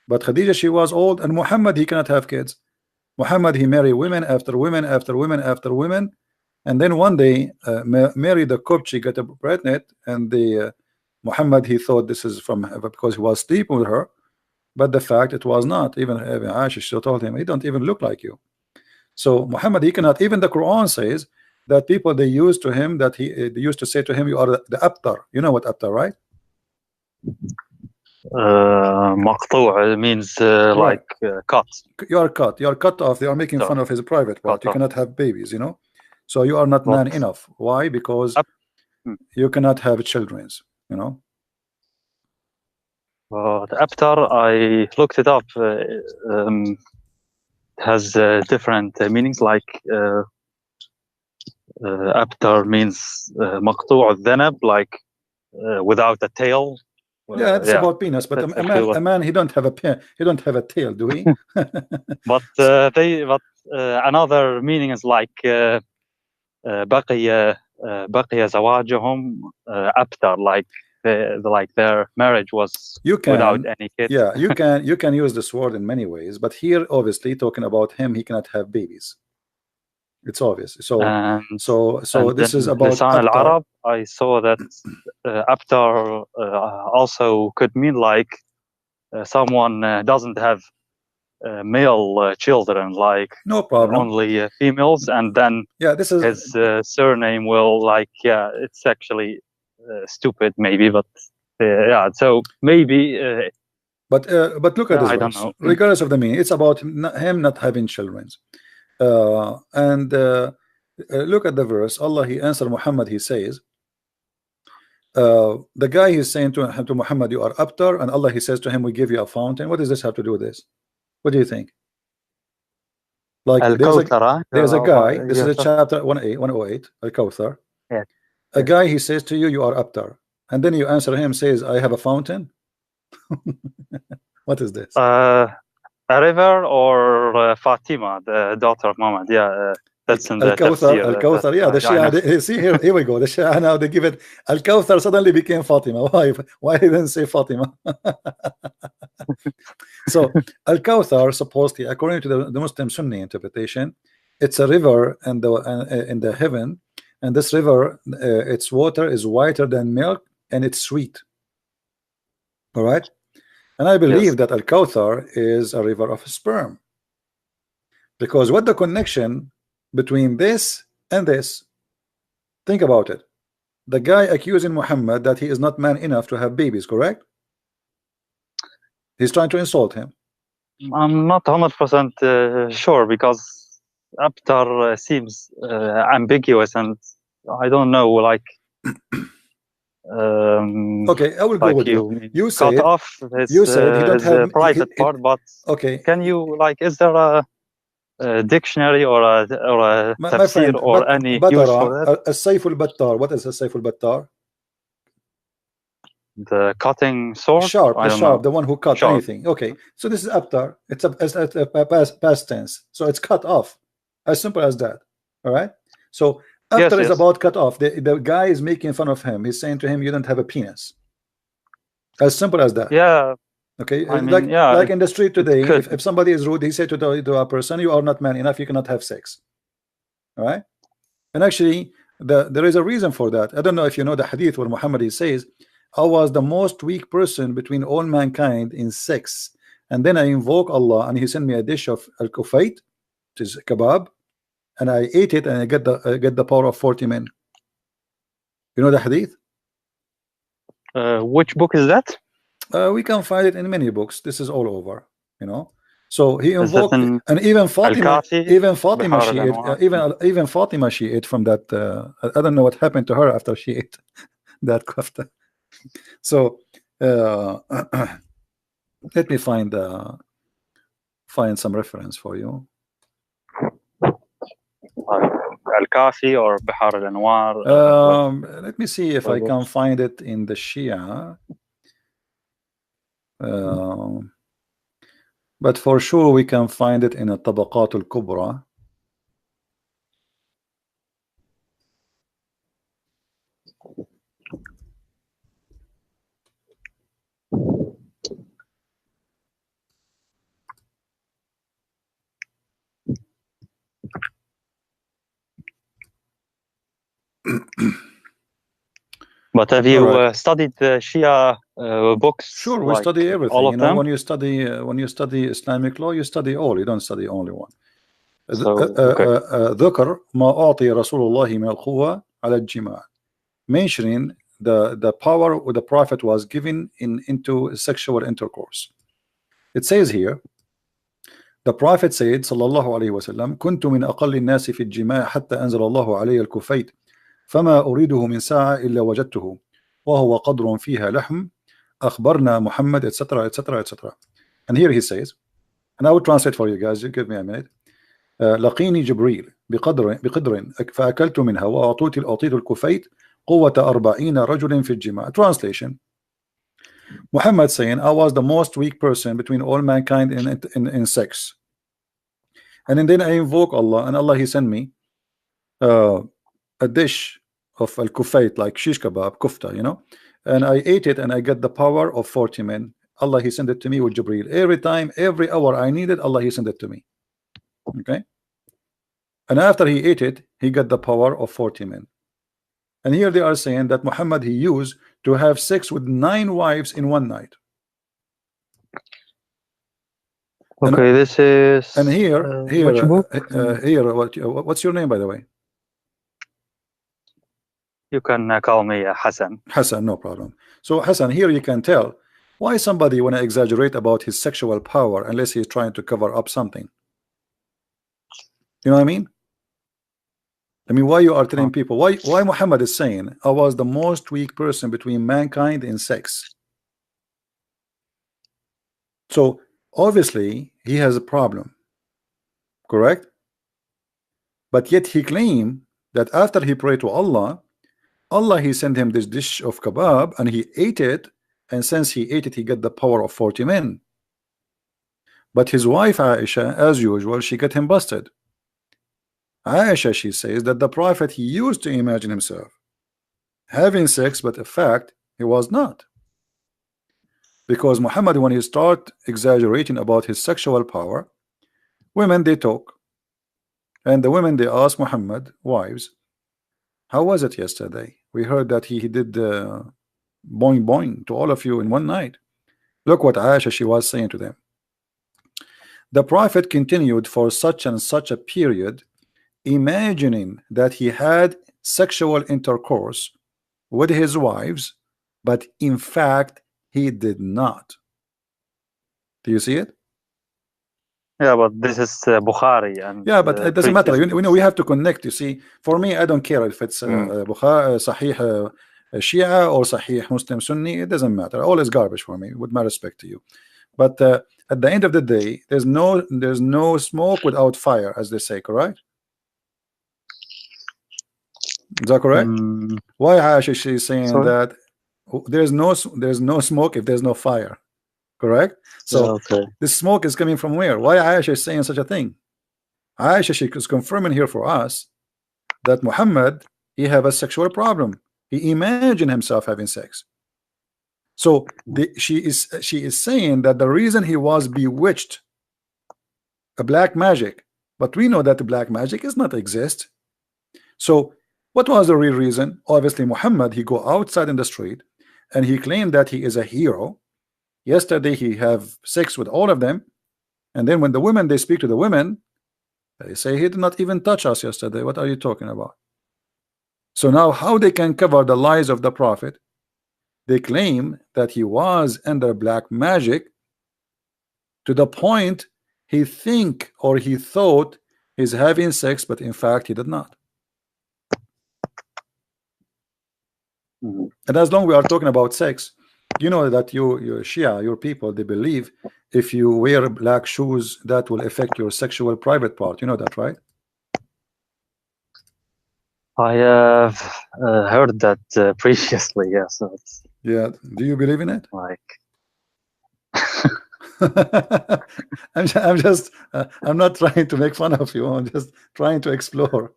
Speaker 1: But Khadija, she was old, and Muhammad, he cannot have kids. Muhammad, he married women after women after women after women, and then one day Mary the Copt, she got pregnant, and the Muhammad, he thought this is from because he was sleeping with her, but the fact it was not. Even Aisha, she told him, he don't even look like you. So Muhammad, he cannot. Even the Quran says that people, they used to him that they used to say to him, you are the abtar. You know what abtar, right?
Speaker 3: مقطوع means like cut.
Speaker 1: You are cut. You are cut off. They are making fun of his private part. You cannot have babies, you know. So you are not man enough. Why? Because you cannot have children, you know.
Speaker 3: The abtar, I looked it up. Has different meanings. Like abtar means مقطوع الذنب, like without a tail.
Speaker 1: Yeah, it's about penis, but a man, he don't have a tail, do he?
Speaker 3: But another meaning is like بقي زواجهم abtar, like their marriage was without any kids.
Speaker 1: Yeah, you can use this word in many ways, but here obviously talking about him, he cannot have babies. It's obvious. So this is about
Speaker 3: Lisan al-Arab. I saw that abtar also could mean like someone doesn't have male children, like
Speaker 1: no problem,
Speaker 3: only females, and then
Speaker 1: this is
Speaker 3: his surname will like it's actually stupid maybe, but yeah, so maybe
Speaker 1: but look at this
Speaker 3: I
Speaker 1: verse.
Speaker 3: don't know.
Speaker 1: Regardless of the meaning, it's about him not having children. Look at the verse. Allah, he answered Muhammad, he says the guy is saying to Muhammad, you are abtar, and Allah, he says to him, we give you a fountain. What does this have to do with this? What do you think? Like there's a guy, this is a chapter 108, Al-Kawthar. A guy, he says to you, you are abtar, and then you answer him, says, I have a fountain. What is this?
Speaker 3: A river, or Fatima, the daughter of Muhammad. That's in the
Speaker 1: Al-Kawthar.
Speaker 3: tafsir.
Speaker 1: Al-Kawthar, yeah, the Shia. See here we go. The Shia now, they give it. Al-Kawthar suddenly became Fatima. Why didn't say Fatima? So Al-Kawthar, supposedly, according to the Muslim Sunni interpretation, it's a river in the heaven, and this river, its water is whiter than milk, and it's sweet. All right, and I believe that Al-Kawthar is a river of sperm, because what the connection between this and this? Think about it. The guy accusing Muhammad that he is not man enough to have babies, correct? He's trying to insult him.
Speaker 3: I'm not 100% sure, because abtar seems ambiguous, and I don't know, like
Speaker 1: okay, I will go with you. You
Speaker 3: cut
Speaker 1: said
Speaker 3: off his,
Speaker 1: you said he don't have
Speaker 3: private part, but
Speaker 1: okay.
Speaker 3: Can you, like, is there a dictionary or a tafsir
Speaker 1: friend,
Speaker 3: or any use for that?
Speaker 1: السيف البتار. What is السيف البتار?
Speaker 3: The cutting sword?
Speaker 1: Sharp, the one who cut anything. Okay, so this is abtar. It's a past tense, so it's cut off. As simple as that. All right. So abtar is about cut off. The guy is making fun of him. He's saying to him, "You don't have a penis." As simple as that.
Speaker 3: Yeah.
Speaker 1: Okay.
Speaker 3: I mean,
Speaker 1: like in the street today, if somebody is rude, he said to a person, "You are not man enough. You cannot have sex." All right. And actually, there is a reason for that. I don't know if you know the hadith where Muhammad, he says, I was the most weak person between all mankind in sex, and then I invoke Allah, and He sent me a dish of al-kufayt, which is kebab, and I ate it, and I get the power of 40 men. You know the hadith?
Speaker 3: Which book is that?
Speaker 1: We can find it in many books. This is all over, you know. So he invoked, and even Fatima, she ate, even Fatima, she ate from that. I don't know what happened to her after she ate that kafta. So let me find some reference for you.
Speaker 3: Al-Kafi or Bihar al-Anwar.
Speaker 1: Let me see if I can find it in the Shia. But for sure we can find it in a Tabaqat al-Kubra.
Speaker 3: But have you
Speaker 1: Alright.
Speaker 3: studied the Shia books?
Speaker 1: Sure, we
Speaker 3: like
Speaker 1: study everything.
Speaker 3: all of
Speaker 1: You know,
Speaker 3: them?
Speaker 1: when you study Islamic law, you study all. You don't study only one.
Speaker 3: So, okay.
Speaker 1: ذكر ما أعطي رسول الله من القوة على الجماع, mentioning the power the Prophet was given into sexual intercourse. It says here, the Prophet said صلى الله عليه وسلم كنت من أقل الناس في الجماع حتى أنزل الله علي الكفيت فما أريده من ساعة إلا وجدته وهو قدر فيها لحم أخبرنا محمد etc etc etc. And here he says, and I will translate for you guys, you give me a minute. لقيني جبريل بقدر فأكلت منها وأعطيت الكفيت قوة 40 رجل في الجماع. Translation: Muhammad saying, I was the most weak person between all mankind in sex, and then I invoke Allah, and Allah he sent me a dish of al-kufayt, like shish kebab, kufta, you know, and I ate it and I get the power of 40 men. Allah he sent it to me with Jibreel. Every time, every hour I needed, Allah he sent it to me. Okay, and after he ate it, he got the power of 40 men. And here they are saying that Muhammad he used to have sex with 9 wives in one night.
Speaker 3: Okay, this is.
Speaker 1: And here,
Speaker 3: which book?
Speaker 1: here, what's your name, by the way?
Speaker 3: You can call me Hassan.
Speaker 1: Hassan, no problem. So Hassan, here you can tell why somebody want to exaggerate about his sexual power unless he's trying to cover up something. You know what I mean? I mean, why you are telling people, why Muhammad is saying, I was the most weak person between mankind in sex. So obviously he has a problem, correct? But yet he claimed that after he prayed to Allah, Allah he sent him this dish of kebab and he ate it, and since he ate it, he got the power of 40 men. But his wife Aisha, as usual, she got him busted. Aisha, she says that the Prophet he used to imagine himself having sex, but in fact he was not. Because Muhammad, when he start exaggerating about his sexual power, women they talk, and the women they ask Muhammad, wives, how was it yesterday? We heard that he did boing boing to all of you in one night. Look what Aisha she was saying to them. The Prophet continued for such and such a period, imagining that he had sexual intercourse with his wives, but in fact he did not. Do you see it?
Speaker 3: Yeah, but this is Bukhari, and
Speaker 1: yeah, but it doesn't matter. You know, we have to connect. You see, for me, I don't care if it's Bukhari, Sahih Shia or Sahih Muslim Sunni. It doesn't matter. All is garbage for me, with my respect to you. But at the end of the day, there's no smoke without fire, as they say. Correct? Is that correct? Why Aisha she is saying that there's no smoke if there's no fire? Correct? So this smoke is coming from where? Why Aisha is saying such a thing? Aisha she is confirming here for us that Muhammad he have a sexual problem. He imagined himself having sex. So she is saying that the reason he was bewitched, a black magic, but we know that the black magic does not exist. So what was the real reason? Obviously Muhammad he go outside in the street and he claimed that he is a hero. Yesterday he have sex with all of them, and then when the women they speak to the women, they say he did not even touch us yesterday. What are you talking about? So now how they can cover the lies of the Prophet? They claim that he was under black magic to the point he think or he thought he's having sex, but in fact he did not. And as long we are talking about sex, you know that your Shia, your people, they believe if you wear black shoes that will affect your sexual private part. You know that, right?
Speaker 3: I have heard that previously. Yes.
Speaker 1: Yeah. Do you believe in it?
Speaker 3: Like,
Speaker 1: I'm not trying to make fun of you. I'm just trying to explore.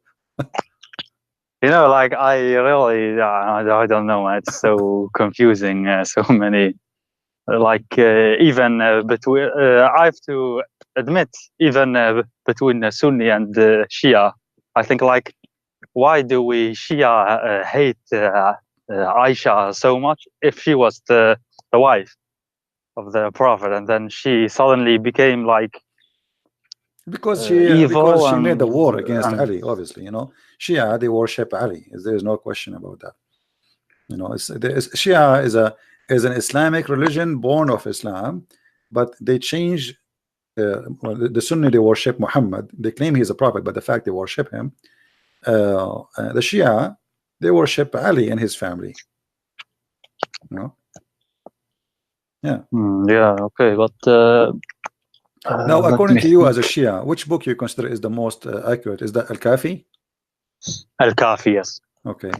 Speaker 3: you know, like I really, I don't know. It's so confusing. So many, like even between. I have to admit, even between Sunni and Shia, I think like, why do we Shia hate Aisha so much if she was the wife of the Prophet, and then she suddenly became like
Speaker 1: because
Speaker 3: evil
Speaker 1: she made the
Speaker 3: and
Speaker 1: war against Ali. Obviously, Shia, they worship Ali. There is no question about that. Shia is an Islamic religion born of Islam, but they change. Well, the Sunni, they worship Muhammad. They claim he's a prophet, but the fact they worship him. The Shia, they worship Ali and his family. Yeah.
Speaker 3: Yeah. Okay, but
Speaker 1: now, according to you as a Shia, which book you consider is the most accurate? Is that Al-Kafi?
Speaker 3: Al-Kafi, yes.
Speaker 1: Okay.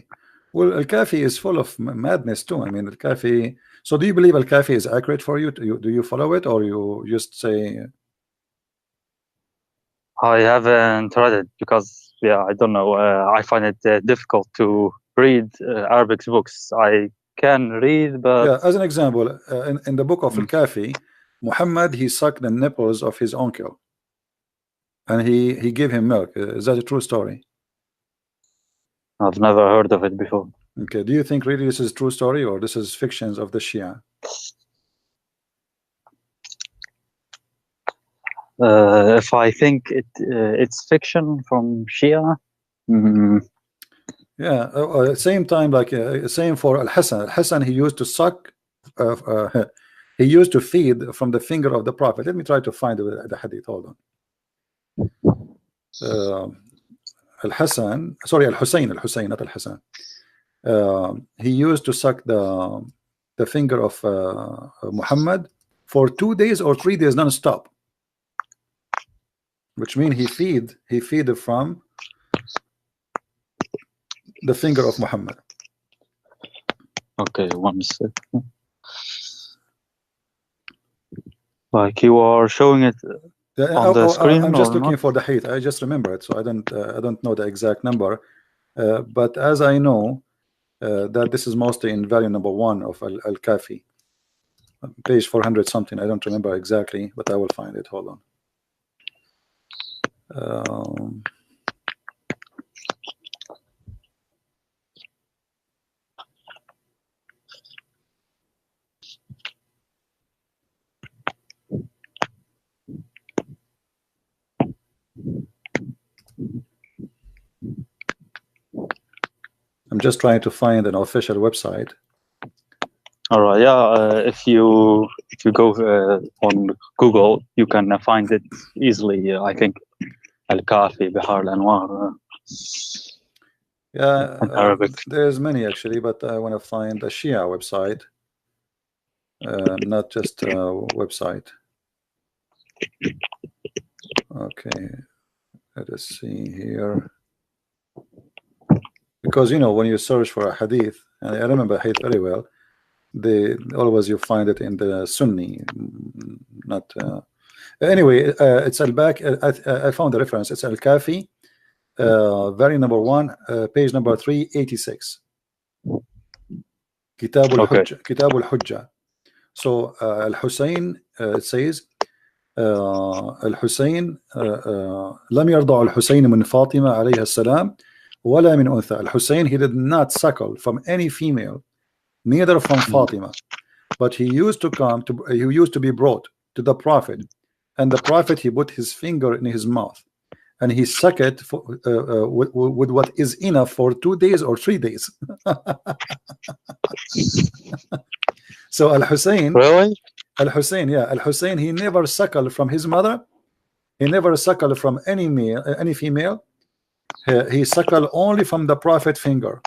Speaker 1: Well, Al-Kafi is full of madness too. I mean, Al-Kafi. So, do you believe Al-Kafi is accurate for you? Do you follow it, or you just say?
Speaker 3: I haven't read it because, yeah, I don't know. I find it difficult to read Arabic books. I can read, but
Speaker 1: Yeah, as an example, in the book of Al-Kafi, Muhammad, he sucked the nipples of his uncle, and he gave him milk. Is that a true story?
Speaker 3: I've never heard of it before.
Speaker 1: Okay. Do you think really this is a true story, or this is fictions of the Shia?
Speaker 3: If I think it's fiction from Shia.
Speaker 1: Yeah, same time, like same for Al-Hasan. Al-Hasan, he used to suck, he used to feed from the finger of the Prophet. Let me try to find the hadith. Hold on. Al-Hasan, sorry, Al-Hussein, not Al-Hasan. He used to suck the finger of Muhammad for 2 days or 3 days non-stop, which means he feed from the finger of Muhammad.
Speaker 3: Okay, 1 second. Like you are showing it on the screen.
Speaker 1: I'm just looking
Speaker 3: not?
Speaker 1: for the hadith. I just remember it, so I don't know the exact number. But as I know that this is mostly in value number 1 of Al-Kafi, page 400 something. I don't remember exactly, but I will find it. Hold on. I'm just trying to find an official website.
Speaker 3: All right, yeah. If you go on Google, you can find it easily. I think Al-Kafi, Bihar al-Anwar.
Speaker 1: Yeah,
Speaker 3: in Arabic.
Speaker 1: There's many actually, but I want to find a Shia website, not just a website. Okay, let us see here. Because when you search for a hadith, and I remember hadith very well, always you find it in the Sunni, not anyway. It's al-Bak. I found the reference. It's Al-Kafi, very number 1, page number 386. Kitab al-Hujja. Kitab al-Hujja. So Al-Hussein, it says الحسين لم يرضع الحسين من فاطمة عليها السلام ولا من أنثى. Al-Hussein, he did not suckle from any female, neither from Fatima, but he used to be brought to the Prophet, and the Prophet, he put his finger in his mouth and he sucked it with what is enough for 2 days or 3 days. So Al-Hussein,
Speaker 3: really?
Speaker 1: Al-Hussein, yeah, Al-Hussein, he never suckled from his mother. He never suckled from any female. He suckled only from the Prophet finger,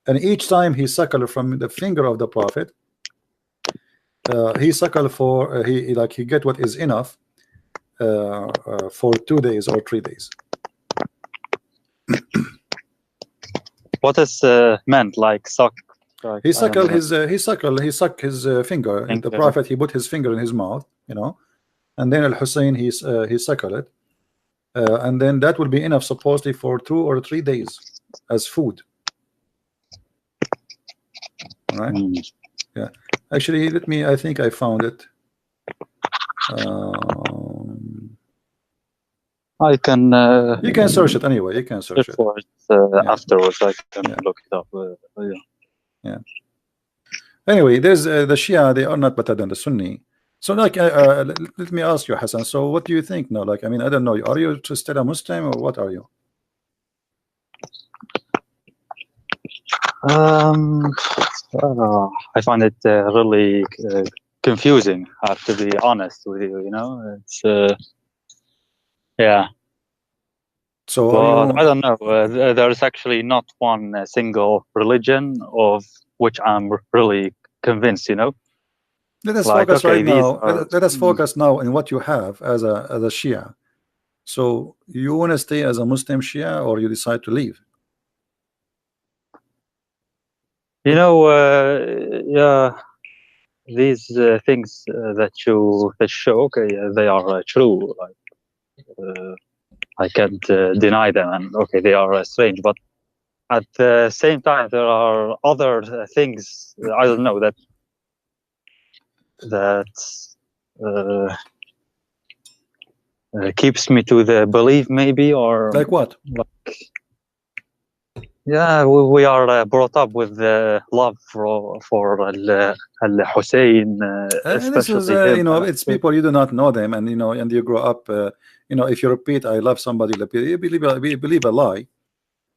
Speaker 1: and each time he suckled from the finger of the Prophet, he suckled for he get what is enough for 2 days or 3 days.
Speaker 3: What is meant like suck? Like,
Speaker 1: he sucked his finger. The Prophet, he put his finger in his mouth, and then Al-Hussein, he suckled it, and then that will be enough supposedly for 2 or 3 days as food. All right. Yeah, actually, I think I found it.
Speaker 3: I can
Speaker 1: you can search it anyway. You can search it
Speaker 3: for it afterwards. I can look it up. Yeah.
Speaker 1: Yeah. Anyway, there's the Shia. They are not better than the Sunni. So, like, let me ask you, Hassan. So, what do you think now? Like, I mean, I don't know. Are you still a Muslim or what are you?
Speaker 3: I find it really confusing. I have to be honest with you. You know, it's yeah.
Speaker 1: So,
Speaker 3: But I don't know. There's actually not one single religion of which I'm really convinced. You know,
Speaker 1: let us
Speaker 3: like
Speaker 1: focus
Speaker 3: okay,
Speaker 1: right
Speaker 3: these
Speaker 1: now.
Speaker 3: are.
Speaker 1: Let us focus now in what you have as a Shia. So, you want to stay as a Muslim Shia, or you decide to leave?
Speaker 3: You know, yeah, these things that you show, okay, they are true. Like I can't deny them, and okay, they are strange. But at the same time, there are other things. I don't know that uh, keeps me to the belief, maybe, or
Speaker 1: Like what?
Speaker 3: like yeah, we are brought up with love for Al Hussein,
Speaker 1: This is,
Speaker 3: especially him.
Speaker 1: you know, it's people you do not know them, and you know, and you grow up. You know, if you repeat, "I love somebody," you believe a lie.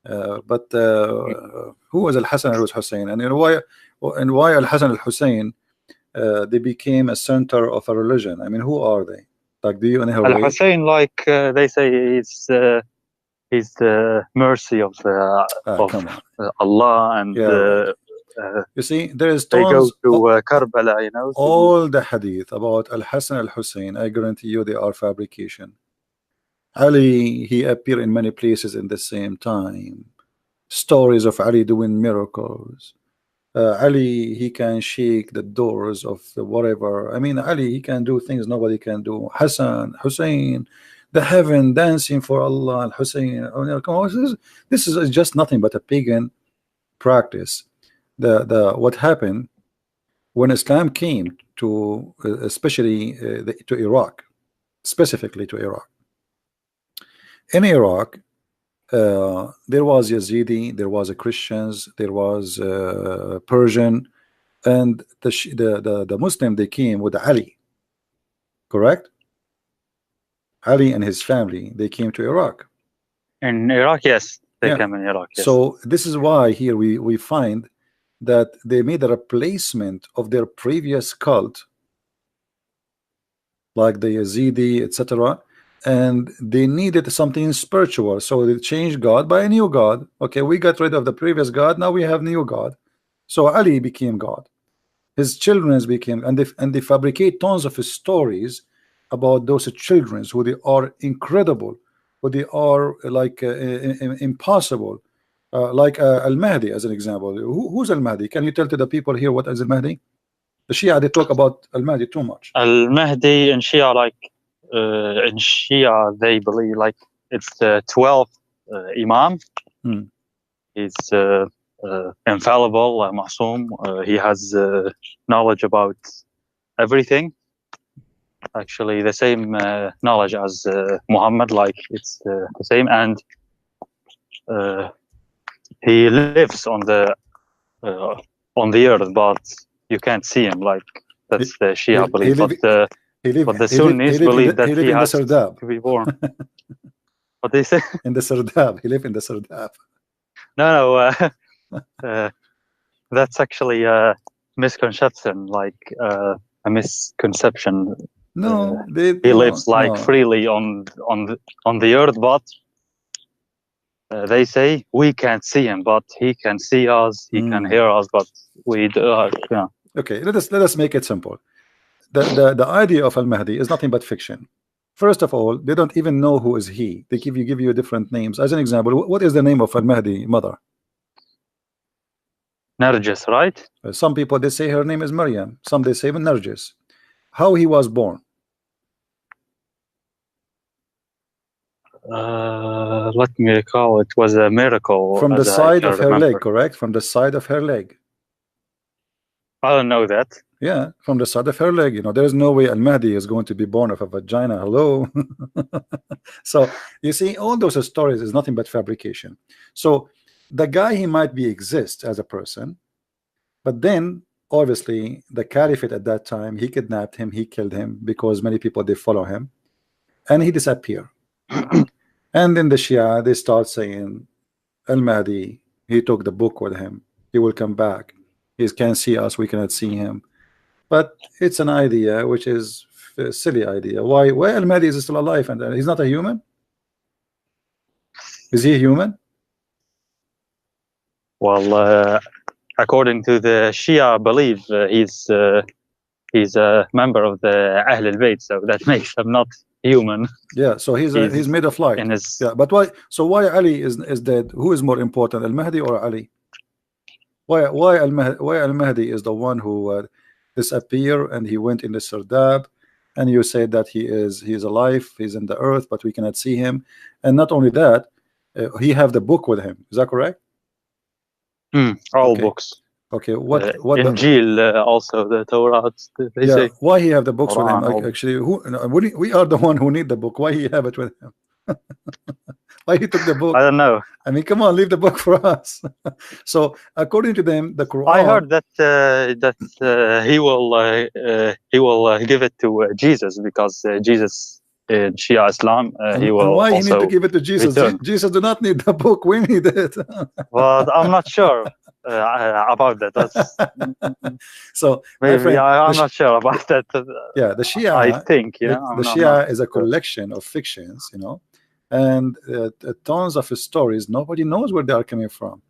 Speaker 1: But who was Al Hassan al Hussein, and you know why Al Hassan al Hussein they became a center of a religion? I mean, who are they? Like, do you know
Speaker 3: Al
Speaker 1: way?
Speaker 3: Hussein, like they say, he's the mercy of
Speaker 1: Come on,
Speaker 3: Allah, and
Speaker 1: yeah, right. You see, there is
Speaker 3: they go
Speaker 1: tons.
Speaker 3: to Karbala, you know.
Speaker 1: All the hadith about Al Hassan al Hussein, I guarantee you, they are fabrication. Ali, he appeared in many places in the same time. Stories of Ali doing miracles. Ali, he can shake the doors of the whatever. I mean, Ali, he can do things nobody can do. Hassan, Hussein, the heaven dancing for Allah, Al Hussein. Oh, no, come on, this is just nothing but a pagan practice. The what happened when Islam came to, especially to Iraq, specifically to Iraq. In Iraq, there was Yazidi, there was a Christians, there was Persian, and the Muslim, they came with Ali, correct? Ali and his family, they came to Iraq.
Speaker 3: In Iraq, yes, they
Speaker 1: Yeah.
Speaker 3: came in Iraq. Yes.
Speaker 1: So this is why here we find that they made a replacement of their previous cult, like the Yazidi, etc., and they needed something spiritual, so they changed God by a new God. Okay, we got rid of the previous God, now we have new God. So Ali became God, his children became, and they fabricate tons of stories about those children, who they are incredible, who they are like impossible, like Al-Mahdi as an example. Who's Al-Mahdi? Can you tell to the people here what is Al-Mahdi? The Shia, they talk about Al-Mahdi too much.
Speaker 3: Al-Mahdi in Shia, like in Shia, they believe like it's the 12th Imam. He's infallible, Ma'soom. He has knowledge about everything. Actually, the same knowledge as Muhammad, like it's the same, and he lives on the earth, but you can't see him. Like that's the Shia belief. But the Sunnis believe that he has to be born. What they say?
Speaker 1: In the Sardab. He lived in the Sardab.
Speaker 3: No, that's actually a misconception, like a misconception.
Speaker 1: No,
Speaker 3: he lives like freely on the earth, but they say we can't see him, but he can see us. He can hear us, but we do. Yeah.
Speaker 1: Okay, let us make it simple. The idea of Al-Mahdi is nothing but fiction. First of all, they don't even know who is he. They give you different names. As an example, what is the name of Al-Mahdi mother?
Speaker 3: Nargis, right?
Speaker 1: Some people, they say her name is Maryam. Some they say Nargis. How he was born?
Speaker 3: Let me recall. It was a miracle.
Speaker 1: From the side of her leg, correct? From the side of her leg.
Speaker 3: I don't know that.
Speaker 1: Yeah, from the side of her leg. You know, there's no way Al-Mahdi is going to be born of a vagina. Hello. So you see, all those stories is nothing but fabrication. So the guy, he might be exist as a person, But then obviously the caliphate at that time, he kidnapped him, he killed him, because many people, they follow him, and he disappeared. And then the Shia, they start saying Al-Mahdi, he took the book with him, he will come back, he can see us, we cannot see him. But it's an idea which is a silly idea. Why Al-Mahdi is still alive and he's not a human? Is he a human?
Speaker 3: Well, according to the Shia belief, he's a member of the Ahl al-Bayt, so that makes him not human.
Speaker 1: Yeah, so he's made of light. Yeah, but why? So why Ali is dead? Who is more important, Al-Mahdi or Ali? Why Al-Mahdi is the one who disappeared and he went in the Sardab, and you say that he is alive, he's in the earth, but we cannot see him. And not only that, he have the book with him. Is that correct?
Speaker 3: All books.
Speaker 1: Okay, what
Speaker 3: Injil, also the Torah. They say.
Speaker 1: Why he have the books
Speaker 3: Quran,
Speaker 1: with him? Actually, we are the one who need the book. Why he have it with him? Why he took the book?
Speaker 3: I don't know.
Speaker 1: I mean, come on, leave the book for us. So according to them, the Quran.
Speaker 3: I heard that he will give it to Jesus, because Jesus in Shia Islam he will.
Speaker 1: And why
Speaker 3: also
Speaker 1: he need to give it to Jesus?
Speaker 3: return.
Speaker 1: Jesus do not need the book. We need it.
Speaker 3: Well, I'm not sure about that.
Speaker 1: So
Speaker 3: maybe
Speaker 1: friend,
Speaker 3: I'm not sure about that.
Speaker 1: Yeah, the Shia.
Speaker 3: I think
Speaker 1: the Shia is a collection of fictions, and tons of stories. Nobody knows where they are coming from.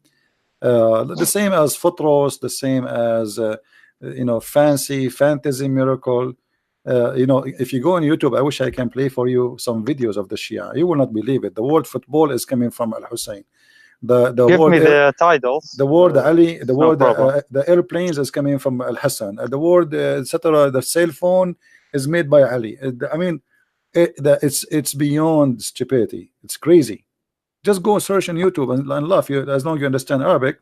Speaker 1: The same as Futros, the same as fantasy miracle. If you go on YouTube, I wish I can play for you some videos of the Shia. You will not believe it. The word football is coming from Al-Hussein.
Speaker 3: Give
Speaker 1: word
Speaker 3: me the titles.
Speaker 1: The word Ali, the word
Speaker 3: problem.
Speaker 1: the airplanes is coming from Al-Hassan. The word etc. The cell phone is made by Ali. I mean, it's beyond stupidity. It's crazy. Just go search on YouTube and laugh. As long as you understand Arabic,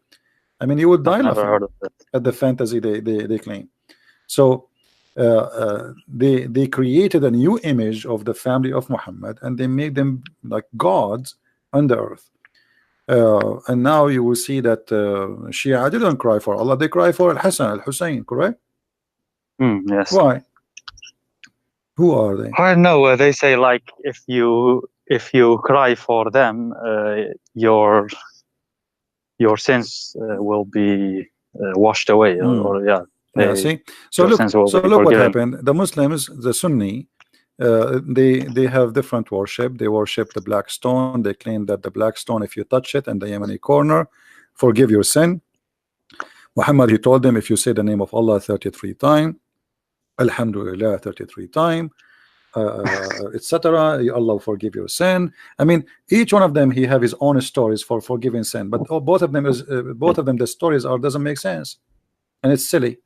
Speaker 1: I mean, you would die laughing at the fantasy they claim. So they created a new image of the family of Muhammad, and they made them like gods on the earth. And now you will see that Shia didn't cry for Allah, they cry for Al-Hassan, Al-Hussein, correct?
Speaker 3: Yes.
Speaker 1: Why? Who are they?
Speaker 3: I don't know. They say, like, if you cry for them, your sins will be washed away, or
Speaker 1: see. So look what happened. The Muslims, the Sunni, they have different worship. They worship the black stone. They claim that the black stone, if you touch it in the Yemeni corner, forgive your sin. Muhammad, he told them, if you say the name of Allah 33 times, Alhamdulillah 33 times, etc., Allah will forgive your sin. I mean, each one of them, he have his own stories for forgiving sin, but both of them the stories doesn't make sense, and it's silly.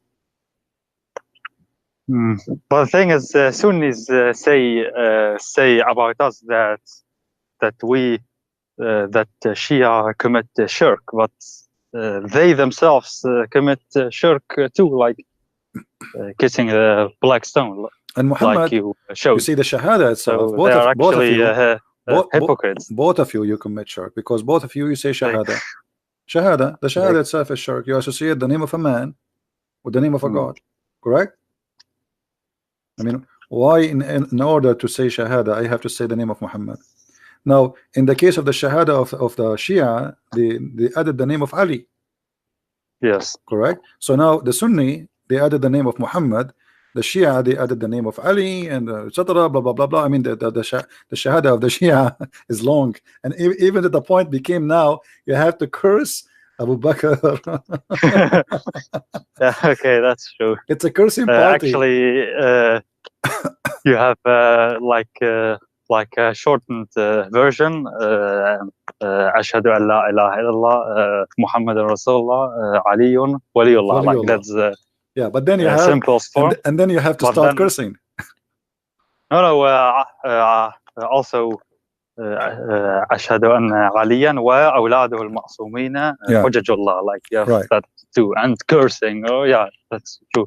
Speaker 3: But the thing is, Sunnis say about us that we that Shia commit shirk, but they themselves commit shirk too, like kissing the black stone. And Muhammad, like you showed.
Speaker 1: You see the Shahada itself.
Speaker 3: So they are actually hypocrites.
Speaker 1: Both of you commit shirk, because both of you say Shahada. Shahada, the Shahada itself is shirk. You associate the name of a man with the name of a God, correct? I mean, why in order to say Shahada, I have to say the name of Muhammad? Now, in the case of the Shahada of the Shia, they added the name of Ali.
Speaker 3: Yes.
Speaker 1: Correct? So now the Sunni, they added the name of Muhammad. The Shia, they added the name of Ali, and etc. Blah blah blah blah. I mean, the Shahada of the Shia is long, and even to the point became now you have to curse Abu Bakr.
Speaker 3: Yeah, okay, that's true.
Speaker 1: It's a cursing party.
Speaker 3: Actually, you have like a shortened version. Ashhadu an la ilaha illallah, Muhammadan Rasulullah, Aliyun Waliyullah. Like that's
Speaker 1: yeah, but then you have
Speaker 3: simplest form,
Speaker 1: and then you have to start cursing.
Speaker 3: No, also. أشهد أن عليا وأولاده المعصومين حجج الله, like that too, and cursing. Oh yeah, that's true.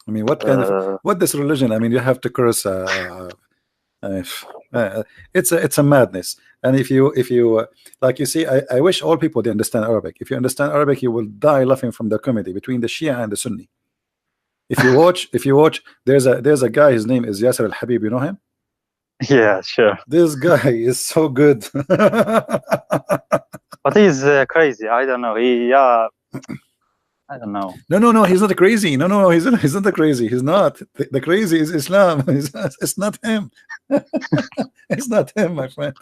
Speaker 3: I
Speaker 1: mean, what kind of what this religion? I mean, you have to curse. I It's a madness. And if you like, you see, I wish all people they understand Arabic. If you understand Arabic, you will die laughing from the comedy between the Shia and the Sunni. If you watch, there's a guy. His name is Yasser Al Habib. You know him?
Speaker 3: Yeah, sure.
Speaker 1: This guy is so good.
Speaker 3: But he's crazy. I don't know. I don't know.
Speaker 1: No, he's not crazy. No, he's not crazy. He's not. The crazy is Islam. It's not him. It's not him, my friend.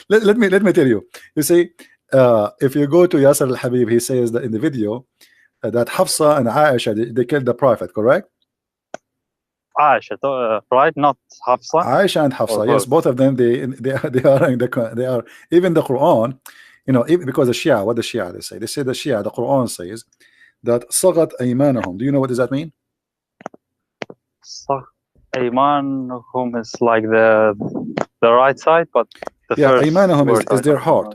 Speaker 1: let me tell you. You see, if you go to Yasser Al Habib, he says that in the video that Hafsa and Aisha they killed the Prophet, correct?
Speaker 3: Aisha, right? Not Hafsa.
Speaker 1: Aisha and Hafsa, yes, both of them. They are even the Quran. You know, even because the Shia, what the Shia they say the Shia, the Quran says that sagat aymanahum. Do you know what does that mean?
Speaker 3: Aymanahum is like the right side, but the first
Speaker 1: aymanahum is their heart.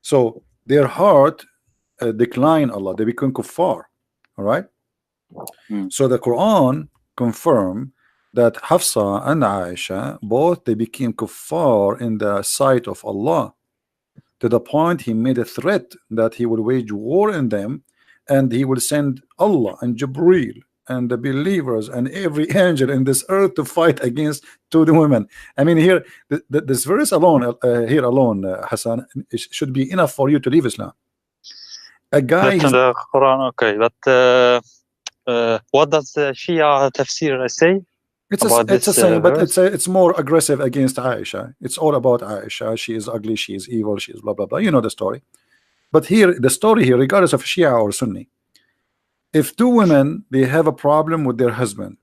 Speaker 1: So their heart decline Allah, they become kuffar. All right. So the Quran confirm that Hafsa and Aisha both they became kuffar in the sight of Allah, to the point he made a threat that he will wage war in them, and he will send Allah and Jibreel and the believers and every angel in this earth to fight against the women. I mean, here this verse alone, Hassan, should be enough for you to leave Islam. A guy
Speaker 3: in the Quran, okay, but what does the Shia tafsir say?
Speaker 1: It's the same, but it's more aggressive against Aisha. It's all about Aisha. She is ugly, she is evil, she is blah blah blah. You know the story. But here, the story here, regardless of Shia or Sunni, if two women they have a problem with their husband,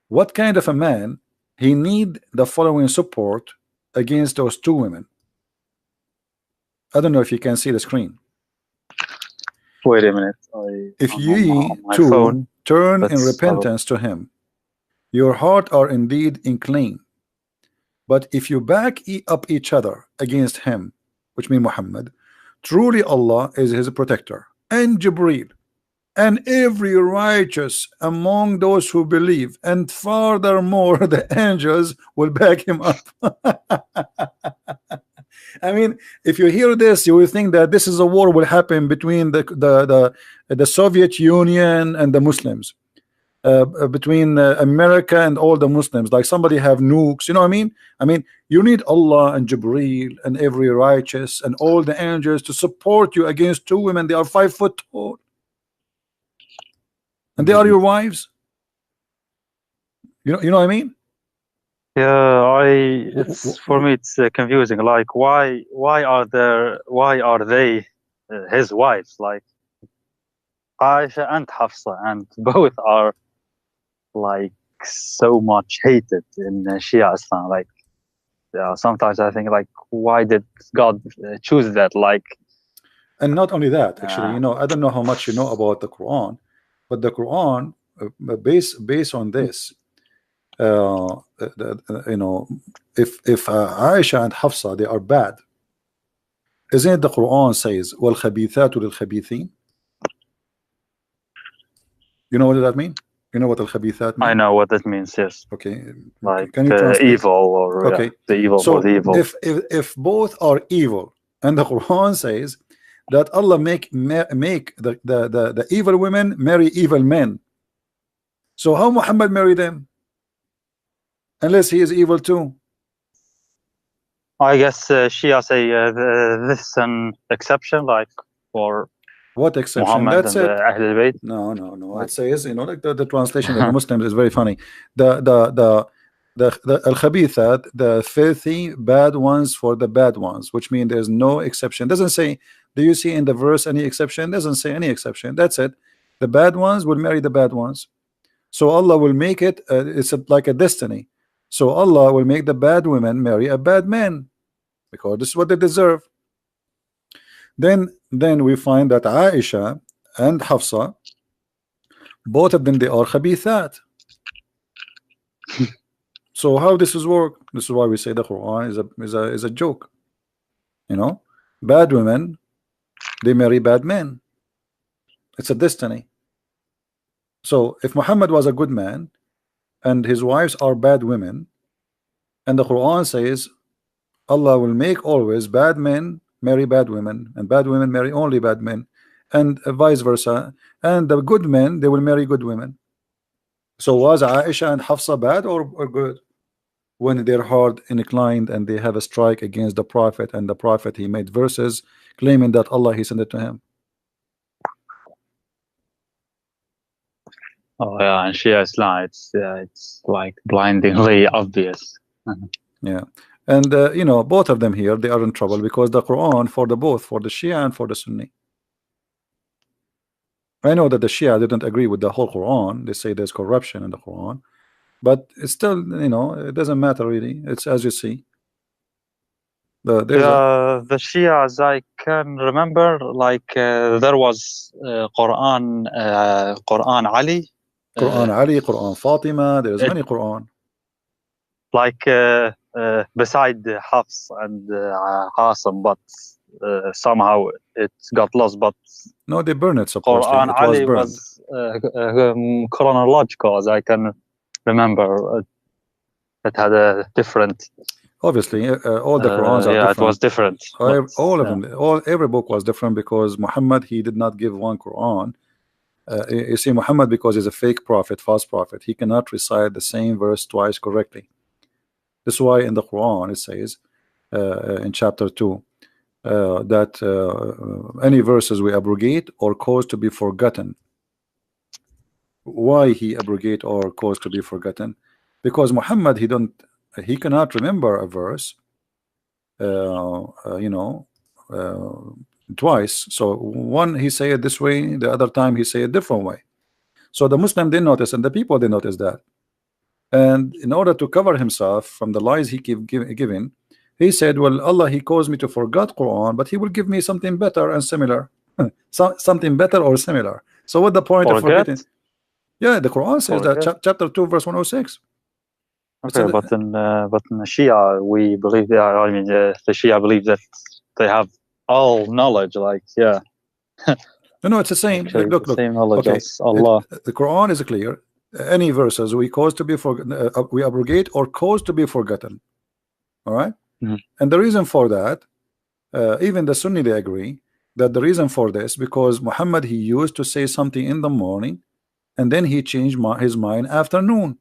Speaker 1: what kind of a man he need the following support against those two women? I don't know if you can see the screen.
Speaker 3: Wait a minute.
Speaker 1: If ye two turn in repentance to him, your heart are indeed inclined. But if you back up each other against him, which means Muhammad, truly Allah is his protector, and Jibreel, and every righteous among those who believe, and furthermore the angels will back him up. I mean, if you hear this, you will think that this is a war will happen between the Soviet Union and the Muslims, between America and all the Muslims. Like somebody have nukes, you know what I mean? I mean, you need Allah and Jibreel and every righteous and all the angels to support you against two women. They are 5 foot tall, and they are your wives. You know what I mean?
Speaker 3: Yeah, it's for me it's confusing. Like why are they his wives, like Aisha and Hafsa, and both are like so much hated in Shia Islam. Like sometimes I think like why did God choose that? Like,
Speaker 1: and not only that, actually, you know, I don't know how much you know about the Quran, but the Quran based on this. You know, if Aisha and Hafsa they are bad, isn't it the Quran says wal khabithatu lil khabithin? You know what does that mean? You know what al khabithat means?
Speaker 3: I know what that means, yes.
Speaker 1: Okay,
Speaker 3: like
Speaker 1: can you translate?
Speaker 3: Evil or
Speaker 1: okay,
Speaker 3: the evil
Speaker 1: so
Speaker 3: or the evil.
Speaker 1: If both are evil, and the Quran says that Allah make the evil women marry evil men, so how Muhammad marry them? Unless he is evil too.
Speaker 3: I guess Shia say this is an exception, like for
Speaker 1: what exception?
Speaker 3: Muhammad
Speaker 1: That's
Speaker 3: and
Speaker 1: it.
Speaker 3: Ahl Bayt.
Speaker 1: No. It says, you know, like the translation of the Muslims is very funny. The al-khabithat, the filthy bad ones for the bad ones, which means there's no exception. Doesn't say. Do you see in the verse any exception? Doesn't say any exception. That's it. The bad ones will marry the bad ones. So Allah will make it. It's like a destiny. So Allah will make the bad women marry a bad man, because this is what they deserve. Then we find that Aisha and Hafsa, both of them, they are khabithat. So how this is work? This is why we say the Quran is a joke. You know, bad women, they marry bad men. It's a destiny. So if Muhammad was a good man, and his wives are bad women, and the Quran says Allah will make always bad men marry bad women, and bad women marry only bad men, and vice versa, and the good men, they will marry good women. So was Aisha and Hafsa bad or good? When their heart inclined and they have a strike against the Prophet, and the Prophet, he made verses claiming that Allah, he sent it to him.
Speaker 3: Oh yeah, and Shia Islam, it's like blindingly obvious.
Speaker 1: Yeah, and you know, both of them here, they are in trouble because the Quran for the both, for the Shia and for the Sunni. I know that the Shia didn't agree with the whole Quran. They say there's corruption in the Quran, but it's still, you know, it doesn't matter really. It's as you see. There's
Speaker 3: The Shias, I can remember, like there was Quran Ali,
Speaker 1: Quran Ali, Quran Fatima. There's many Quran.
Speaker 3: like beside Hafs and Qasim, but somehow it got lost. But
Speaker 1: no, they burned it supposedly.
Speaker 3: Quran
Speaker 1: It
Speaker 3: Ali
Speaker 1: was burned.
Speaker 3: was chronological, as I can remember. It had a different.
Speaker 1: Obviously, all the Qurans are
Speaker 3: yeah,
Speaker 1: different.
Speaker 3: it was different.
Speaker 1: All of them, every book was different because Muhammad, he did not give one Quran. You see, Muhammad, because he's a fake prophet, false prophet, he cannot recite the same verse twice correctly. That's why in the Quran it says in chapter 2 that any verses we abrogate or cause to be forgotten. Why he abrogate or cause to be forgotten? Because Muhammad, he cannot remember a verse you know, twice. So one he say it this way, the other time he say a different way. So the Muslim didn't notice, and the people didn't notice that. And in order to cover himself from the lies he keep giving, he said, well, Allah, he caused me to forget Quran, but he will give me something better and similar. Something better or similar. So what the point of forgetting? Yeah, the Quran says that chapter 2 verse 106.
Speaker 3: Okay, but in the Shia, we believe they are. I mean, the Shia believe that they have all knowledge. Like, yeah.
Speaker 1: No, it's the same.
Speaker 3: Actually,
Speaker 1: look.
Speaker 3: Same knowledge
Speaker 1: Okay,
Speaker 3: as Allah.
Speaker 1: The Quran is clear. Any verses we cause to be we abrogate or cause to be forgotten. All right. And the reason for that, even the Sunni, they agree that the reason for this, because Muhammad, he used to say something in the morning, and then he changed his mind afternoon.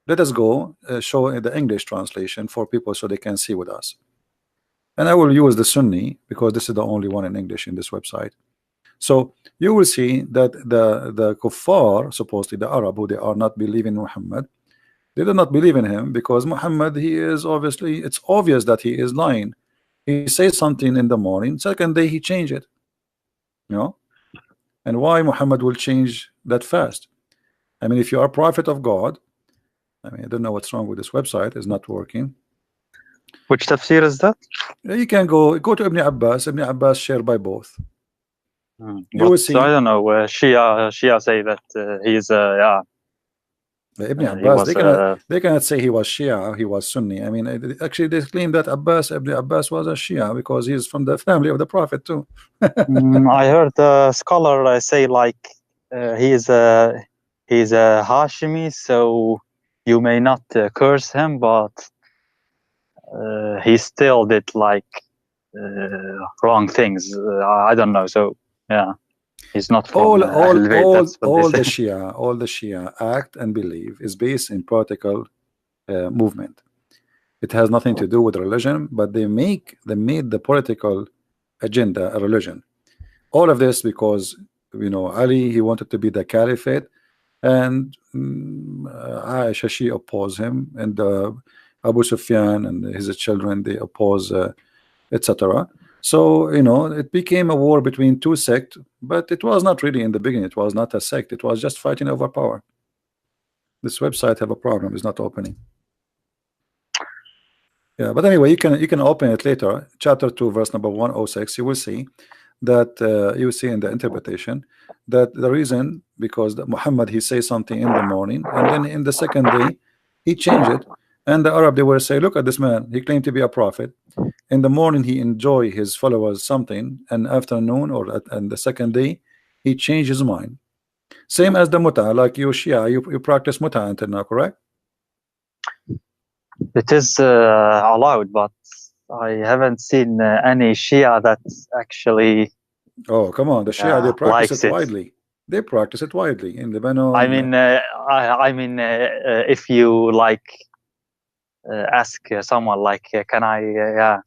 Speaker 1: Let us go show the English translation for people so they can see with us. And I will use the Sunni because this is the only one in English in this website. So you will see that the kuffar, supposedly the Arab, who they are not believing Muhammad, they do not believe in him because Muhammad, he is obviously, it's obvious that he is lying. He says something in the morning, second day he changed it. You know, and why Muhammad will change that fast? I mean, if you are a prophet of God, I mean, I don't know what's wrong with this website, it's not working.
Speaker 3: Which tafsir is that?
Speaker 1: You can go to Ibn Abbas. Ibn Abbas shared by both.
Speaker 3: You will see. I don't know. Shia say that he's yeah.
Speaker 1: Ibn Abbas, they cannot say he was Shia, he was Sunni. I mean, actually, they claim that Ibn Abbas was a Shia because he's from the family of the Prophet too.
Speaker 3: I heard a scholar say like he's a Hashimi, so you may not curse him, but he still did like wrong things. I don't know. So yeah. He's not from
Speaker 1: all the Shia act and believe is based in political movement. It has nothing to do with religion, but they made the political agenda a religion. All of this because, you know, Ali, he wanted to be the caliphate, and Aisha, she opposed him, and Abu Sufyan and his children, they oppose, etc. So, you know, it became a war between two sects, but it was not really in the beginning. It was not a sect. It was just fighting over power. This website have a problem. It's not opening. Yeah, but anyway, you can open it later. Chapter 2, verse number 106. You will see that you see in the interpretation that the reason because Muhammad, he says something in the morning, and then in the second day he changed it, and the Arab, they will say, look at this man. He claimed to be a prophet. In the morning he enjoy his followers something, and afternoon and the second day he changed his mind. Same as the muta, like you Shia, you practice muta until now, correct?
Speaker 3: It is allowed, but I haven't seen any Shia that actually
Speaker 1: Oh, come on, the Shia, they practice
Speaker 3: likes
Speaker 1: it
Speaker 3: it.
Speaker 1: widely. They practice it widely in Lebanon.
Speaker 3: I mean, if you like ask someone like, can I? Yeah,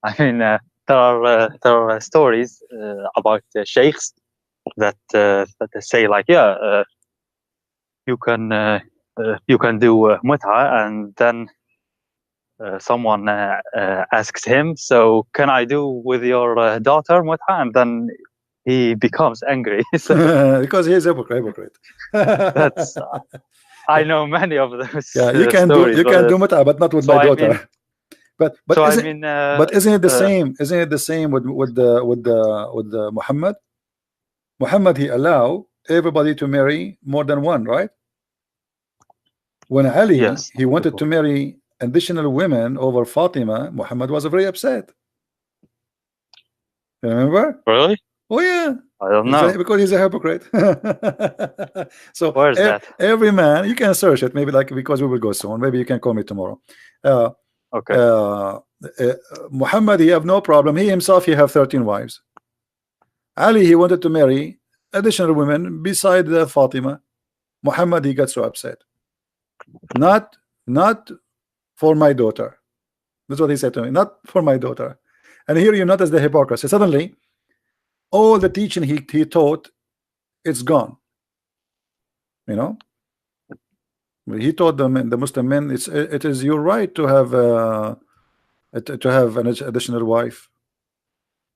Speaker 3: I mean, there are stories about sheikhs that they say like, yeah, you can do mut'a, and then someone asks him, so can I do with your daughter mut'a? And then he becomes angry. So
Speaker 1: because he's a hypocrite.
Speaker 3: that's I know many of those
Speaker 1: Yeah, you can
Speaker 3: stories.
Speaker 1: do muta, but not with
Speaker 3: So
Speaker 1: my
Speaker 3: I
Speaker 1: daughter.
Speaker 3: mean,
Speaker 1: but
Speaker 3: so I
Speaker 1: isn't
Speaker 3: mean,
Speaker 1: but isn't it the same? Isn't it the same with the Muhammad? Muhammad, he allow everybody to marry more than one, right? When Ali
Speaker 3: yes,
Speaker 1: he wanted to marry additional women over Fatima, Muhammad was very upset. You remember?
Speaker 3: really?
Speaker 1: Oh yeah.
Speaker 3: I don't know.
Speaker 1: Because he's a hypocrite. So
Speaker 3: Where's that?
Speaker 1: every man, you can search it, maybe, like, because we will go soon. Maybe you can call me tomorrow.
Speaker 3: Okay.
Speaker 1: Muhammad, he have no problem. He himself, he have 13 wives. Ali, he wanted to marry additional women beside Fatima. Muhammad, he got so upset. Not for my daughter. That's what he said to me. Not for my daughter. And here you notice the hypocrisy. Suddenly, all the teaching he taught, it's gone. You know, he taught them, the Muslim men, it is your right to have an additional wife.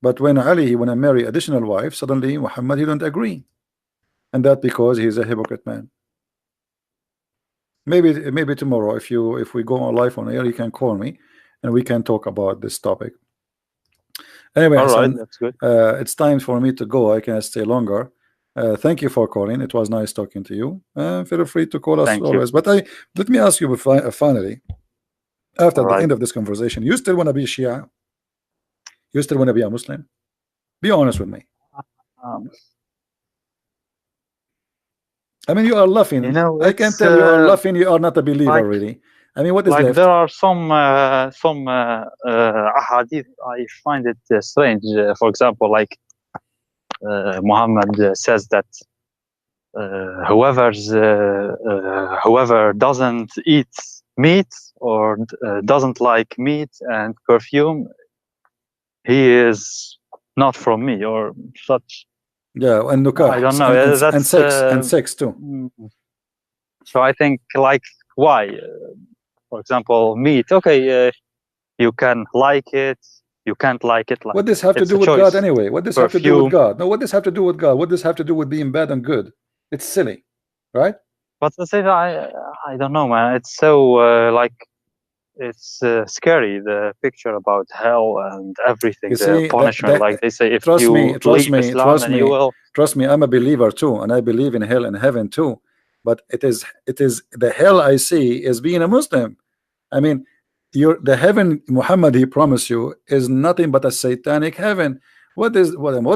Speaker 1: But when Ali, he want to marry additional wife, suddenly Muhammad, he don't agree, and that because he's a hypocrite man. Maybe tomorrow, if we go on live on air, you can call me and we can talk about this topic. Anyway,
Speaker 3: all
Speaker 1: Hassan,
Speaker 3: right, that's good.
Speaker 1: It's time for me to go. I can stay longer. Thank you for calling. It was nice talking to you. Feel free to call us always. But let me ask you finally, after the end of this conversation, you still want to be Shia? You still want to be a Muslim? Be honest with me. I mean, you are laughing.
Speaker 3: You know,
Speaker 1: I can tell you are laughing. You are not a believer,
Speaker 3: like,
Speaker 1: really. I mean, what is
Speaker 3: like
Speaker 1: left?
Speaker 3: there are some ahadith. I find it strange. For example, like Muhammad says that whoever doesn't eat meat or doesn't like meat and perfume, he is not from me, or such.
Speaker 1: Yeah, and nukah.
Speaker 3: I don't know.
Speaker 1: And sex too.
Speaker 3: So I think, like, why? For example, meat. Okay, you can like it. You can't like it. Like,
Speaker 1: what does this have to do with God anyway? What does this have to do with God? No, what does this have to do with God? What does this have to do with being bad and good? It's silly, right?
Speaker 3: But the same, I don't know, man. It's so like, it's scary, the picture about hell and everything. The punishment, like they say, if you leave Islam, then you will.
Speaker 1: Trust me, I'm a believer too, and I believe in hell and heaven too. But it is the hell I see is being a Muslim. I mean, the heaven Muhammad he promised you is nothing but a satanic heaven. What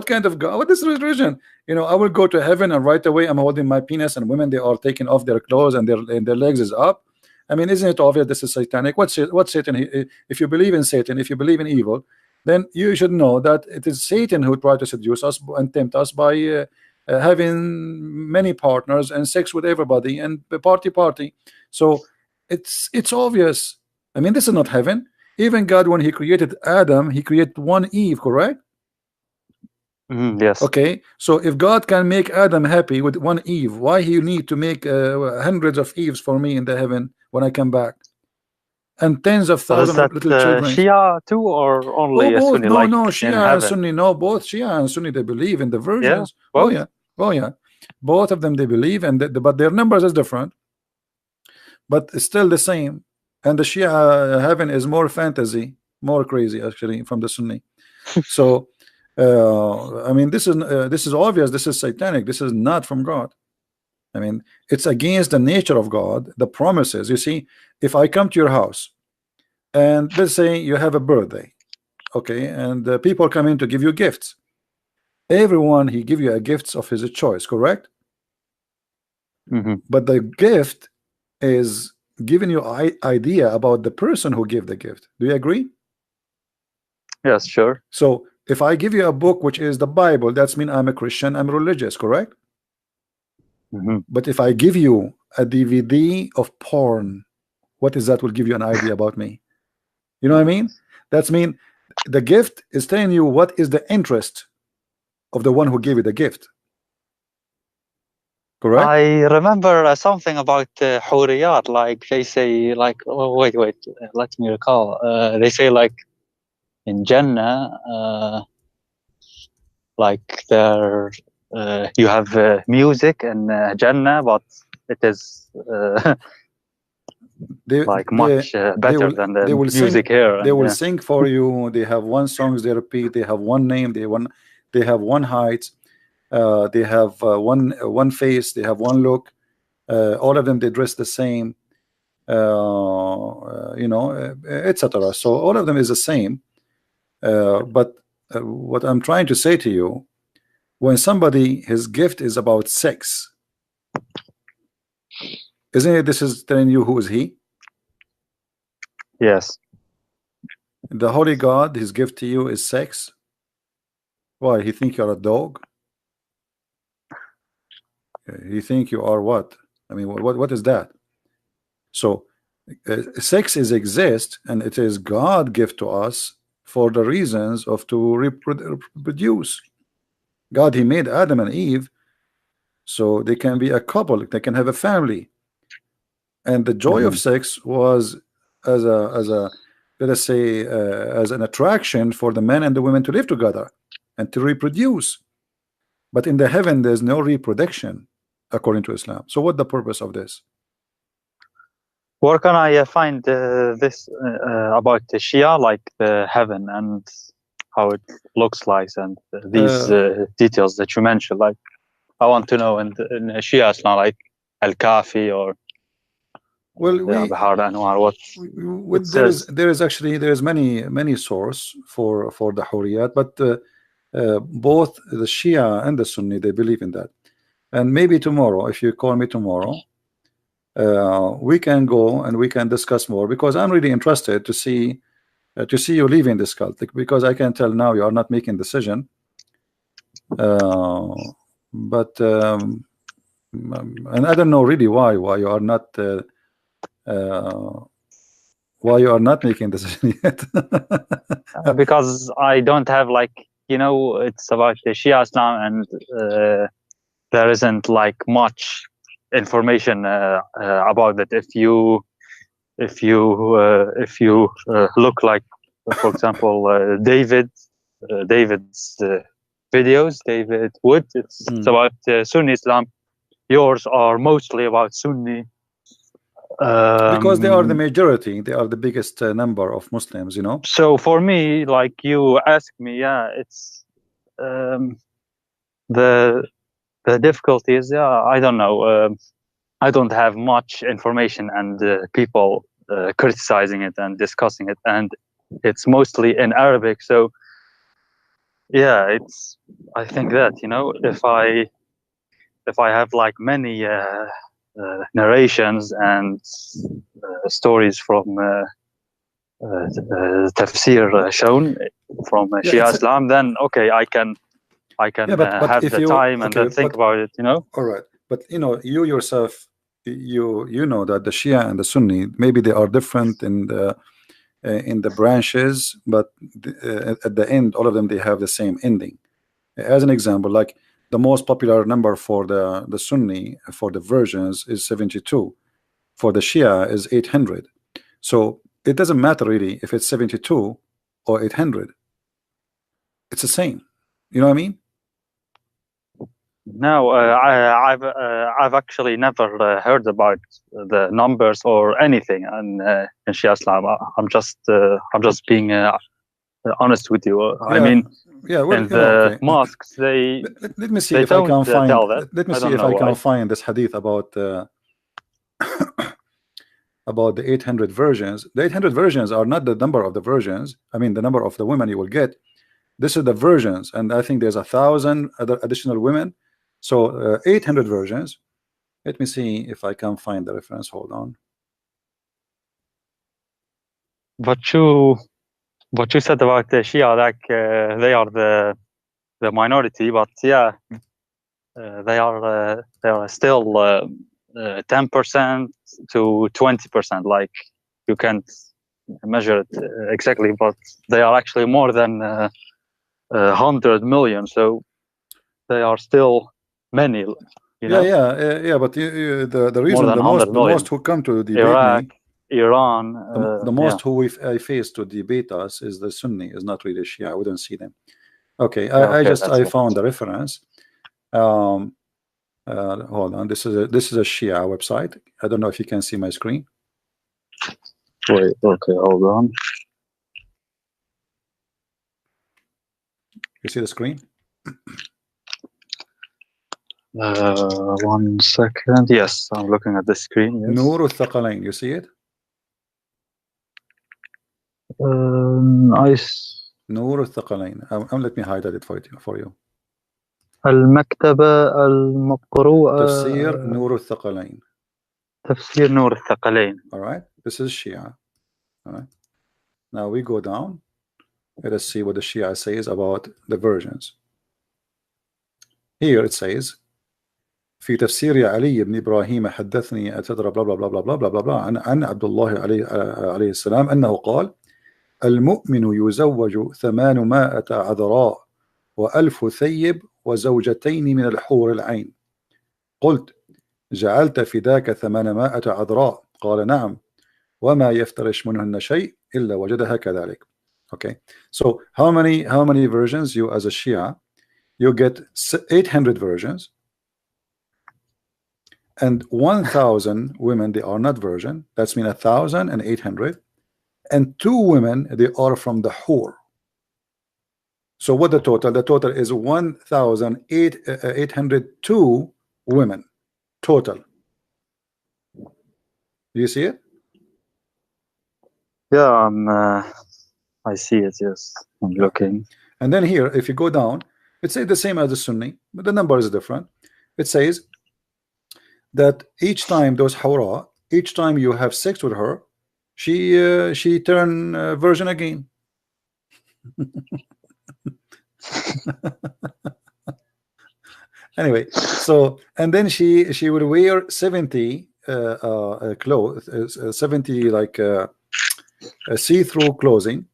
Speaker 1: kind of God? What is religion? You know, I will go to heaven and right away I'm holding my penis, and women, they are taking off their clothes and their legs is up. I mean, isn't it obvious this is satanic? What's Satan? If you believe in Satan, if you believe in evil, then you should know that it is Satan who tried to seduce us and tempt us by having many partners and sex with everybody and party. So it's obvious. I mean, this is not heaven. Even God, when he created Adam, he created one Eve, correct?
Speaker 3: Yes.
Speaker 1: Okay, so if God can make Adam happy with one Eve, why he need to make hundreds of Eves for me in the heaven when I come back, and tens of thousands of little children?
Speaker 3: Shia too, or only
Speaker 1: both?
Speaker 3: Sunni?
Speaker 1: No,
Speaker 3: like
Speaker 1: no, Shia and Sunni. No, both Shia and Sunni, they believe in the virgins.
Speaker 3: Yeah,
Speaker 1: oh yeah, both of them they believe, and but their numbers is different, but it's still the same. And the Shia heaven is more fantasy, more crazy actually from the Sunni. So I mean, this is obvious. This is satanic. This is not from God. I mean, it's against the nature of God, the promises. You see, if I come to your house and let's say you have a birthday, okay, and people come in to give you gifts. Everyone, he give you a gifts of his choice, correct? but the gift is giving you idea about the person who gave the gift. Do you agree?
Speaker 3: Yes, sure.
Speaker 1: So if I give you a book which is the Bible, that's mean I'm a Christian, I'm religious, correct? But if I give you a DVD of porn, what is that will give you an idea about me? You know what I mean? That's mean the gift is telling you what is the interest of the one who gave you the gift. Correct?
Speaker 3: I remember something about Huriyat, like they say, like, oh, wait, let me recall. They say, like, in Jannah, like there, you have music in Jannah, but it is like much better than the music here.
Speaker 1: They will sing for you. They have one songs they repeat. They have one name. They have one height. They have one face. They have one look. All of them they dress the same. You know, etc. So all of them is the same. But what I'm trying to say to you, when somebody his gift is about sex, isn't it? This is telling you who is he?
Speaker 3: Yes.
Speaker 1: The Holy God, his gift to you is sex. Why? He think you're a dog? He think you are what? I mean, what is that? So sex is exist, and it is God gift to us for the reasons of to reproduce. God, he made Adam and Eve so they can be a couple, they can have a family, and the joy of sex was as a let us say as an attraction for the men and the women to live together and to reproduce. But in the heaven there's no reproduction according to Islam. So what the purpose of this?
Speaker 3: Where can I find this about the Shia, like the heaven and how it looks like, and these details that you mentioned? Like, I want to know in Shia Islam, like Al-Kafi or Bahar Anwar, what
Speaker 1: there is actually many source for the Hurriyat, but both the Shia and the Sunni, they believe in that. And maybe tomorrow, if you call me tomorrow, we can go and we can discuss more, because I'm really interested to see you leaving this cult, because I can tell now you are not making decision. But and I don't know really why you are not making decision yet.
Speaker 3: Because I don't have, like, you know, it's about the Shia Islam, and there isn't like much information about it. If you look, like, for example, David's videos, David Wood, it's about Sunni Islam. Yours are mostly about Sunni.
Speaker 1: Because they are the majority, they are the biggest number of Muslims, you know.
Speaker 3: So for me, like you asked me, yeah, it's the difficulty is, I don't know. I don't have much information, and people criticizing it and discussing it, and it's mostly in Arabic. So yeah, it's, I think that, you know, if I have like many narrations and stories from tafsir shown from Shia Islam, then okay, I can have the time and then think about it, you know.
Speaker 1: All right, but you know, you yourself, you know that the Shia and the Sunni, maybe they are different in the branches, but at the end, all of them, they have the same ending. As an example, like the most popular number for the Sunni for the versions is 72. For the Shia is 800. So it doesn't matter really if it's 72 or 800. It's the same. You know what I mean?
Speaker 3: No, I've actually never heard about the numbers or anything in Shia Islam. I'm just being honest with you. I mean,
Speaker 1: well,
Speaker 3: in the mosques,
Speaker 1: let me see if I can find. Let me see if I can find this hadith about about the 800 versions. The 800 versions are not the number of the versions. I mean, the number of the women you will get. This is the versions, and I think there's 1,000 other additional women. So 800 versions. Let me see if I can find the reference. Hold on.
Speaker 3: But you said about the Shia, like they are the minority, but yeah, they are still 10% to 20%. Like you can't measure it exactly, but they are actually more than 100 million. So they are still many. You know?
Speaker 1: Yeah. But the reason
Speaker 3: than
Speaker 1: the
Speaker 3: 100
Speaker 1: most who come to debate
Speaker 3: Iraq,
Speaker 1: me,
Speaker 3: Iran,
Speaker 1: the most who I face to debate us is the Sunni, is not really Shia. I wouldn't see them. Okay, I found the reference. Hold on. This is a Shia website. I don't know if you can see my screen.
Speaker 3: Wait, okay, hold on.
Speaker 1: You see the screen?
Speaker 3: 1 second. Yes, I'm looking at the screen. Yes.
Speaker 1: Nur al-Thaqalain. You see it? Nur al-Thaqalain. Let me highlight it for you.
Speaker 3: المكتبة المقروءة.
Speaker 1: تفسير نور الثقلين.
Speaker 3: تفسير نور الثقلين.
Speaker 1: All right. This is Shia. All right. Now we go down. Let us see what the Shia says about the versions. Here it says في تفسير علي بن إبراهيم حدثني أتدرى بلا بلا بلا بلا بلا بلا بلا عن عبد الله عليه السلام أنه قال المؤمن يزوج 800 عذراء و1000 ثيب وزوجتين من الحور العين. قلت جعلت فداك 800 عذراء؟ قال نعم وما يفترش منهن شيء إلا وجدها كذلك. Okay, so how many versions you as a Shia? You get 800 versions, and 1,000 women they are not virgin. That's mean 1,800, and 2 women they are from the Hur. So what the total? The total is 1,802 women total. Do you see it?
Speaker 3: Yeah, I see it. Yes, I'm looking.
Speaker 1: And then here, if you go down, it says the same as the Sunni, but the number is different. It says that each time those Hawra, each time you have sex with her, she turn virgin again. Anyway, so and then she would wear 70 clothes, 70 like see-through clothing,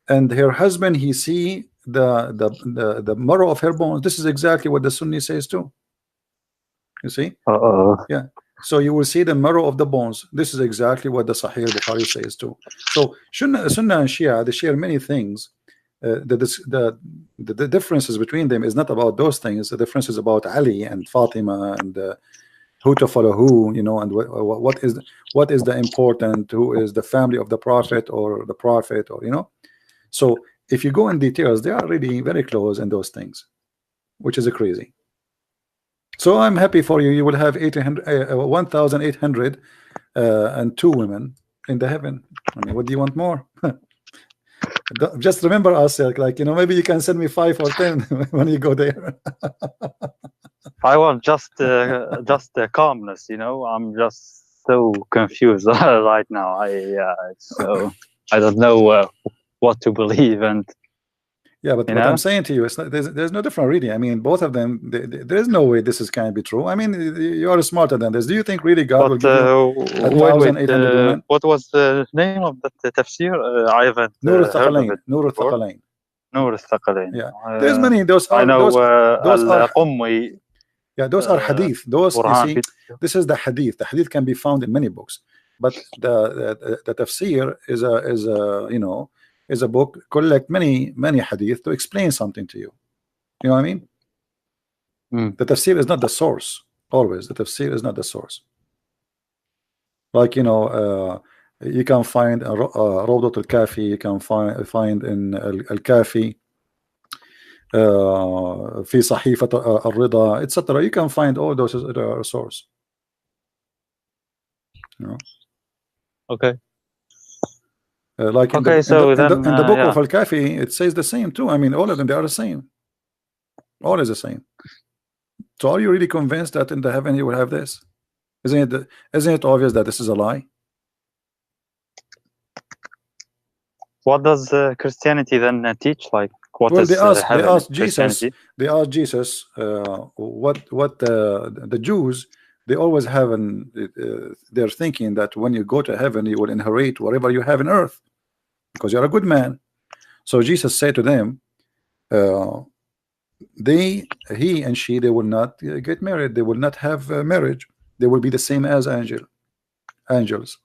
Speaker 1: and her husband he see the marrow of her bones. This is exactly what the Sunni says too. You see? Yeah. So you will see the marrow of the bones. This is exactly what the Sahih Bukhari says too. So Sunnah and Shia, they share many things. The differences between them is not about those things. The difference is about Ali and Fatima and who to follow who, you know, and what is the important, who is the family of the prophet or the prophet, or you know. So if you go in details, they are really very close in those things, which is crazy. So I'm happy for you. You will have 1,800 and 2 women in the heaven. I mean, what do you want more? Just remember us, like you know, maybe you can send me 5 or 10 when you go there.
Speaker 3: I want just the calmness, you know. I'm just so confused right now. So I don't know what to believe, and
Speaker 1: yeah, but what I'm saying to you is there's no different reading. I mean, both of them. There's no way this can be true. I mean, you are smarter than this. Do you think really God will give you 1,800 women?
Speaker 3: What was the name of the tafsir? I haven't
Speaker 1: Nur
Speaker 3: heard of it.
Speaker 1: Nur al-Thaqalain.
Speaker 3: Nur al-Thaqalain.
Speaker 1: Yeah, there's many. Those are.
Speaker 3: I know
Speaker 1: those are.
Speaker 3: Qummi.
Speaker 1: Yeah, those are hadith. Those you see, this is the hadith. The hadith can be found in many books, but the tafsir is a you know, is a book collect many hadith to explain something to you. You know what I mean? The tafsir is not the source. Always, the tafsir is not the source. Like you know, you can find Rawdat al-Kafi. You can find in al-Kafi. في صحيفة الرضا, etc. You can find all those sources. You know?
Speaker 3: Okay.
Speaker 1: Like in the book of Al-Kafi, it says the same too. I mean, all of them, they are the same. All is the same. So are you really convinced that in the heaven you will have this? Isn't it obvious that this is a lie?
Speaker 3: What does Christianity then teach? Like, what
Speaker 1: Well,
Speaker 3: is
Speaker 1: they
Speaker 3: heaven
Speaker 1: asked
Speaker 3: in
Speaker 1: Jesus.
Speaker 3: Christianity?
Speaker 1: They asked Jesus what the Jews, they always have they're thinking that when you go to heaven you will inherit whatever you have in earth because you're a good man. So Jesus said to them, he and she, they will not get married. They will not have marriage. They will be the same as angels.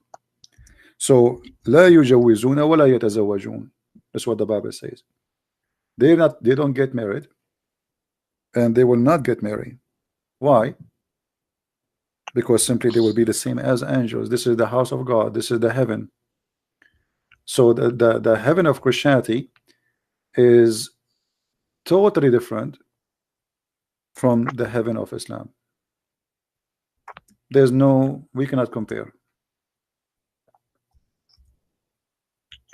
Speaker 1: So لا يجوزون ولا يتزوجون. That's what the Bible says. They don't get married, and they will not get married. Why? Because simply they will be the same as angels. This is the house of God. This is the heaven. So the heaven of Christianity is totally different from the heaven of Islam. We cannot compare.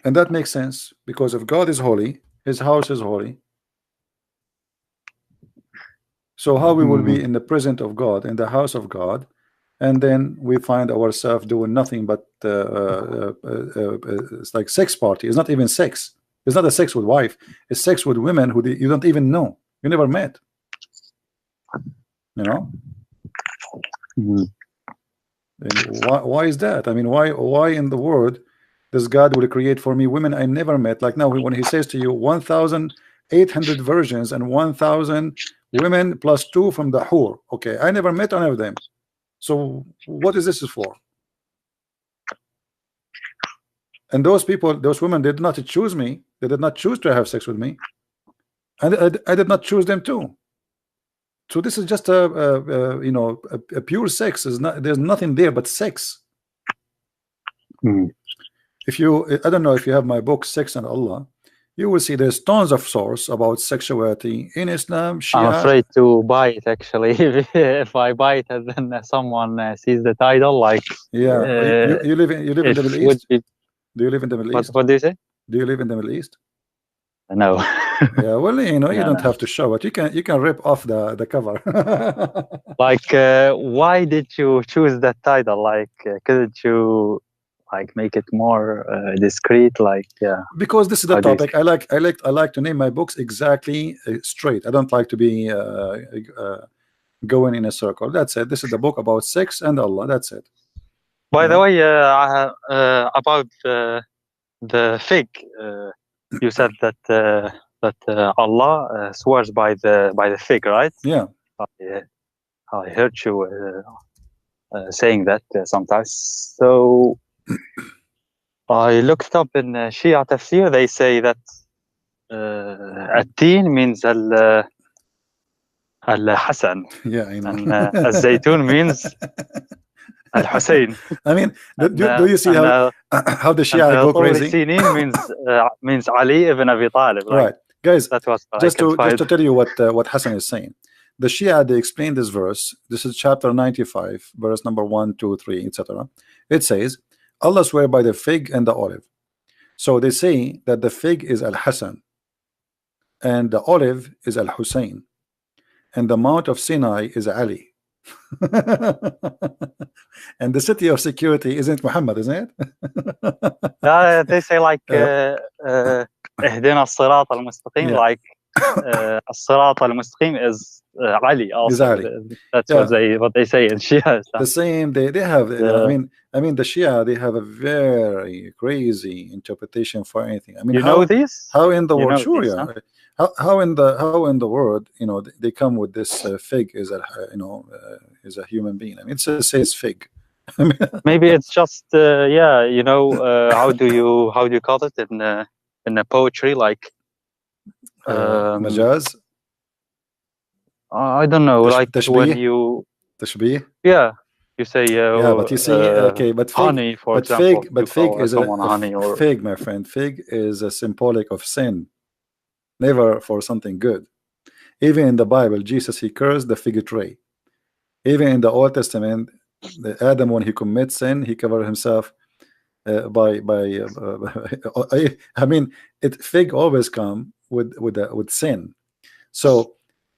Speaker 1: And that makes sense because if God is holy, his house is holy. So how we will be in the presence of God, in the house of God, and then we find ourselves doing nothing but it's like sex party. It's not even sex. It's not a sex with wife. It's sex with women who you don't even know. You never met. You know. And why is that? I mean, why in the world does God will create for me women I never met? Like now, when he says to you 1,800 virgins and 1,000 women plus 2 from the whore. Okay, I never met any of them. So what is this for? And those people, those women, did not choose me. They did not choose to have sex with me, and I did not choose them too. So this is just a pure sex. Is not, there's nothing there but sex. If you, I don't know if you have my book Sex and Allah, you will see there's tons of source about sexuality in Islam, Shia.
Speaker 3: I'm afraid to buy it actually. If I buy it and then someone sees the title, like
Speaker 1: you live in the Middle East. Do you live in the Middle East?
Speaker 3: What do you say?
Speaker 1: Do you live in the Middle East?
Speaker 3: No.
Speaker 1: Yeah, well, you know, you don't have to show it. You can rip off the cover.
Speaker 3: Like, why did you choose that title? Like, couldn't you like make it more discreet? Like,
Speaker 1: because this is the topic. I like to name my books exactly straight. I don't like to be going in a circle. That's it. This is the book about sex and Allah. That's it.
Speaker 3: By the way, about the fig, you said that Allah swears by the fig, right?
Speaker 1: Yeah.
Speaker 3: I heard you saying that sometimes. So I looked up in Shia Tafsir. They say that At-Tin means Al-Hasan.
Speaker 1: Yeah, I know.
Speaker 3: And Al-Zaytun means Al-Hussein.
Speaker 1: I mean, do you see how the Shia go crazy?
Speaker 3: means Ali ibn Abi Talib. Like,
Speaker 1: right, guys.
Speaker 3: That was
Speaker 1: just to tell you what Hassan is saying. The Shia, they explain this verse. This is chapter 95, verse number 1, 2, 3, etc. It says, Allah swear by the fig and the olive. So they say that the fig is Al-Hasan and the olive is Al-Hussein and the Mount of Sinai is Ali. And the city of security isn't Muhammad, isn't
Speaker 3: it? They say like اهدنا الصراط المستقيم, like الصراط المستقيم is Ali also. That's what they say in Shia.
Speaker 1: The same, they have I mean the Shia, they have a very crazy interpretation for anything. I mean,
Speaker 3: know this?
Speaker 1: How in the world? Sure, yeah. Huh? How in the world, you know, they come with this fig is is a human being. I mean, it says fig.
Speaker 3: Maybe it's just you know, how do you call it in the poetry, like
Speaker 1: majaz?
Speaker 3: I don't know, like when you
Speaker 1: tashbih.
Speaker 3: Yeah, you say
Speaker 1: but you see, okay, but fig,
Speaker 3: honey, for example.
Speaker 1: Fig is
Speaker 3: honey, or
Speaker 1: fig, my friend. Fig is a symbolic of sin, never for something good. Even in the Bible, Jesus, he cursed the fig tree. Even in the Old Testament, Adam, when he commits sin, he covered himself by I mean, fig always come with sin. So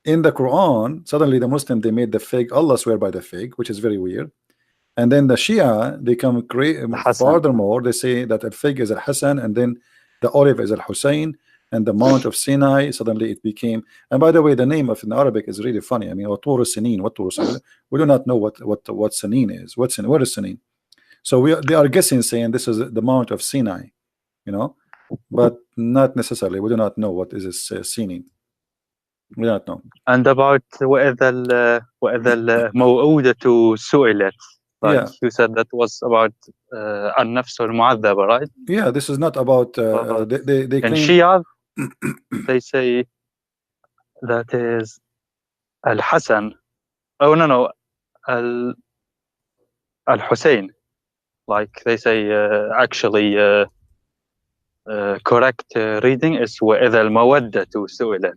Speaker 1: in the Quran, suddenly the Muslim, they made the fig, Allah swear by the fig, which is very weird. And then the Shia, they come
Speaker 3: Hassan.
Speaker 1: furthermore, they say that al-fig is al-Hassan, and then the olive is al-Hussein, and the Mount of Sinai, suddenly it became. And by the way, the name of in Arabic is really funny. I mean, what Sinin, what Sinin? We do not know what Sinin is. What is Sinin? So they are guessing, saying this is the Mount of Sinai, you know, but not necessarily. We do not know what is this Sinin. We do not know.
Speaker 3: And about وإذا الموءودة سئلت. Like
Speaker 1: Yeah.
Speaker 3: you said, that was about النفس المعذبة, right?
Speaker 1: Yeah, this is not about. They
Speaker 3: in
Speaker 1: claim.
Speaker 3: Shia, they say that is Al-Hassan. Oh no, Al-Hussein. Like they say, actually, correct reading is وإذا المودة سئلت,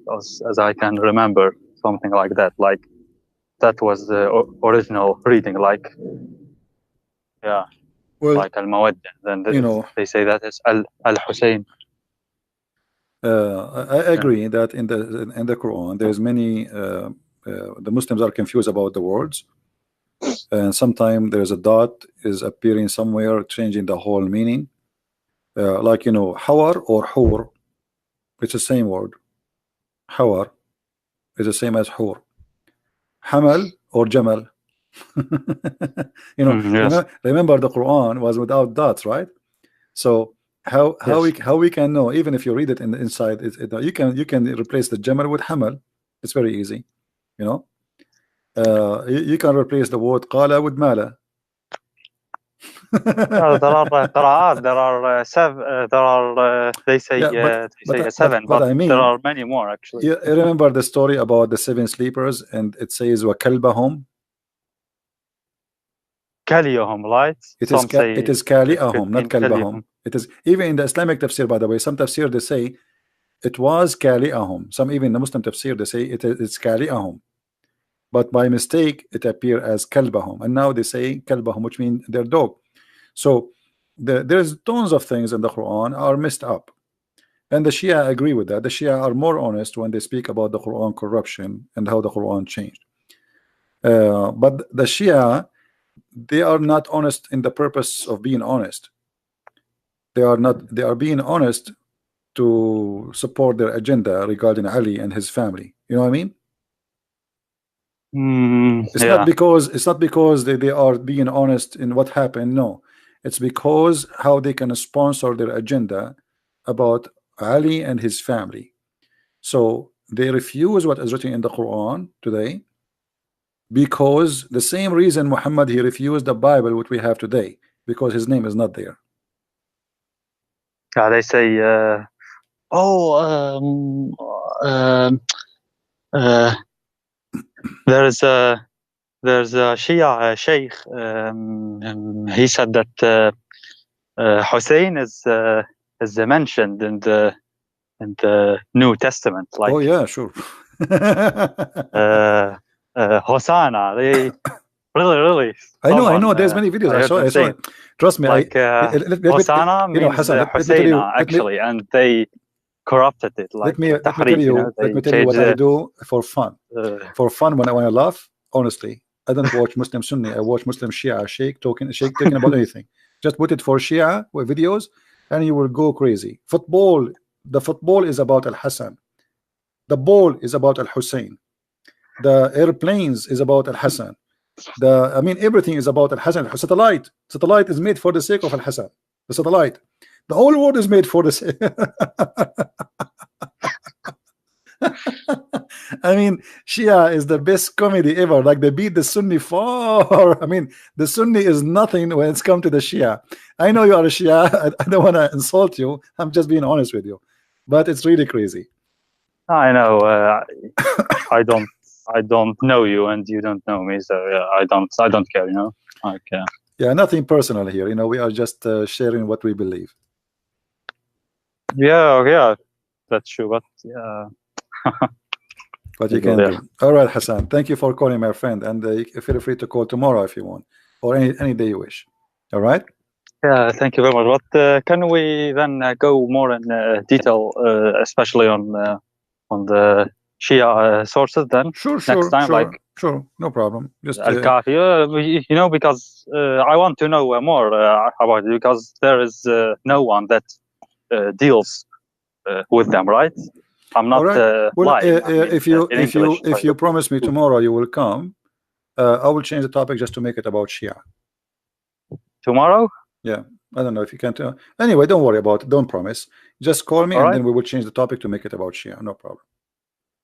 Speaker 3: as I can remember, something like that. Like that was the original reading. Like, yeah,
Speaker 1: Well,
Speaker 3: like Al-Mawadda. Then they say that is Al-Hussein.
Speaker 1: I agree that in the Quran there's many. The Muslims are confused about the words, and sometimes there's a dot is appearing somewhere, changing the whole meaning. Like Hawar or Hur, it's the same word. Hawar is the same as Hur. Hamal or Jamal.
Speaker 3: Yes.
Speaker 1: Remember the Quran was without dots, right? So how we can know, even if you read it in the inside, you can replace the Jamal with Hamal. It's very easy, you can replace the word Qala with Mala.
Speaker 3: There are qira'at, there are they say seven, but
Speaker 1: I mean,
Speaker 3: there are many more actually.
Speaker 1: You remember the story about the 7 sleepers, and it says وَكَلْبَهُمْ.
Speaker 3: Kaliyahum, right?
Speaker 1: It is Kali'ahum, not Kalbahum. It is even in the Islamic tafsir, by the way. Some tafsir they say it was Kali'ahum. Some even the Muslim tafsir they say it's Kali'ahum. But by mistake it appeared as Kalbahum, and now they say Kalbahum, which means their dog. So there's tons of things in the Quran are messed up, and the Shia agree with that. The Shia are more honest when they speak about the Quran corruption and how the Quran changed. But the Shia, they are not honest in the purpose of being honest. They are being honest to support their agenda regarding Ali and his family. You know what I mean? It's not because they are being honest in what happened. No, it's because how they can sponsor their agenda about Ali and his family. So they refuse what is written in the Quran today, because the same reason Muhammad, he refused the Bible which we have today, because his name is not there.
Speaker 3: They say there's a Shia sheikh, he said that Hussein is mentioned in the New Testament. Like,
Speaker 1: oh yeah, sure.
Speaker 3: Hosanna, they really
Speaker 1: I know there's many videos I saw it. Trust me,
Speaker 3: like Hosanna means Hussein actually, and they corrupted it. Like,
Speaker 1: let me tell you what I do for fun. When I laugh, honestly, I don't watch Muslim Sunni. I watch Muslim Shia Sheikh talking about anything. Just put it for Shia with videos, and you will go crazy. The football is about Al-Hassan. The ball is about Al-Hussein. The airplanes is about Al-Hassan. Everything is about Al-Hassan. Satellite is made for the sake of Al-Hassan. The satellite, the whole world is made for this. Shia is the best comedy ever. Like, they beat the Sunni far. The Sunni is nothing when it's come to the Shia. I know you are a Shia. I don't want to insult you. I'm just being honest with you, but it's really crazy.
Speaker 3: I know. I don't know you, and you don't know me, so I don't care. Okay.
Speaker 1: Yeah, nothing personal here. We are just sharing what we believe.
Speaker 3: Yeah, that's true. But yeah.
Speaker 1: What you can do. All right, Hassan. Thank you for calling, my friend, and feel free to call tomorrow if you want, or any day you wish. All right.
Speaker 3: Yeah, thank you very much. But can we then go more in detail, especially on the Shia sources then?
Speaker 1: Sure.
Speaker 3: Next time,
Speaker 1: Sure, no problem. Just
Speaker 3: Al-Kafi, you know, because I want to know more about it, because there is no one that deals with them, right? I'm not
Speaker 1: all right. Well,
Speaker 3: lying. I mean,
Speaker 1: if you promise me tomorrow you will come, I will change the topic just to make it about Shia.
Speaker 3: Tomorrow?
Speaker 1: Yeah, I don't know if you can tell. Anyway, don't worry about it. Don't promise. Just call me,
Speaker 3: All
Speaker 1: and
Speaker 3: right.
Speaker 1: then we will change the topic to make it about Shia. No problem.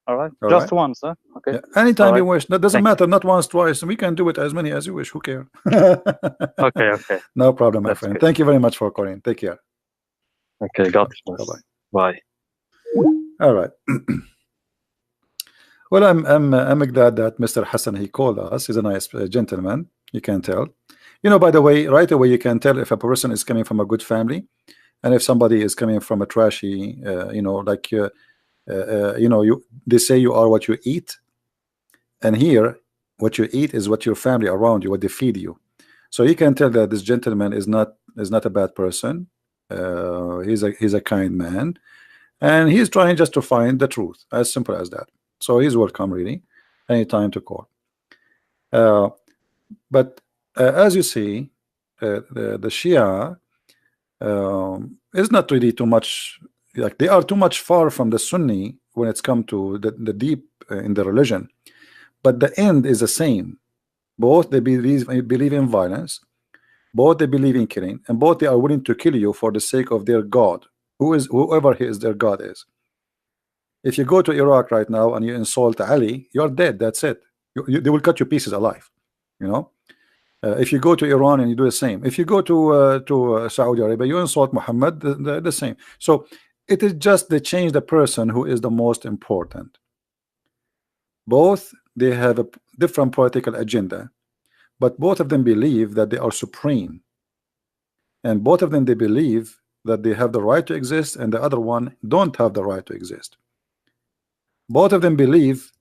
Speaker 3: All right.
Speaker 1: All
Speaker 3: Just
Speaker 1: right?
Speaker 3: once, huh? Okay.
Speaker 1: Yeah. Anytime
Speaker 3: All
Speaker 1: you
Speaker 3: right.
Speaker 1: wish. That doesn't
Speaker 3: Thank you.
Speaker 1: matter. Not once, twice. We can do it as many as you wish. Who cares?
Speaker 3: Okay. Okay.
Speaker 1: No problem, my
Speaker 3: That's
Speaker 1: friend.
Speaker 3: good.
Speaker 1: Thank you very much for calling. Take care.
Speaker 3: Okay. God bless.
Speaker 1: Bye-bye.
Speaker 3: Bye.
Speaker 1: All right. Well, I'm glad that Mr. Hassan, he called us. He's a nice gentleman. You can tell. You know, by the way, right away you can tell if a person is coming from a good family, and if somebody is coming from a trashy, you know, like you know, they say you are what you eat, and here what you eat is what your family around you, what they feed you. So you can tell that this gentleman is not a bad person. He's a kind man, and he's trying just to find the truth. As simple as that. So he's welcome, really, anytime to call. But as you see, the Shia is not really too much, like they are too much far from the Sunni when it's come to the deep in the religion. But the end is the same. Both they believe in violence, both they believe in killing, and both they are willing to kill you for the sake of their God, whoever their God is. If you go to Iraq right now and you insult Ali, you're dead. That's it. They will cut you pieces alive. You know. If you go to Iran and you do the same. If you go to Saudi Arabia, you insult Muhammad, the same. So it is just they change the person who is the most important. Both they have a different political agenda, but both of them believe that they are supreme, and both of them they believe that they have the right to exist, and the other one don't have the right to exist. Both of them believe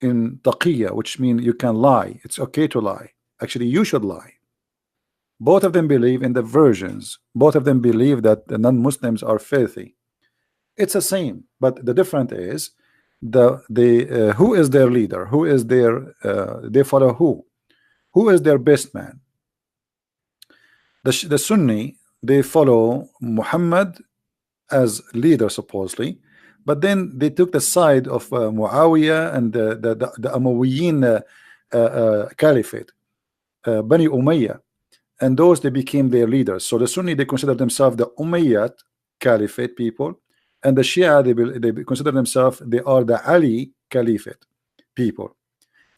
Speaker 1: in taqiyya, which means you can lie. It's okay to lie. Actually, you should lie. Both of them believe in the versions. Both of them believe that the non-Muslims are filthy. It's the same, but the difference is who is their leader? Who is their they follow who? Who is their best man? The Sunni, they follow Muhammad as leader supposedly, but then they took the side of Muawiyah and the Umayyin caliphate, Bani Umayyah, and those they became their leaders. So the Sunni, they consider themselves the Umayyad caliphate people, and the Shia, they consider themselves they are the Ali caliphate people.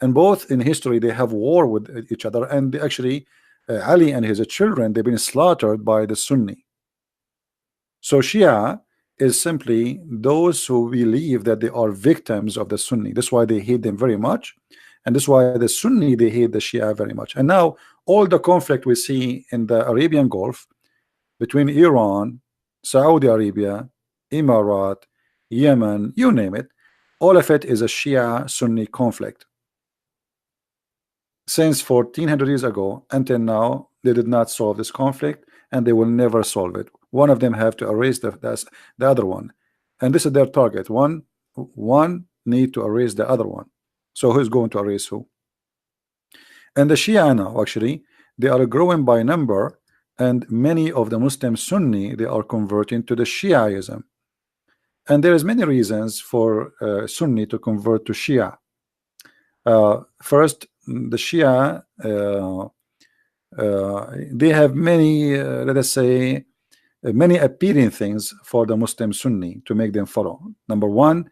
Speaker 1: And both in history they have war with each other, and they actually Ali and his children, they've been slaughtered by the Sunni. So Shia is simply those who believe that they are victims of the Sunni. That's why they hate them very much, and that's why the Sunni, they hate the Shia very much. And now all the conflict we see in the Arabian Gulf between Iran, Saudi Arabia, Emirat, Yemen, you name it, all of it is a Shia Sunni conflict. Since 1400 years ago until now, they did not solve this conflict, and they will never solve it. One of them have to erase the other one, and this is their target. One need to erase the other one. So who's going to erase who? And the Shia now, actually, they are growing by number, and many of the Muslim Sunni, they are converting to the Shiaism. And there is many reasons for Sunni to convert to Shia. First, the Shia, they have many, let us say, many appealing things for the Muslim Sunni to make them follow. Number one,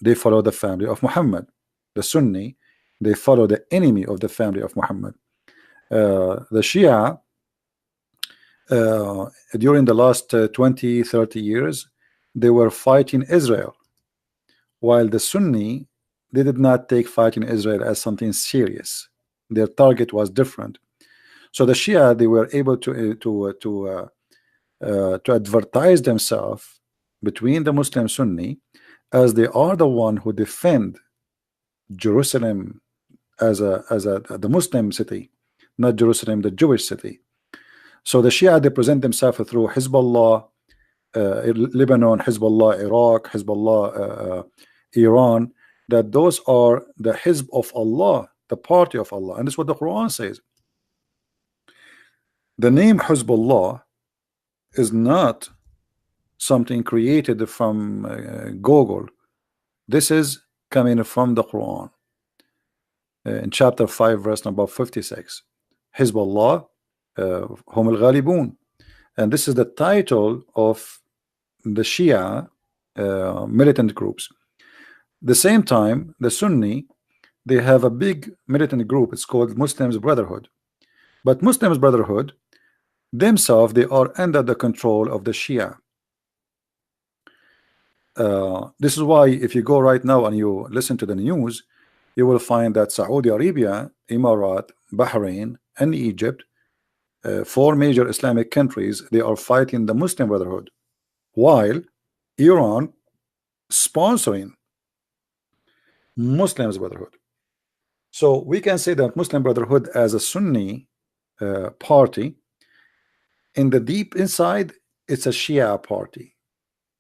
Speaker 1: they follow the family of Muhammad. The Sunni, they follow the enemy of the family of Muhammad. The Shia, during the last 20-30 years, they were fighting Israel, while the Sunni, they did not take fighting Israel as something serious. Their target was different. So the Shia, they were able to advertise themselves between the Muslim Sunni as they are the one who defend Jerusalem as the Muslim city, not Jerusalem, the Jewish city. So the Shia, they present themselves through Hezbollah, Lebanon, Hezbollah, Iraq, Hezbollah, Iran, that those are the Hizb of Allah, the party of Allah, and this is what the Quran says. The name Hizbullah is not something created from Google. This is coming from the Quran in chapter 5 verse number 56. Hizbullah hum al-ghalibun, and this is the title of the Shia militant groups. The same time, the Sunni, they have a big militant group. It's called Muslims Brotherhood. But Muslims Brotherhood themselves, they are under the control of the Shia. This is why if you go right now and you listen to the news, you will find that Saudi Arabia, Emirat, Bahrain, and Egypt, 4 major Islamic countries, they are fighting the Muslim Brotherhood, while Iran sponsoring Muslims Brotherhood. So we can say that Muslim Brotherhood as a Sunni party, in the deep inside, it's a Shia party.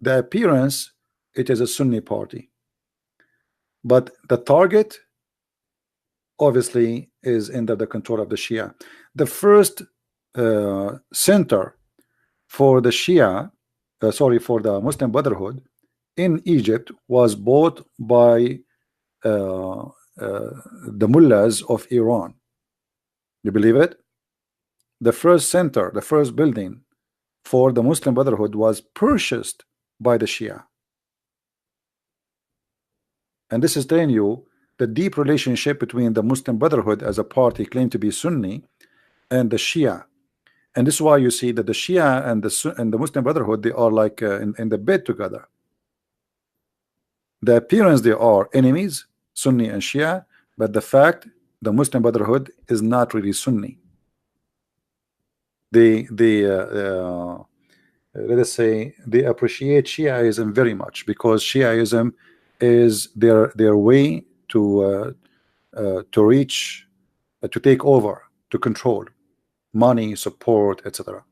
Speaker 1: The appearance, it is a Sunni party, but the target obviously is under the control of the Shia. The first center for the Shia, for the Muslim Brotherhood in Egypt was bought by the mullahs of Iran. You believe it? The first center, the first building for the Muslim Brotherhood was purchased by the Shia. And this is telling you the deep relationship between the Muslim Brotherhood as a party claimed to be Sunni and the Shia. And this is why you see that the Shia and the Muslim Brotherhood, they are like in the bed together. The appearance, they are enemies, Sunni and Shia, but the fact, the Muslim Brotherhood is not really Sunni. They let us say they appreciate Shiaism very much, because Shiaism is their way to reach, to take over, to control money, support, etc.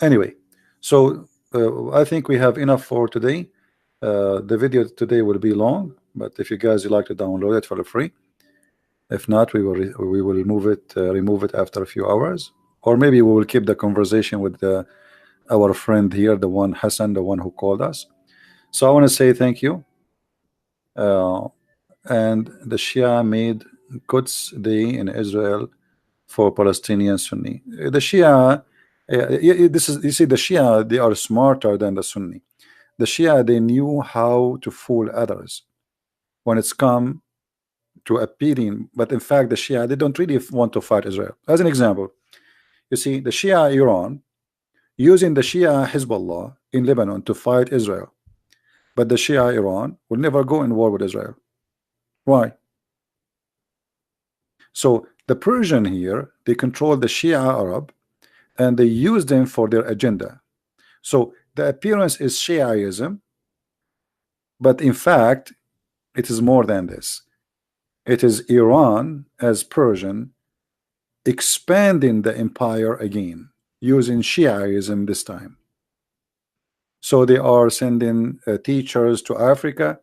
Speaker 1: Anyway, so I think we have enough for today. The video today will be long, but if you guys would like to download it for free, if not, we will remove it after a few hours, or maybe we will keep the conversation with our friend here, the one Hassan, the one who called us. So I want to say thank you. And the Shia made Quds Day in Israel for Palestinian Sunni. The Shia, this is, you see, the Shia, they are smarter than the Sunni. The Shia, they knew how to fool others when it's come to appealing, but in fact the Shia, they don't really want to fight Israel. As an example, you see the Shia Iran using the Shia Hezbollah in Lebanon to fight Israel, but the Shia Iran will never go in war with Israel. Why? So the Persian here, they control the Shia Arab and they use them for their agenda. So the appearance is Shiaism, but in fact it is more than this. It is Iran as Persian expanding the empire again, using Shiaism this time. So they are sending teachers to Africa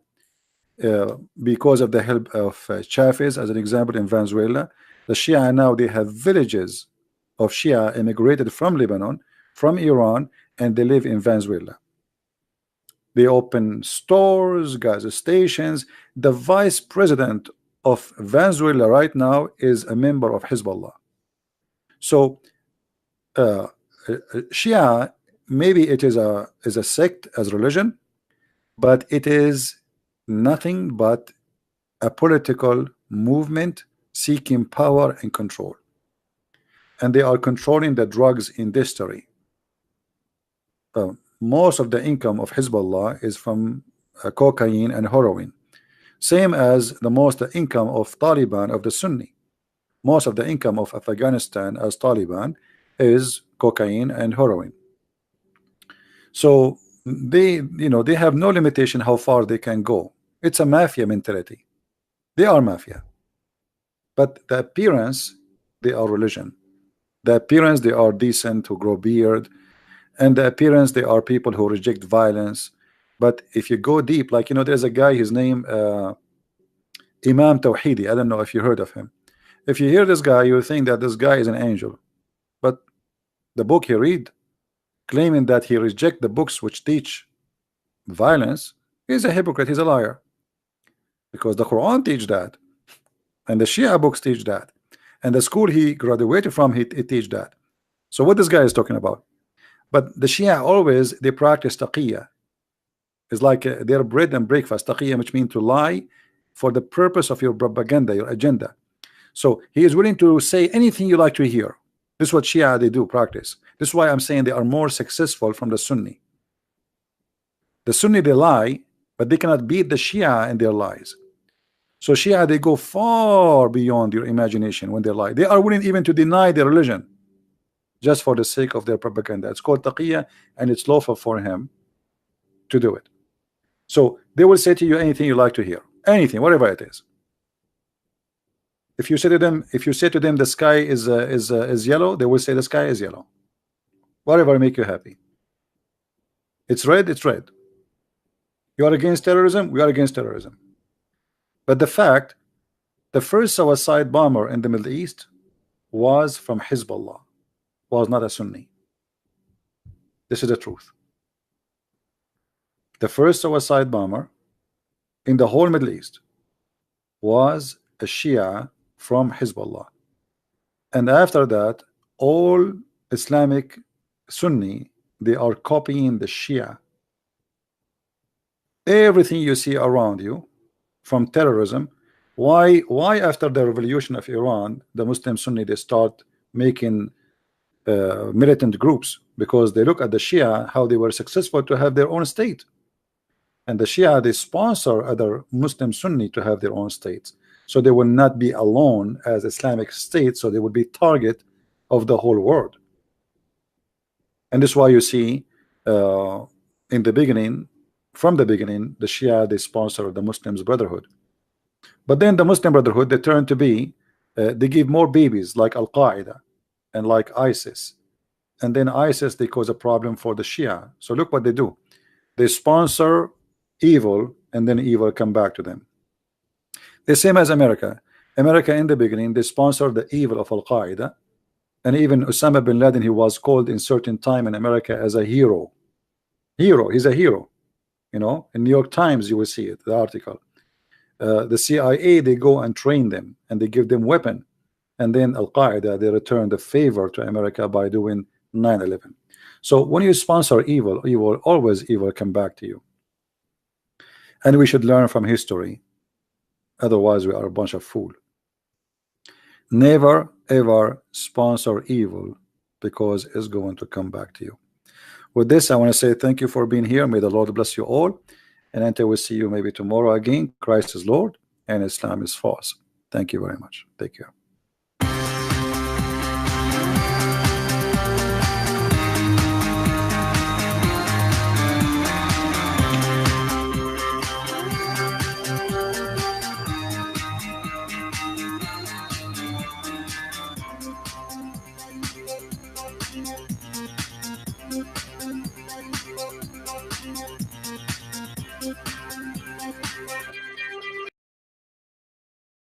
Speaker 1: because of the help of Chavez, as an example, in Venezuela. The Shia now, they have villages of Shia immigrated from Lebanon, from Iran, and they live in Venezuela. They open stores, gas stations. The vice president of Venezuela right now is a member of Hezbollah. So Shia, maybe it is a sect as religion, but it is nothing but a political movement seeking power and control, and they are controlling the drugs industry. Most of the income of Hezbollah is from cocaine and heroin, same as the most income of Taliban, of the Sunni. Most of the income of Afghanistan as Taliban is cocaine and heroin. So they, they have no limitation how far they can go. It's a mafia mentality. They are mafia, but the appearance, they are religion. The appearance, they are decent, to grow beard, and the appearance, they are people who reject violence. But if you go deep, like, you know, there's a guy, his name Imam Tawhidi. I don't know if you heard of him. If you hear this guy, you think that this guy is an angel, but the book he read, claiming that he reject the books which teach violence, he's a hypocrite, he's a liar, because the Quran teach that, and the Shia books teach that, and the school he graduated from, it teach that. So what this guy is talking about? But the Shia always, they practice taqiyya. It's like their bread and breakfast. Taqiyya, which means to lie for the purpose of your propaganda, your agenda. So he is willing to say anything you like to hear. This is what Shia they do practice. This is why I'm saying they are more successful from the Sunni. The Sunni, they lie, but they cannot beat the Shia in their lies. So Shia, they go far beyond your imagination when they lie. They are willing even to deny their religion just for the sake of their propaganda. It's called taqiyya, and it's lawful for him to do it. So they will say to you anything you like to hear, anything, whatever it is. If you say to them, the sky is yellow, they will say the sky is yellow. Whatever make you happy. It's red, it's red. You are against terrorism, we are against terrorism. But the fact, the first suicide bomber in the Middle East was from Hezbollah, was not a Sunni. This is the truth. The first suicide bomber in the whole Middle East was a Shia from Hezbollah, and after that all Islamic Sunni, they are copying the Shia. Everything you see around you from terrorism, why after the revolution of Iran the Muslim Sunni, they start making militant groups? Because they look at the Shia, how they were successful to have their own state, and the Shia, they sponsor other Muslim Sunni to have their own states, so they will not be alone as Islamic State, so they will be target of the whole world. And this is why you see in the beginning, from the beginning, the Shia, they sponsor the Muslims Brotherhood. But then the Muslim Brotherhood, they turn to be they give more babies like Al-Qaeda and like ISIS, and then ISIS, they cause a problem for the Shia. So look what they do, they sponsor evil, and then evil come back to them. The same as America. America in the beginning, they sponsored the evil of Al-Qaeda, and even Osama bin Laden, he was called in certain time in America as a hero. He's a hero, you know. In New York Times you will see it, the article. The CIA, they go and train them, and they give them weapon, and then Al-Qaeda, they return the favor to America by doing 9/11. So when you sponsor evil, always evil come back to you. And we should learn from history, otherwise we are a bunch of fools. Never ever sponsor evil, because it's going to come back to you. With this, I want to say thank you for being here. May the Lord bless you all, and until we see you maybe tomorrow again, Christ is Lord and Islam is false. Thank you very much. Take care.